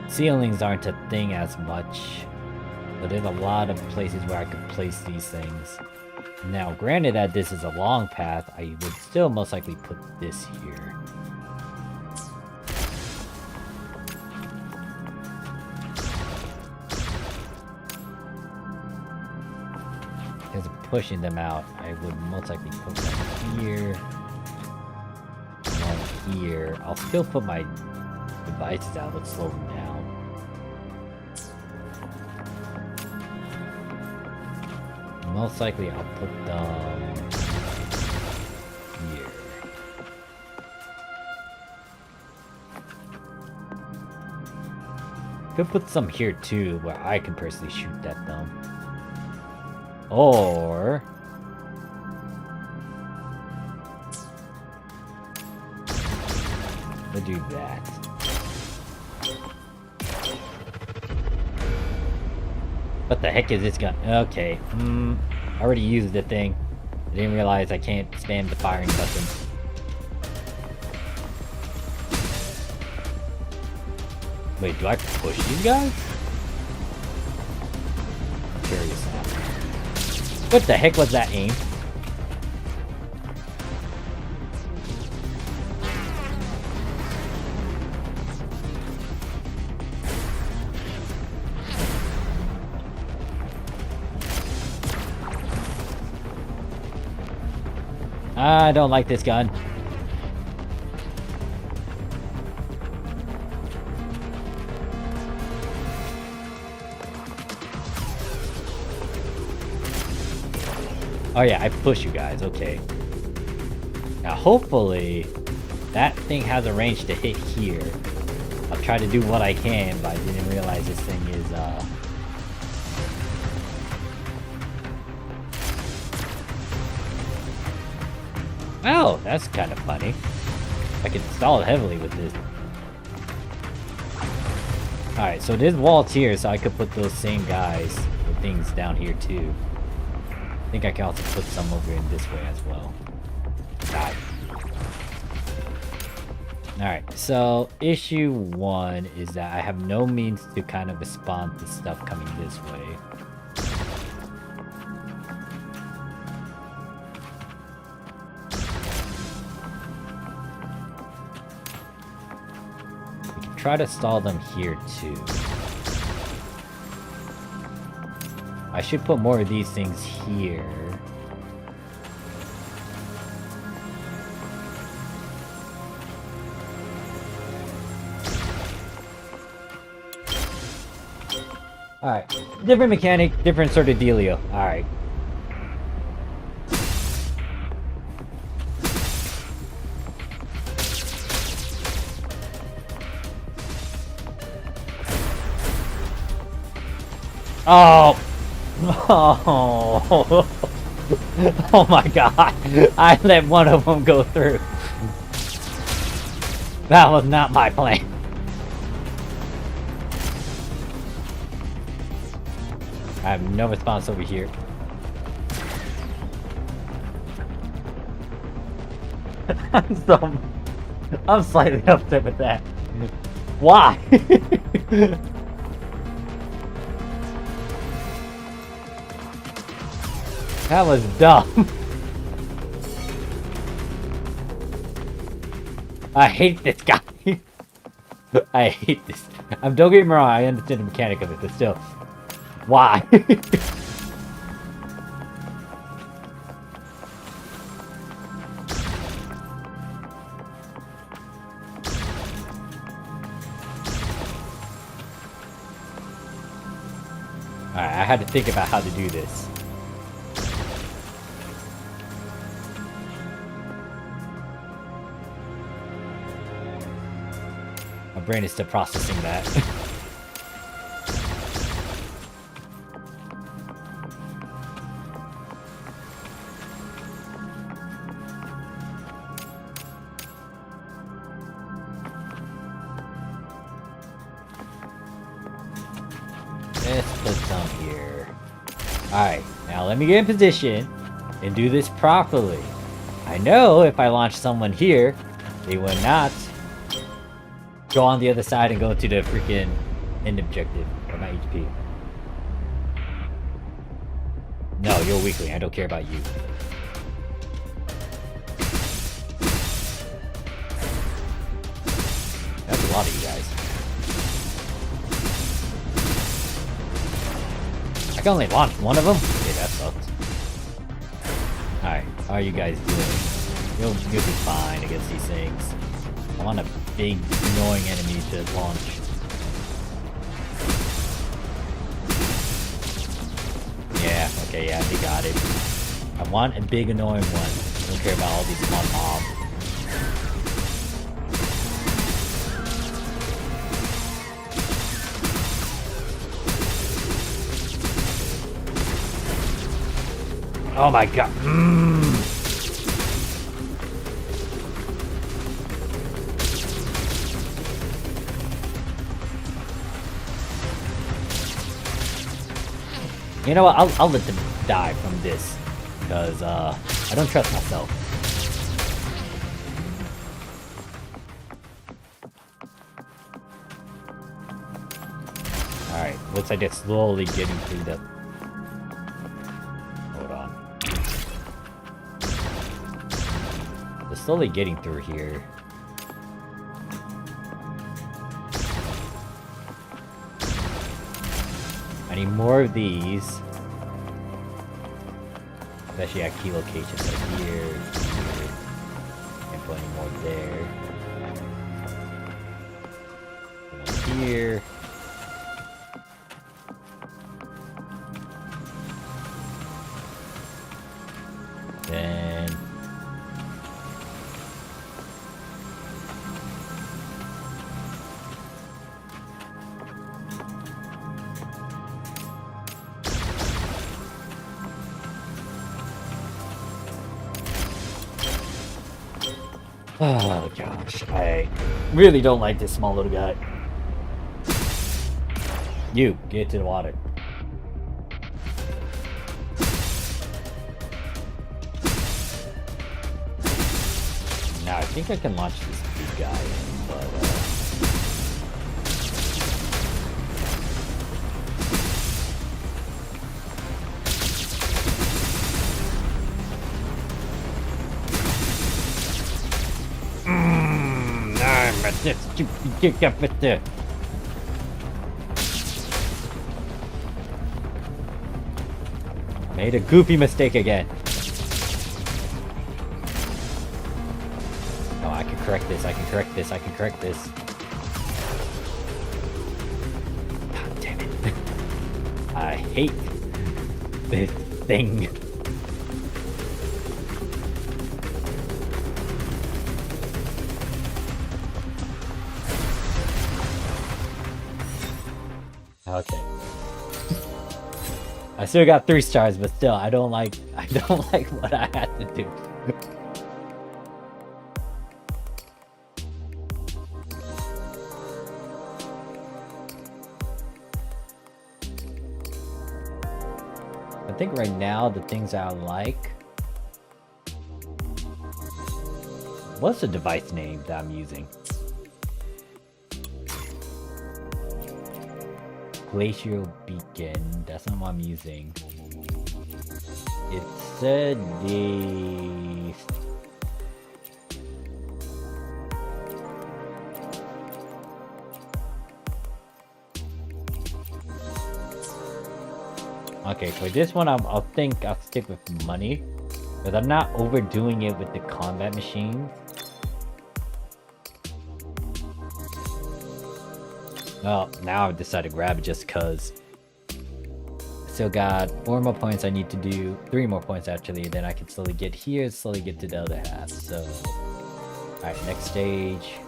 Ceilings aren't a thing as much, but there's a lot of places where I could place these things. Now, granted that this is a long path, I would still most likely put this here. Because of pushing them out, I would most likely put one here. One here. I'll still put my devices out, but slow them down. 1 Most likely I'll put them here. Could put some here too, where I can personally shoot at them. Or we'll do that. What the heck is this gun? Okay. I already used the thing. I didn't realize I can't spam the firing button. Wait, do I push these guys? I'm curious now. What the heck was that aim? I don't like this gun. Oh yeah, I push you guys, okay. Now hopefully, that thing has a range to hit here. I'll try to do what I can, but I didn't realize this thing is, Oh, that's kind of funny. I can stall heavily with this. Alright, so there's walls here, so I could put those same guys with things down here too. I think I can also put some over in this way as well. Die. Alright, so issue 1 is that I have no means to kind of respond to stuff coming this way. We can try to stall them here too. I should put more of these things here. Alright. Different mechanic, different sort of dealio. Alright. Oh! Oh! Oh my god! I let one of them go through. That was not my plan. I have no response over here. I'm slightly upset with that. Why? That was dumb. I hate this guy. I hate this. Don't get me wrong, I understand the mechanic of it, but still. Why? Alright, I had to think about how to do this. My brain is still processing that. Let's put some here. Alright, now let me get in position and do this properly. I know if I launch someone here, they will not go on the other side and go to the freaking end objective for my HP. No, you're a weakling. I don't care about you. That's a lot of you guys. I can only launch one of them? Okay, that sucks. Alright, how are you guys doing? You'll be fine against these things. I want a big, annoying enemy to launch. Yeah, Okay, yeah, they got it. I want a big annoying one. I don't care about all these small mobs. Oh my god. You know what? I'll let them die from this. Because, I don't trust myself. Alright, looks like it's slowly getting through the... Hold on. They're slowly getting through here. I need more of these. Especially at key locations like here, and plenty more there. One here. Then oh gosh, I really don't like this small little guy. You, get to the water. Now, I think I can launch this big guy, but made a goofy mistake again. Oh, I can correct this, I can correct this, I can correct this. God damn it. I hate this thing. Okay. I still got 3 stars, but still, I don't like what I had to do. I think right now the things I like. What's the device name that I'm using? Glacial beacon, that's not what I'm using. It said the... Okay, for this one, I'll stick with money. Because I'm not overdoing it with the combat machine. Well, now I've decided to grab it just because. Still got 4 more points I need to do. 3 more points actually. Then I can slowly get here, slowly get to the other half. So, alright, next stage.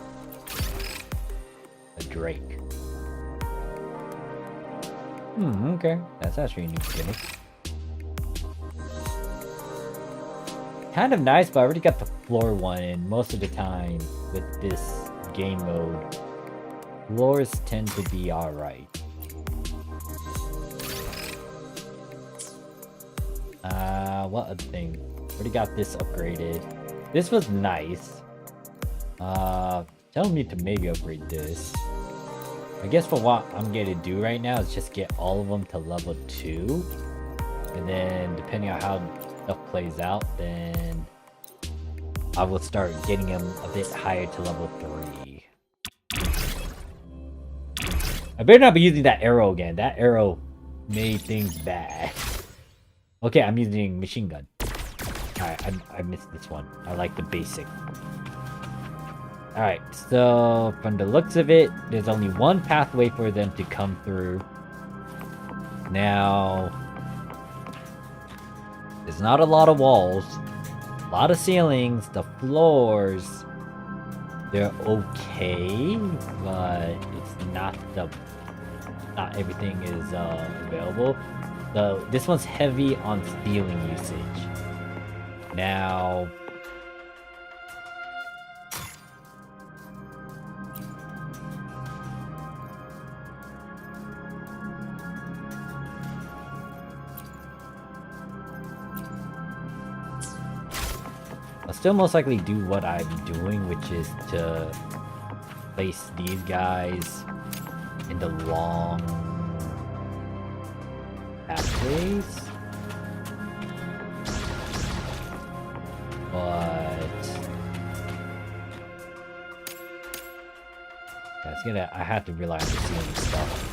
A Drake. Okay. That's actually a new gimmick. Kind of nice, but I already got the floor one, and most of the time with this game mode, floors tend to be alright. What other thing? Already got this upgraded. This was nice. Telling me to maybe upgrade this. I guess for what I'm going to do right now is just get all of them to level 2. And then depending on how stuff plays out, then I will start getting them a bit higher to level 3. I better not be using that arrow again. That arrow made things bad. Okay, I'm using machine gun. Alright, I missed this one. I like the basic. Alright, so from the looks of it, there's only one pathway for them to come through. Now, There's not a lot of walls. A lot of ceilings. The floors, they're okay, but it's not everything is available. So this one's heavy on ceiling usage. Now, I'll still most likely do what I'm doing, which is to place these guys in the long pathways. But I have to rely on the ceiling stuff.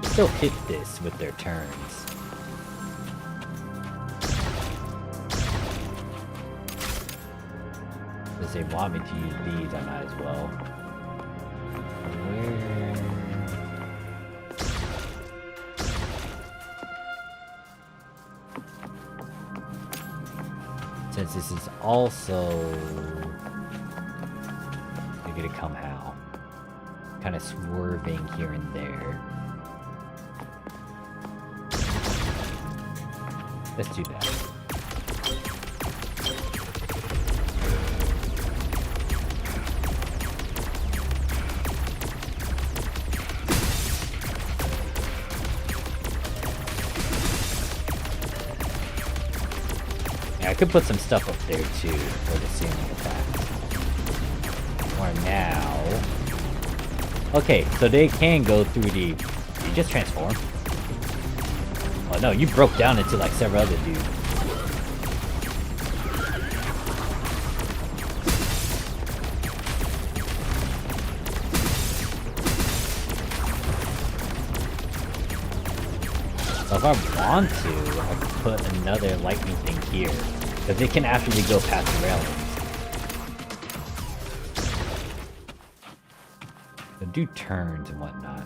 Still hit this with their turns. If they want me to use these, I might as well. Where? Since this is also... They're gonna come how? Kind of swerving here and there. Let's do that. Yeah, I could put some stuff up there too for the ceiling attacks. Or now... Okay, so they can go through the... You just transform? Oh no, you broke down into like several other dudes. So if I want to, I could put another lightning thing here. Because it can actually go past the railings. So do turns and whatnot.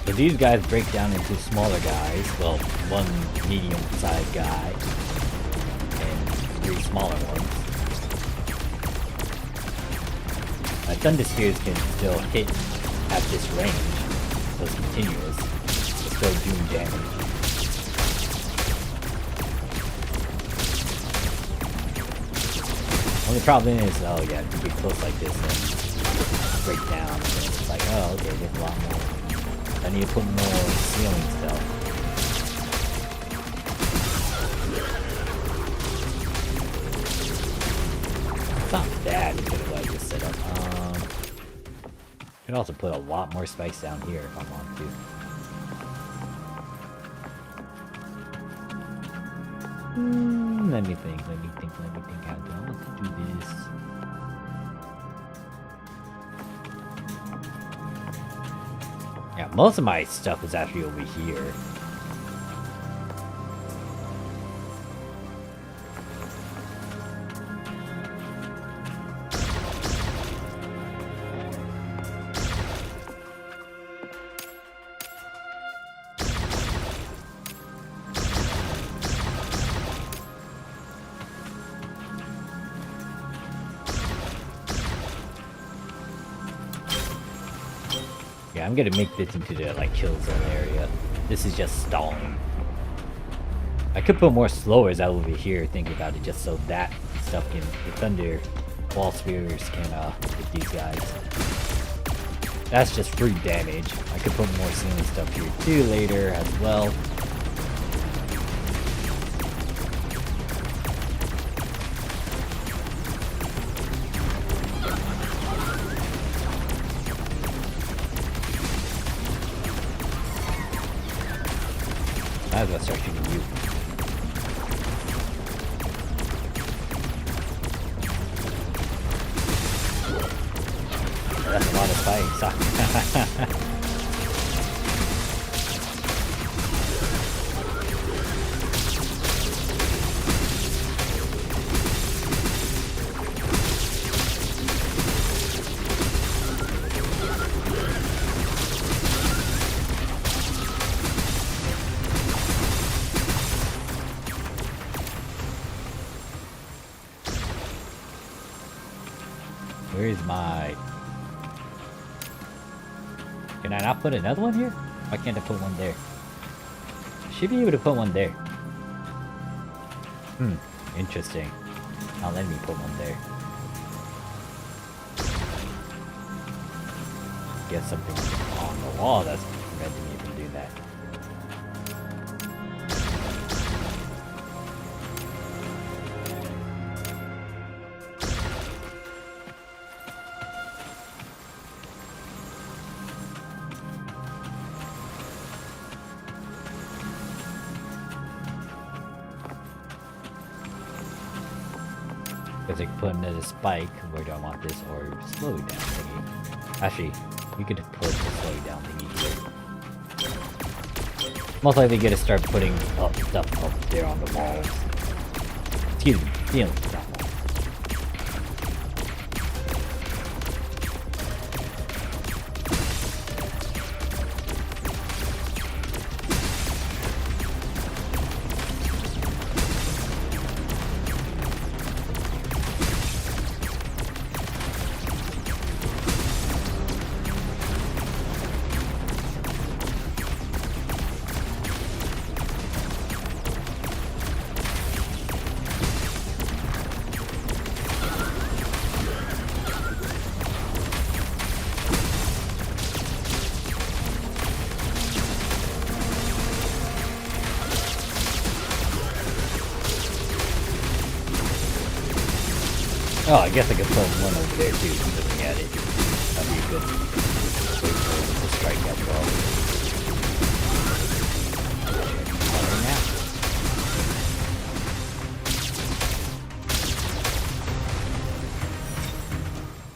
So these guys break down into smaller guys. Well, one medium-sized guy and 3 smaller ones. Thunder Spheres can still hit at this range, so it's continuous. It's still doing damage. Only problem is, oh yeah, if you get close like this, then break down, and then it's like, oh okay, there's a lot more. I need to put more ceiling stuff. It's not bad as good as what I just set up. Could also put a lot more spikes down here if I want to. Let me think how do I want to do this? Yeah, most of my stuff is actually over here. Yeah, I'm gonna make this into the like kill zone area. This is just stalling. I could put more slowers out over here, thinking about it, just so that stuff can, the thunder wall spheres can hit these guys. That's just free damage. I could put more ceiling stuff here too later as well. Might as well start shooting you. That's a lot of spikes. Where's my... Can I not put another one here? Why can't I put one there? Should be able to put one there. Interesting. Not letting me put one there. Get something on the wall that's preventing me from doing that. Because I can put another spike. Where do I want this? Or slow it down thingy. Actually, we could put the slow it down thingy here. Most likely gonna start putting up stuff up there on the walls. Excuse me, ceiling, not walls. Oh, I guess I could put one over there too, looking at it. That'd be a good way to strike that ball.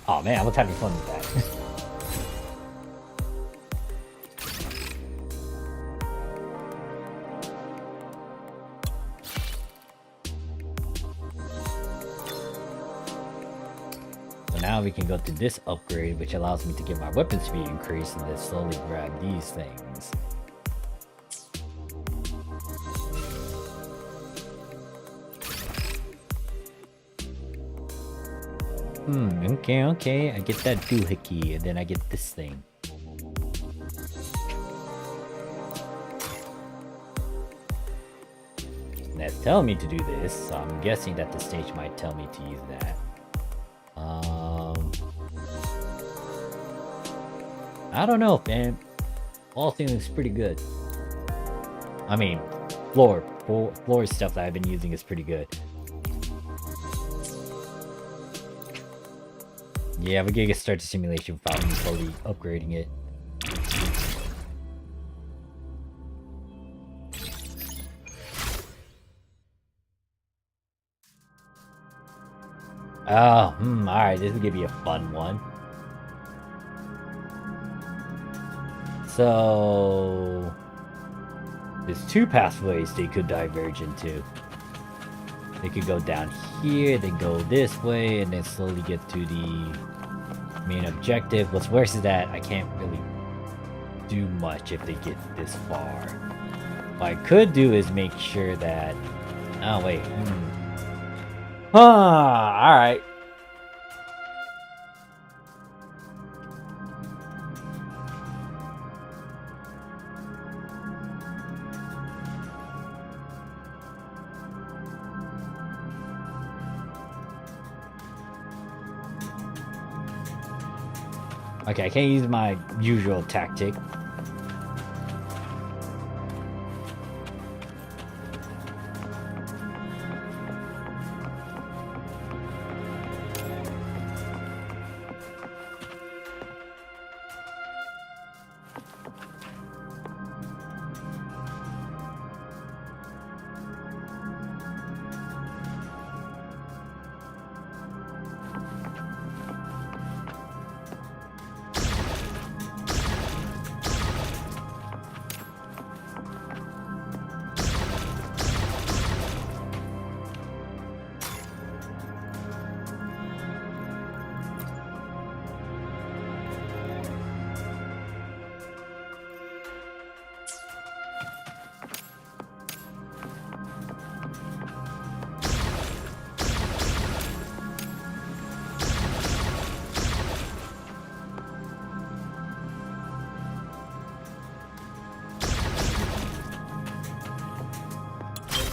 Oh man, I was having fun with that. Now we can go to this upgrade, which allows me to get my weapon speed increased and then slowly grab these things. Okay. I get that doohickey, and then I get this thing. That's telling me to do this, so I'm guessing that the stage might tell me to use that. I don't know, man. All things looks pretty good. I mean, floor stuff that I've been using is pretty good. Yeah, we're gonna start the simulation without me fully upgrading it. Oh, alright, this is gonna be a fun one. So there's two pathways they could diverge into. They could go down here, then go this way, and then slowly get to the main objective. What's worse is that I can't really do much if they get this far. What I could do is make sure that... Oh, wait. Alright. Okay, I can't use my usual tactic.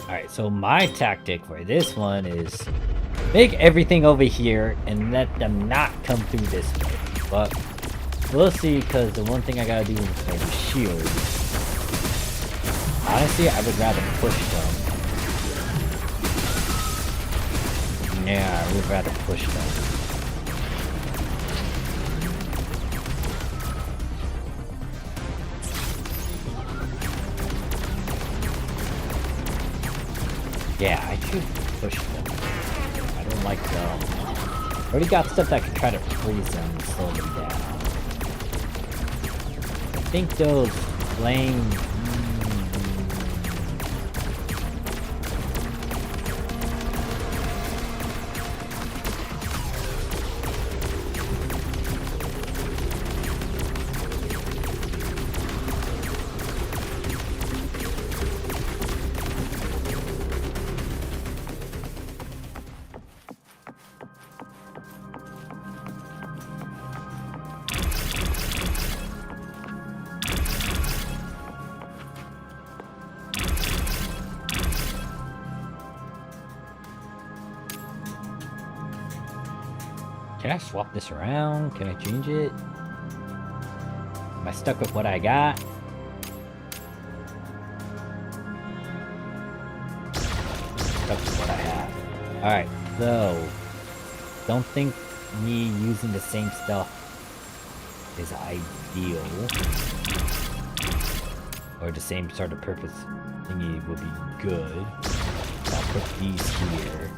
Alright, so my tactic for this one is make everything over here and let them not come through this way. But we'll see, because the one thing I gotta do is maybe shield. Honestly, I would rather push them. Yeah, I would rather push them. Yeah, I should push them. I don't like them. I already got stuff that can try to freeze them and slow them down. I think those flame... Can I swap this around? Can I change it? Am I stuck with what I got? Stuck with what I have. Alright, so... don't think me using the same stuff is ideal. Or the same sort of purpose thingy will be good. I'll put these here.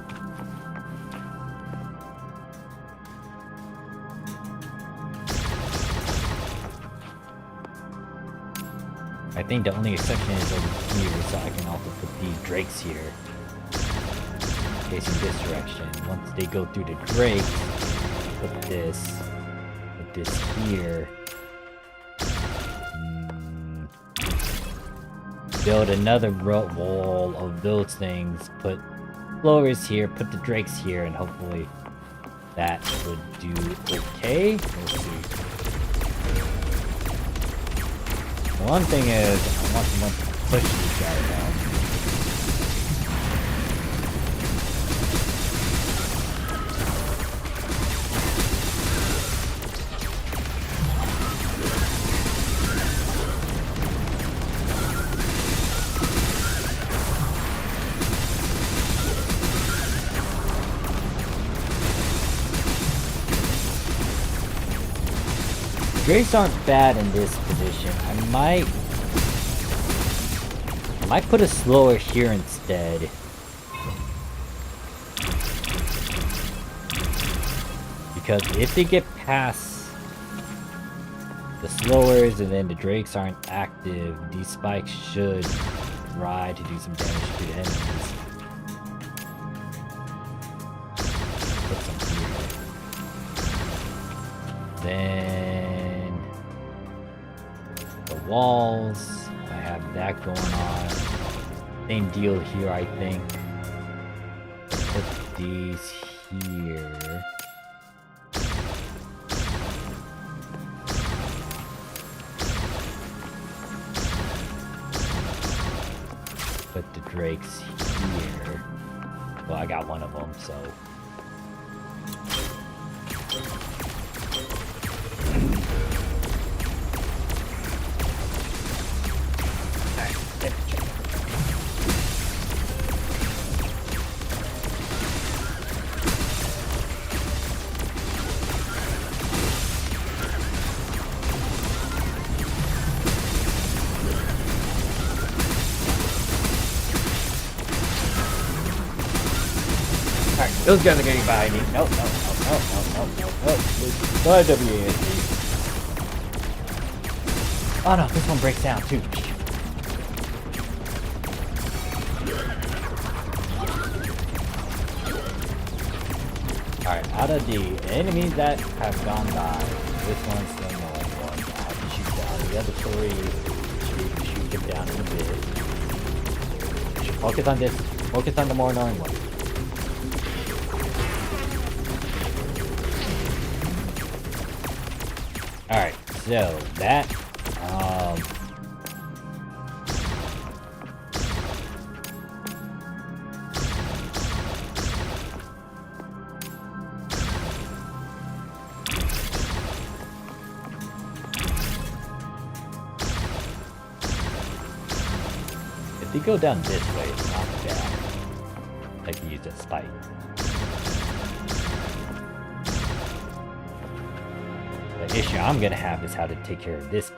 I think the only exception is over here, so I can also put these drakes here. Facing this direction. Once they go through the drake, put this here. Build another wall of those things, put blowers here, put the drakes here, and hopefully that would do okay. We'll see. The one thing is, I want someone to push these guys out. Drakes aren't bad in this position. I might put a slower here instead. Because if they get past the slowers and then the drakes aren't active, these spikes should try to do some damage to the enemies. Put some here. Then the walls. I have that going on. Same deal here, I think. Put these here. Put the drakes here. Well, I got one of them, so. Those guys are getting by me. Nope. WASD. Oh no, this one breaks down too. Alright, out of the enemies that have gone by, this one's the annoying one. I have to shoot down. The other three, shoot them down in a bit. Should focus on this. Focus on the more annoying one. Alright, so that, If you go down this way, it's not bad. I can use that spike. The issue I'm gonna have is how to take care of this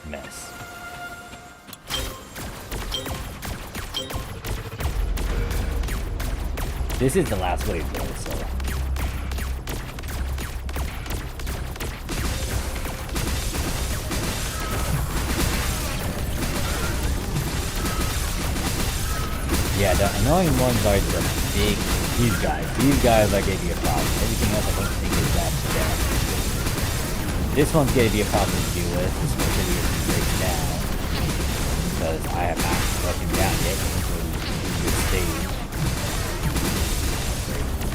mess. This is the last wave though, so... Yeah, the annoying ones are the big... These guys. These guys are gonna be a problem. Everything else I don't think is that bad. This one's gonna be a problem to deal with, especially if he breaks down. Because I have not struck him down yet until he's good stage.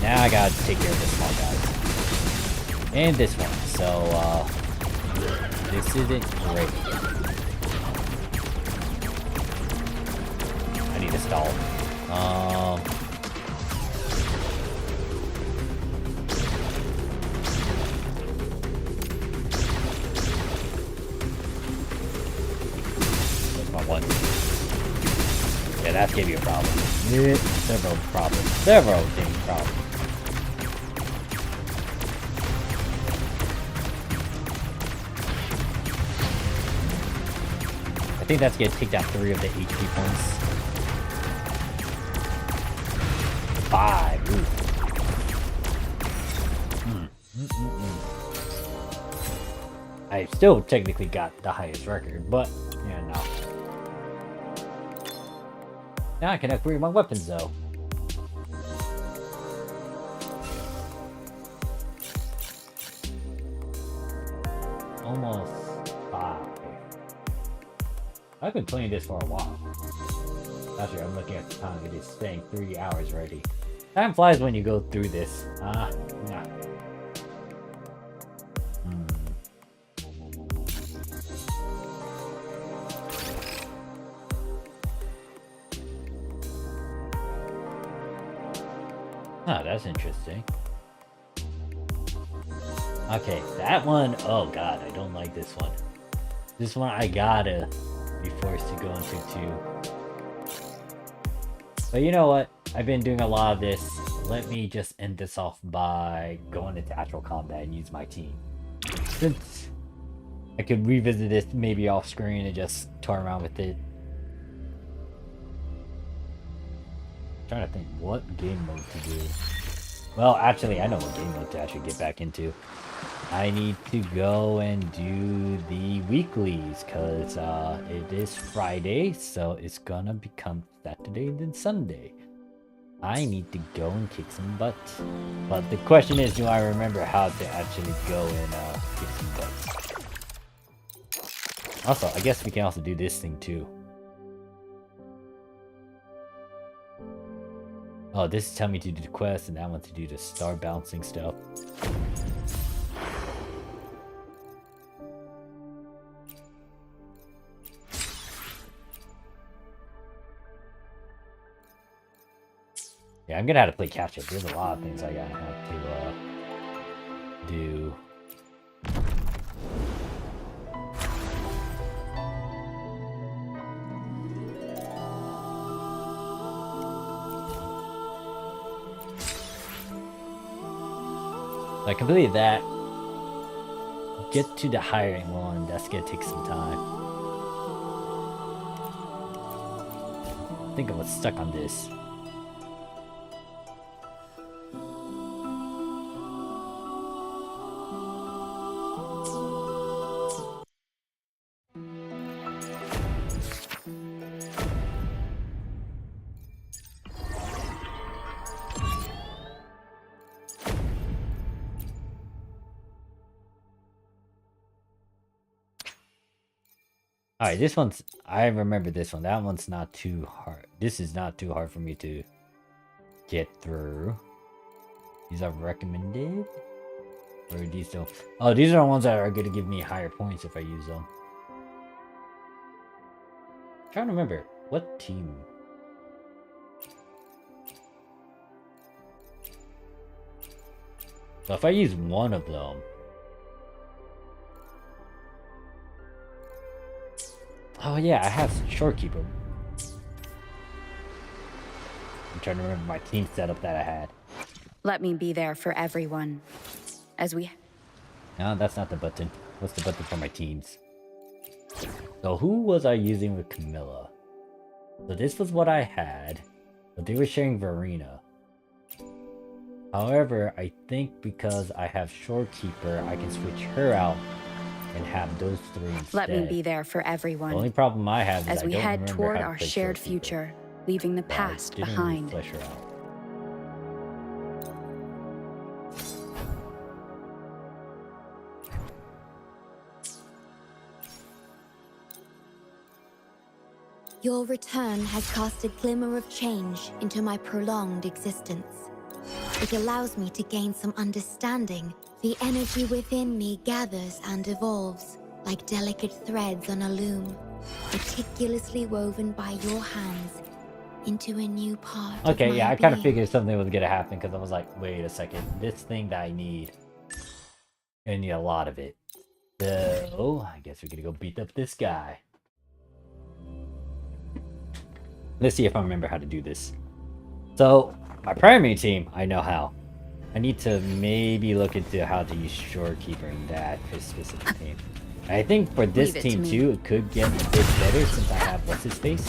Now I gotta take care of the small guys. And this one, so this isn't great. I need to stall. That's my one. Yeah, that's gonna be a problem. Yeah, several problems. Several dang problems. I think that's gonna take down 3 of the HP points. 5. Ooh. I still technically got the highest record, but yeah, no. Now I can upgrade my weapons though. Almost 5. I've been playing this for a while. Actually, I'm looking at the time. It is saying 3 hours already. Time flies when you go through this. Nah. Ah, that's interesting. Okay, that one, oh god, I don't like this one. This one I gotta be forced to go into too. But you know what? I've been doing a lot of this. Let me just end this off by going into actual combat and use my team. Since I could revisit this maybe off screen and just toy around with it. I'm trying to think what game mode to do. Well, actually, I know what game mode to actually get back into. I need to go and do the weeklies, because it is Friday, so it's gonna become Saturday then Sunday. I need to go and kick some butt. But the question is, do I remember how to actually go and kick some butts? Also, I guess we can also do this thing too. Oh, this is telling me to do the quest, and that one to do the star bouncing stuff. Yeah, I'm gonna have to play catch up. There's a lot of things I gotta have to do. I completed that. Get to the hiring one. That's gonna take some time. I think I was stuck on this. Alright, this one's... I remember this one. That one's not too hard. This is not too hard for me to get through. These are recommended? Or these don't... Oh, these are the ones that are going to give me higher points if I use them. I'm trying to remember. What team? So if I use one of them... Oh yeah, I have Shorekeeper. I'm trying to remember my team setup that I had. Let me be there for everyone. As we... No, that's not the button. What's the button for my teams? So who was I using with Camilla? So this was what I had. But they were sharing Verena. However, I think because I have Shorekeeper, I can switch her out and have those three instead. Let me be there for everyone. The only problem I have is as I we don't head remember toward how to our play shared Shorekeeper. future, leaving the So I past didn't really behind. flesh her out. Your return has cast a glimmer of change into my prolonged existence. It allows me to gain some understanding. The energy within me gathers and evolves, like delicate threads on a loom, meticulously woven by your hands into a new part of Okay, my yeah, I kind of being. figured something was gonna happen because I was like, wait a second, this thing that I need a lot of it. So, I guess we're gonna go beat up this guy. Let's see if I remember how to do this. So, my primary team, I know how. I need to maybe look into how to use Shorekeeper in that specific team. I think for this Leave it team to me. too, it could get a bit better since I have what's his face,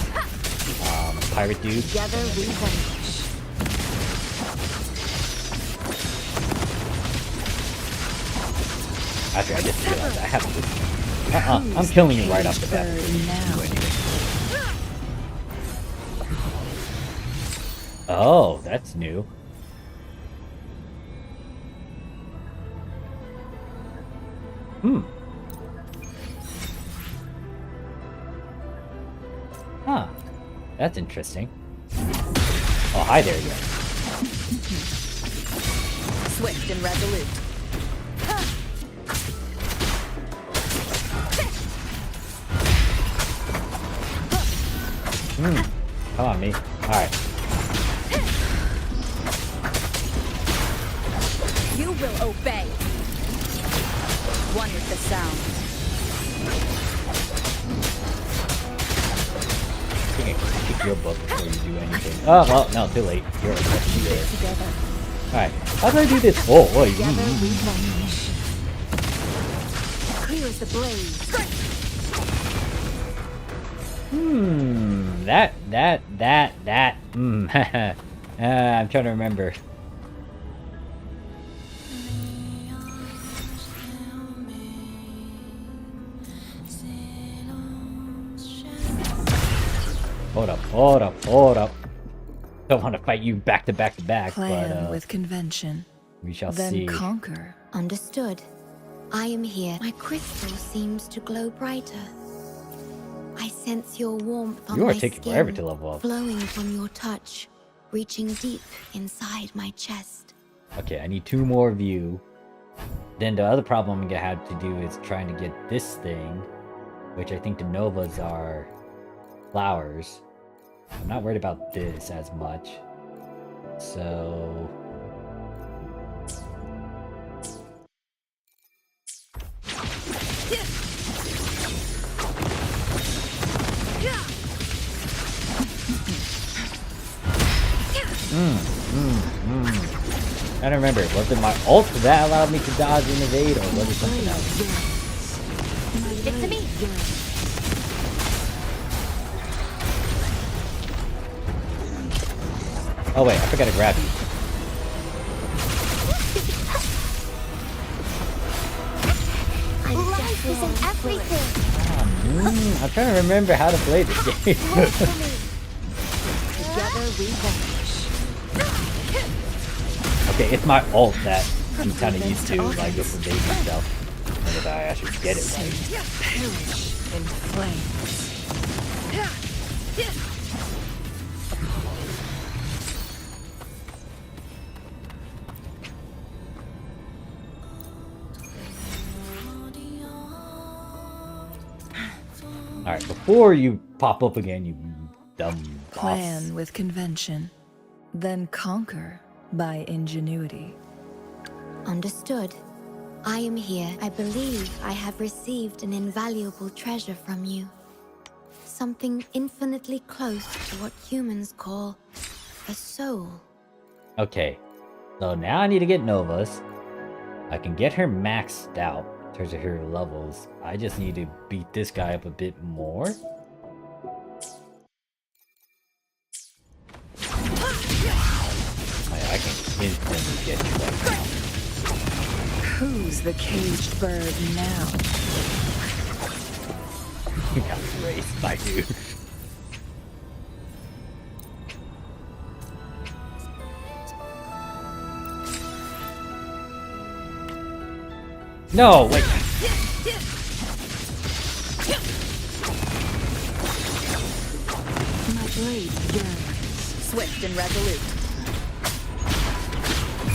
Pirate Dude. Together we vanish. After I just realized I have this. I'm killing you right off the bat. Oh, that's new. Huh. That's interesting. Oh, hi there, you. Swift and resolute. Come on, me. Alright. You will obey. One with the sound. I think I can kick your butt before you do anything. Oh, well, no, too late. You're there. Together. Alright. How do I do this? Oh, boy. Together we vanish. Clear as the blaze. I'm trying to remember. Hold up. Don't want to fight you back to back, Plan but with convention, we shall then see. conquer. Understood. I am here. My crystal seems to glow brighter. I sense your warmth on You my are taking skin, forever to level up. flowing from your touch, reaching deep inside my chest. Okay, I need 2 more of you. Then the other problem I'm gonna have to do is trying to get this thing, which I think the Novas are flowers. I'm not worried about this as much. So... I don't remember. Was it my ult that allowed me to dodge and evade, or was it something else? It's me. Oh wait, I forgot to grab you. Life is in everything. I'm trying to remember how to play this game. Together we vanish. Okay, it's my ult that I'm kind of used to, like with the daisy stuff. And if I actually get it right. Perish in flames. Alright, before you pop up again, you dumb boss. Plan with convention, then conquer by ingenuity. Understood. I am here. I believe I have received an invaluable treasure from you. Something infinitely close to what humans call a soul. Okay, so now I need to get Nova's. I can get her maxed out in terms of her levels. I just need to beat this guy up a bit more. I can instantly get you right now. Who's the caged bird now? You got raced by you. No, wait. My blade yearns, swift and resolute.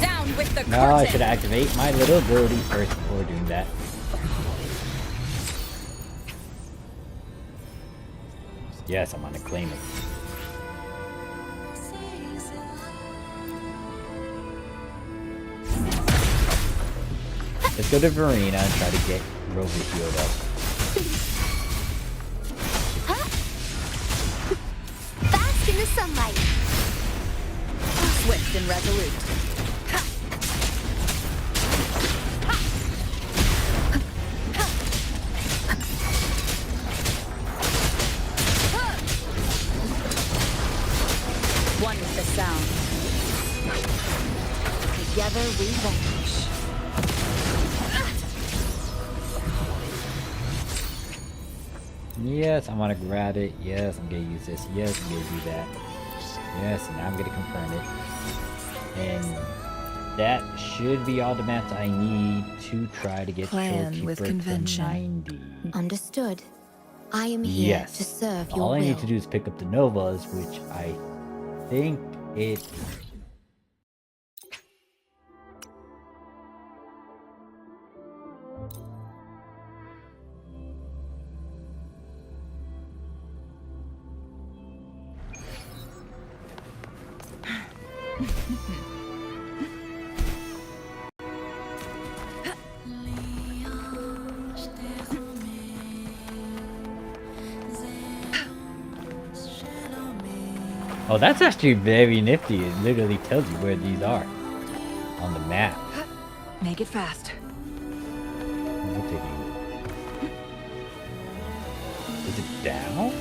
Down with the No, I curtain! should activate my little ability first before doing that. Yes, I'm gonna claim it. Let's go to Verena and try to get Rover healed up. Bask in the sunlight. Swift and resolute. One with the sound. Together we vanquish. Yes, I'm gonna grab it. Yes, I'm gonna use this. Yes, I'm gonna do that. Yes, and now I'm gonna confirm it. And that should be all the mats I need to try to get Plan with Showkeeper to convention. 90. Understood. I am here Yes. to serve your All I will. need to do is pick up the Novas, which I think it... Oh, that's actually very nifty. It literally tells you where these are on the map. Make it fast. I'm taking... Is it down?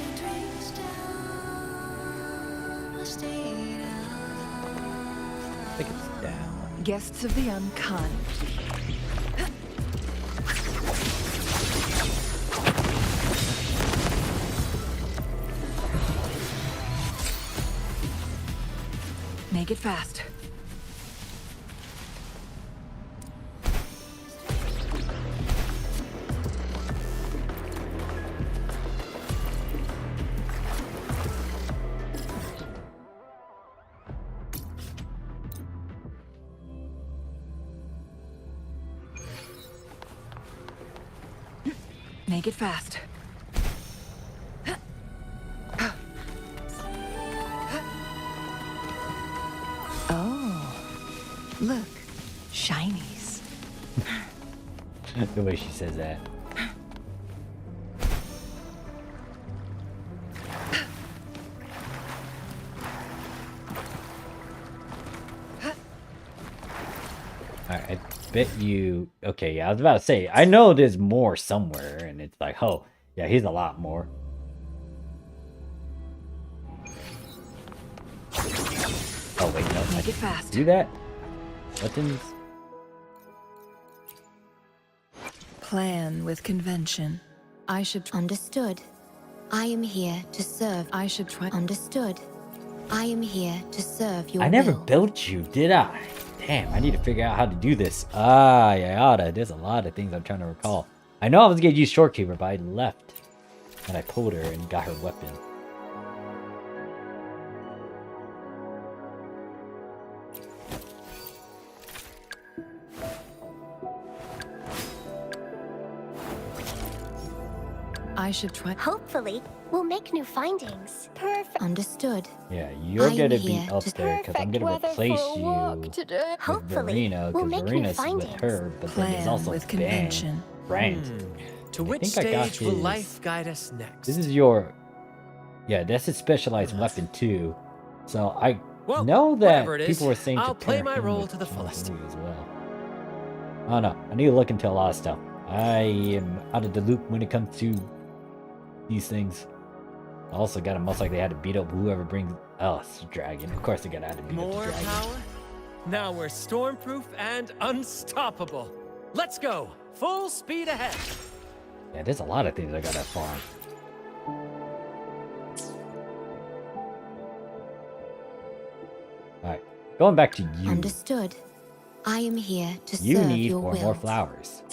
I think it's down. Guests of the unkind. Make it fast. Make it fast. Oh, look, shinies. The way she says that. Alright, I bet you... Okay, yeah, I was about to say, I know there's more somewhere, and it's like, oh, yeah, he's a lot more. Oh, wait, no. Make it fast. Do that? Buttons? Plan with convention. I should Understood. I am here to serve. I should try. Understood. I am here to serve your I never will. built you, did I? Damn, I need to figure out how to do this. Ah, Yada. There's a lot of things I'm trying to recall. I know I was gonna use Shorekeeper, but I left. And I pulled her and got her weapon. I should try. Hopefully, we'll make new findings. Perfect. Understood. Yeah, you're I'm gonna be here up to- there because I'm gonna replace you with Hopefully, Verena we'll because make new Verena's with findings. her, but then there's Plan also with Ben. convention. Right. To I which think I got stage will his- life guide us next? This is your... Yeah, that's his specialized weapon too. So I Well, know that whatever it is, people were saying I'll to play pair my him role with to the King fullest. Louis as well. I don't know. I need to look into a lot of stuff. I am out of the loop when it comes to these things. I also gotta most likely had to beat up whoever brings. Oh, it's a dragon. Of course, I gotta have to beat up the More dragon. power? Now we're stormproof and unstoppable. Let's go. Full speed ahead. Yeah, there's a lot of things I gotta farm. Alright, going back to you. Understood. I am here to You serve need your 4 will. more flowers.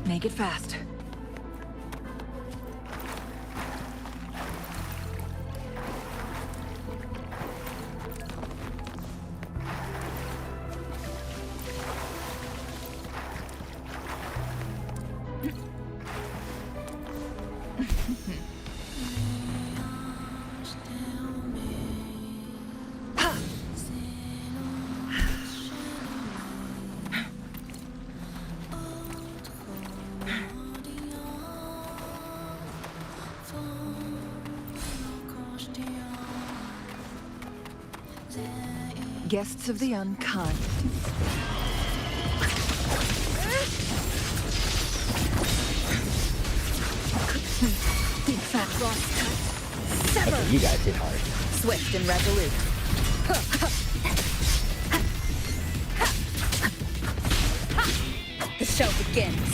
Make it fast. Guests of the unkind. Big fat frost cut. Sever. Okay, you guys hit hard. Swift and resolute. The show begins.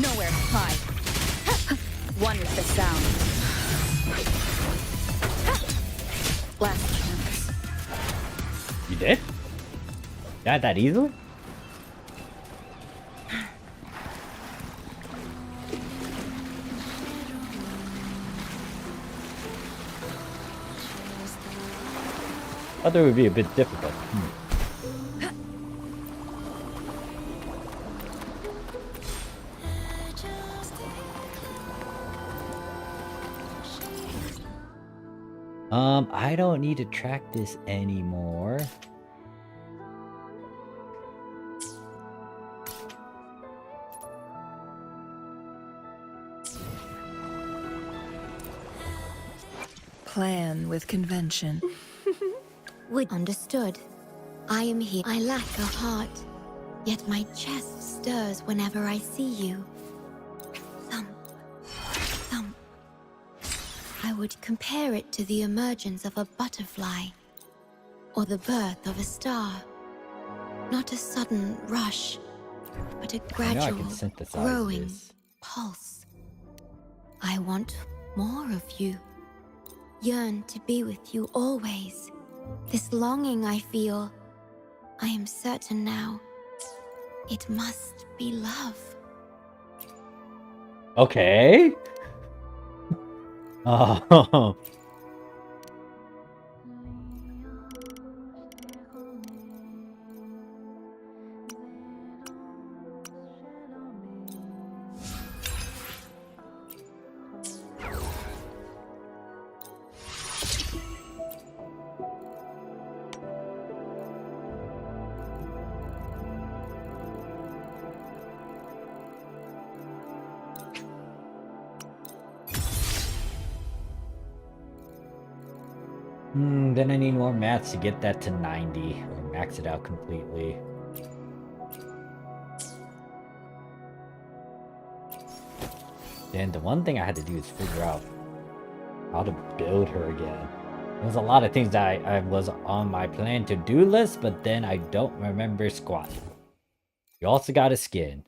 Nowhere to hide. One with the sound. Last chance. You did? Got that easily? I thought it would be a bit difficult. I don't need to track this anymore. Plan with convention. Understood. I am here. I lack a heart, yet my chest stirs whenever I see you. Thump, thump. I would compare it to the emergence of a butterfly, or the birth of a star. Not a sudden rush, but a I know I gradual, can synthesize growing this. pulse. I want more of you. Yearn to be with you always. This longing I feel, I am certain now, it must be love. Okay. Oh. Then I need more mats to get that to 90 or max it out completely. Then the one thing I had to do is figure out how to build her again. There's a lot of things that I was on my plan to-do list, but then I don't remember squat. You also got a skin.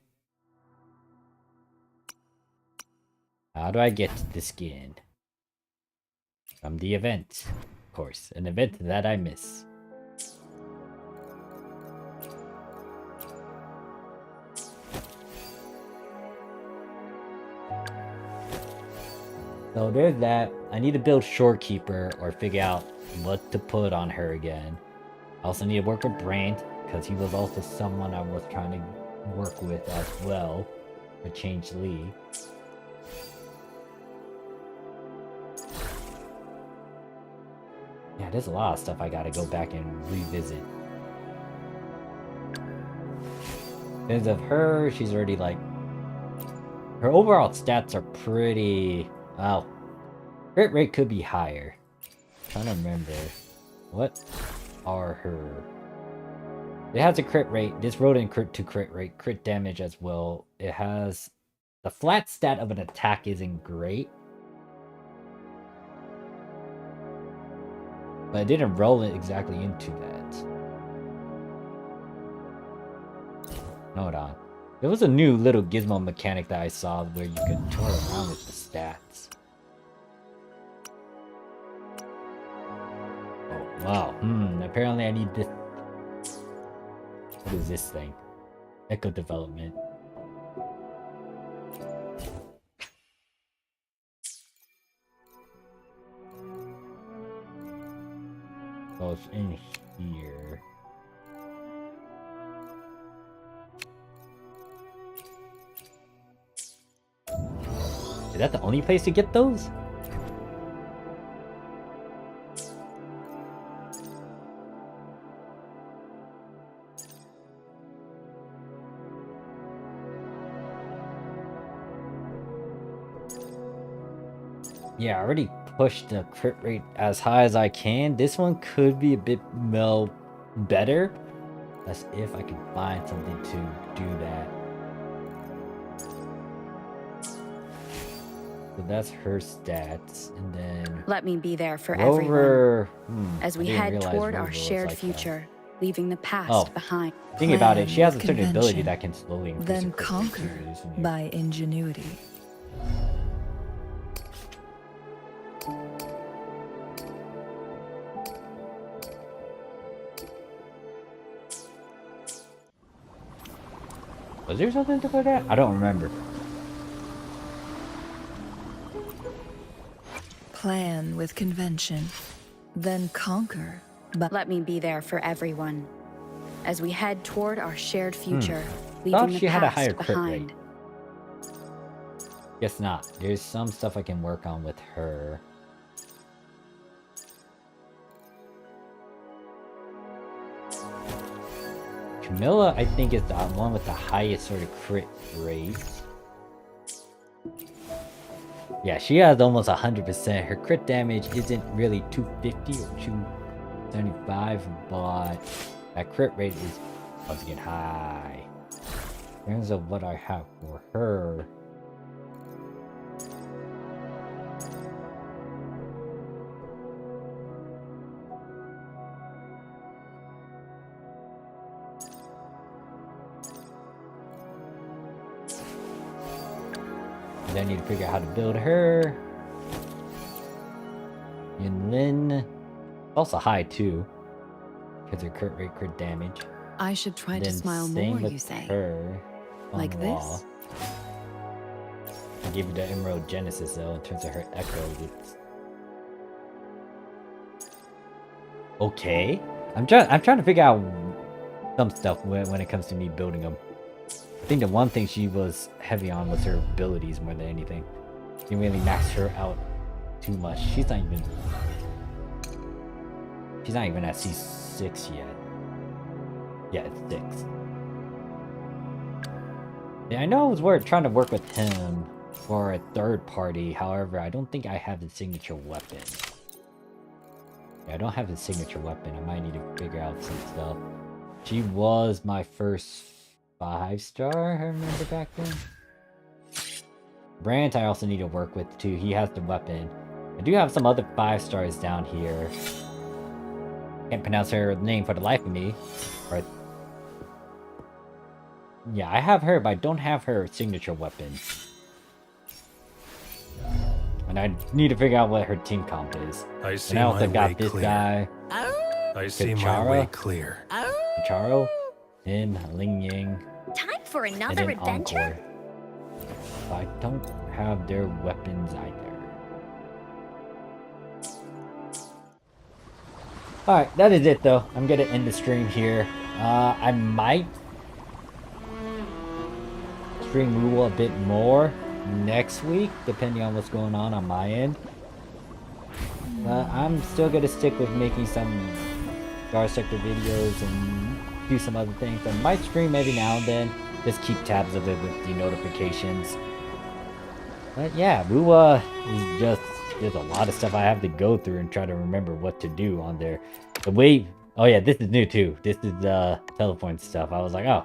How do I get the skin? From the event. Of course, an event that I miss. So there's that. I need to build Shorekeeper or figure out what to put on her again. I also need to work with Brand, because he was also someone I was trying to work with as well. For Change Lee. Yeah, there's a lot of stuff I gotta go back and revisit. Because of her, she's already like Her overall stats are pretty... Well, crit rate could be higher. I'm trying to remember. What are her... It has a crit rate. This rolled in crit to crit rate. Crit damage as well. It has... The flat stat of an attack isn't great. But it didn't roll it exactly into that. Hold on. There was a new little gizmo mechanic that I saw where you could tour around with the stats. Oh, wow. Apparently I need this. What is this thing? Echo development. Oh, it's in here. Is that the only place to get those? Yeah, I already pushed the crit rate as high as I can. This one could be a bit better. That's if I can find something to do that. So that's her stats, and then Let me be there for Rover, everyone as we I didn't head realize toward Rover our was shared like that. future, leaving the past Oh. behind. Thinking about it, she has a Plan certain with ability convention, that can slowly increase then her crit rate conquer too, isn't it? by ingenuity. Was there something to put that? I don't remember. Plan with convention, then conquer by... Let me be there for everyone as we head toward our shared future, leaving Thought the she had a past higher crit behind. rate. Guess not. There's some stuff I can work on with her. Camilla, I think, is the one with the highest sort of crit rate. Yeah, she has almost 100%. Her crit damage isn't really 250 or 275, but that crit rate is once again high. In terms of what I have for her. I need to figure out how to build her. And then also high too, because her crit rate, crit damage. I should try to Then smile same more, with you say? her on Like the this? wall. I gave you the Emerald Genesis though in terms of her echo. It's... Okay, I'm trying to figure out some stuff when it comes to me building them. I think the one thing she was heavy on was her abilities more than anything. Didn't really max her out too much. She's not even at C6 yet. Yeah, it's 6. Yeah, I know I was trying to work with him for a third party. However, I don't think I have the signature weapon. Yeah, I don't have the signature weapon. I might need to figure out some stuff. She was my first 5-star, I remember back then. Brant I also need to work with too. He has the weapon. I do have some other 5-stars down here. Can't pronounce her name for the life of me. Or... Yeah, I have her, but I don't have her signature weapon. And I need to figure out what her team comp is. I see And I also my got way this clear. guy. I see my way clear. Charo, him, Ling Ying, Time for and another then adventure? Encore. But I don't have their weapons either. Alright, that is it though. I'm gonna end the stream here. I might stream Rule a bit more next week, depending on what's going on my end. I'm still gonna stick with making some Star Sector videos and do some other things. I might stream every now and then. Just keep tabs of it with the notifications. But yeah, Wu is just, there's a lot of stuff I have to go through and try to remember what to do on there. The way, oh yeah, this is new too. This is teleport stuff. I was like, oh.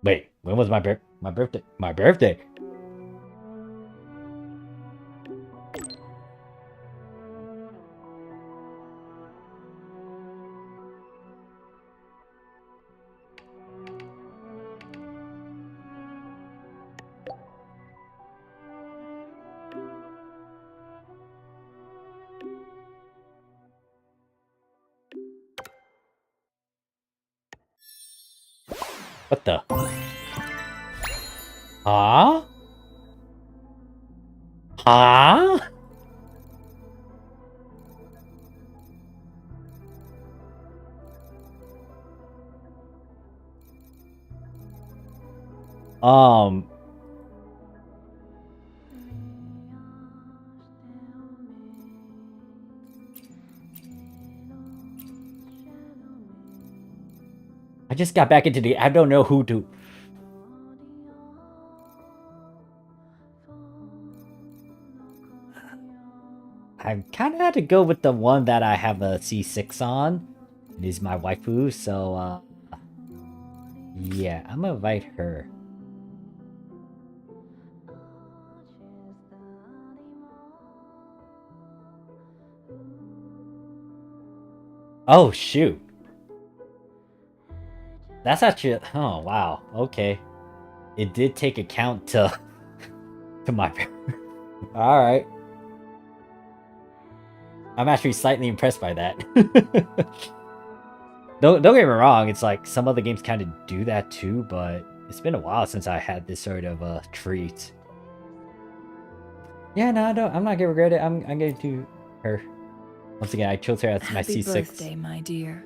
Wait, when was my birthday? My birthday? What the? Huh? Huh? Um, I just got back into the, I don't know who to. I kind of had to go with the one that I have a C6 on. It is my waifu, so, yeah, I'm gonna invite her. Oh, shoot. That's actually, oh, wow, okay. It did take account to, to my, alright. I'm actually slightly impressed by that. Don't get me wrong, it's like some other games kind of do that too, but it's been a while since I had this sort of treat. Yeah, no, I don't. I'm not gonna regret it. I'm gonna do her. Once again, I chose her as my Happy C6. birthday, my dear.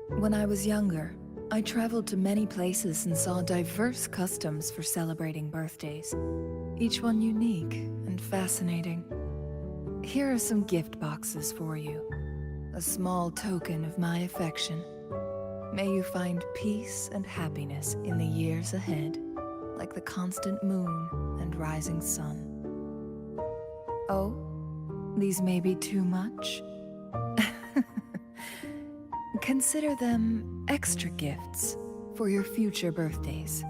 When I was younger, I traveled to many places and saw diverse customs for celebrating birthdays, each one unique and fascinating. Here are some gift boxes for you, a small token of my affection. May you find peace and happiness in the years ahead, like the constant moon and rising sun. Oh, these may be too much? Consider them extra gifts for your future birthdays.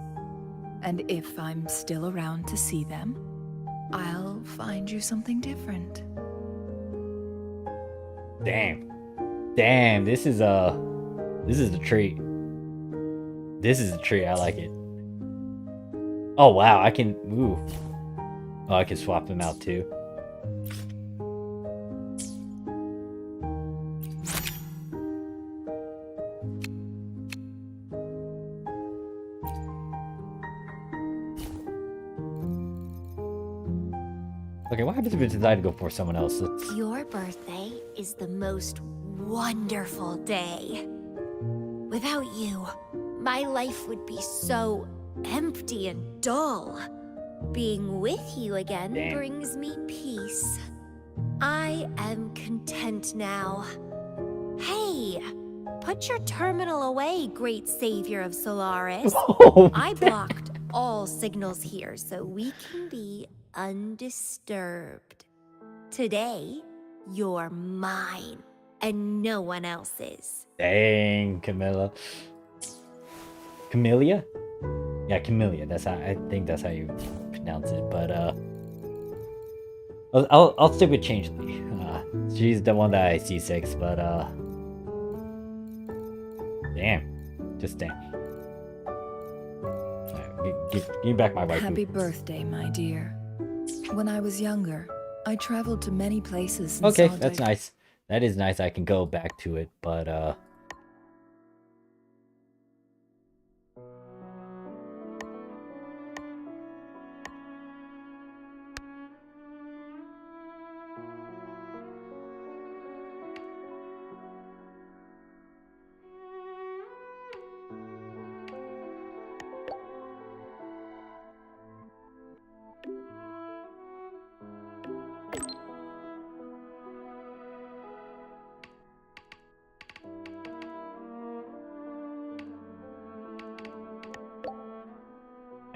And if I'm still around to see them, I'll find you something different. Damn. Damn, this is a treat. This is a treat. I like it. Oh wow, I can ooh. Oh, I can swap them out too. Okay, what happens if I decide to go for someone else? Your birthday is the most wonderful day. Without you, my life would be so empty and dull. Being with you again brings me peace. I am content now. Hey, put your terminal away, great savior of Solaris. I blocked all signals here so we can be undisturbed. Today, you're mine, and no one else's. Dang, Camilla. Camellia? Yeah, Camellia. That's how I think that's how you pronounce it. But I'll stick with Changeling. She's the one that I C6, but damn, just damn. Right, give me back my waifu. Happy birthday, my dear. When I was younger, I traveled to many places and Okay, saw that's nice. That is nice. I can go back to it, but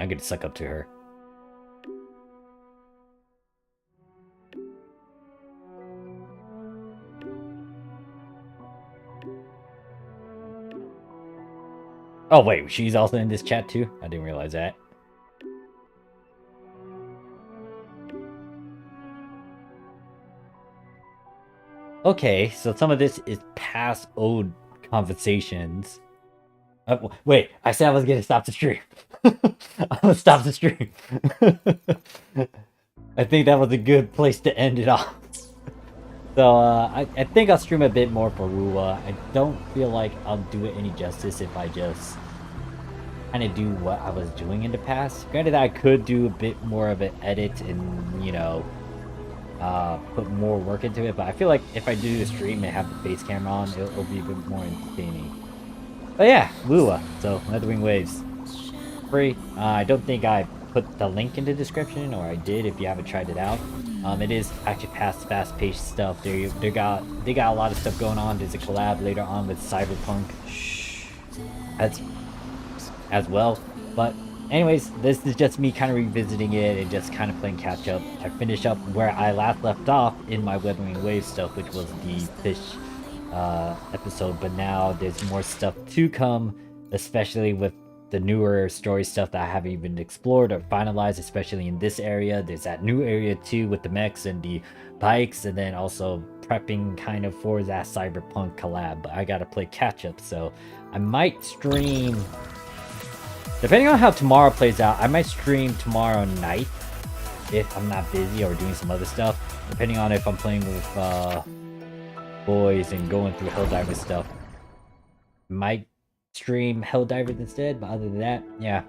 I'm gonna suck up to her. Oh wait, she's also in this chat too? I didn't realize that. Okay, so some of this is past old conversations. Wait, I said I was gonna stop the stream. I'm gonna stop the stream. I think that was a good place to end it off. So, I think I'll stream a bit more for Ruwa. I don't feel like I'll do it any justice if I just kind of do what I was doing in the past. Granted, I could do a bit more of an edit and, you know, put more work into it, but I feel like if I do the stream and have the face camera on, it'll be a bit more entertaining. But yeah, Lua. So, Wuthering Waves. Free. I don't think I put the link in the description, or I did if you haven't tried it out. It is actually past fast-paced stuff. They got a lot of stuff going on. There's a collab later on with Cyberpunk as well. But anyways, this is just me kind of revisiting it and just kind of playing catch up. I finish up where I last left off in my Wuthering Waves stuff, which was the fish episode, but now there's more stuff to come, especially with the newer story stuff that I haven't even explored or finalized, especially in this area. There's that new area too with the mechs and the bikes, and then also prepping kind of for that Cyberpunk collab. But I gotta play catch up, so I might stream, depending on how tomorrow plays out, I might stream tomorrow night if I'm not busy or doing some other stuff, depending on if I'm playing with boys and going through Helldiver stuff. Might stream Helldivers instead, but other than that, yeah.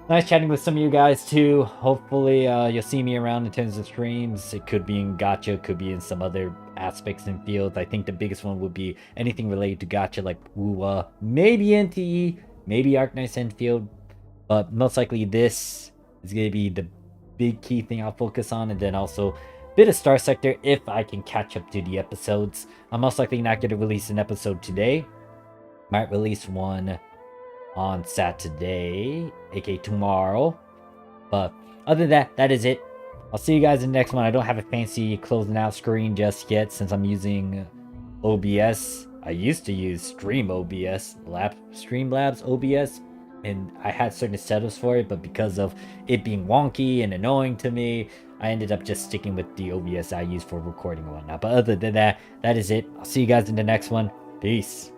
Nice chatting with some of you guys too. Hopefully you'll see me around in terms of streams. It could be in gacha, could be in some other aspects and fields. I think the biggest one would be anything related to gacha, like Wuwa, maybe NTE, maybe Arknights Enfield, but most likely this is going to be the big key thing I'll focus on, and then also bit of Star Sector if I can catch up to the episodes. I'm most likely not going to release an episode today. Might release one on Saturday, aka tomorrow. But other than that, that is it. I'll see you guys in the next one. I don't have a fancy closing out screen just yet since I'm using OBS. I used to use Streamlabs OBS, and I had certain setups for it, but because of it being wonky and annoying to me, I ended up just sticking with the OBS I use for recording and whatnot. But other than that, that is it. I'll see you guys in the next one. Peace.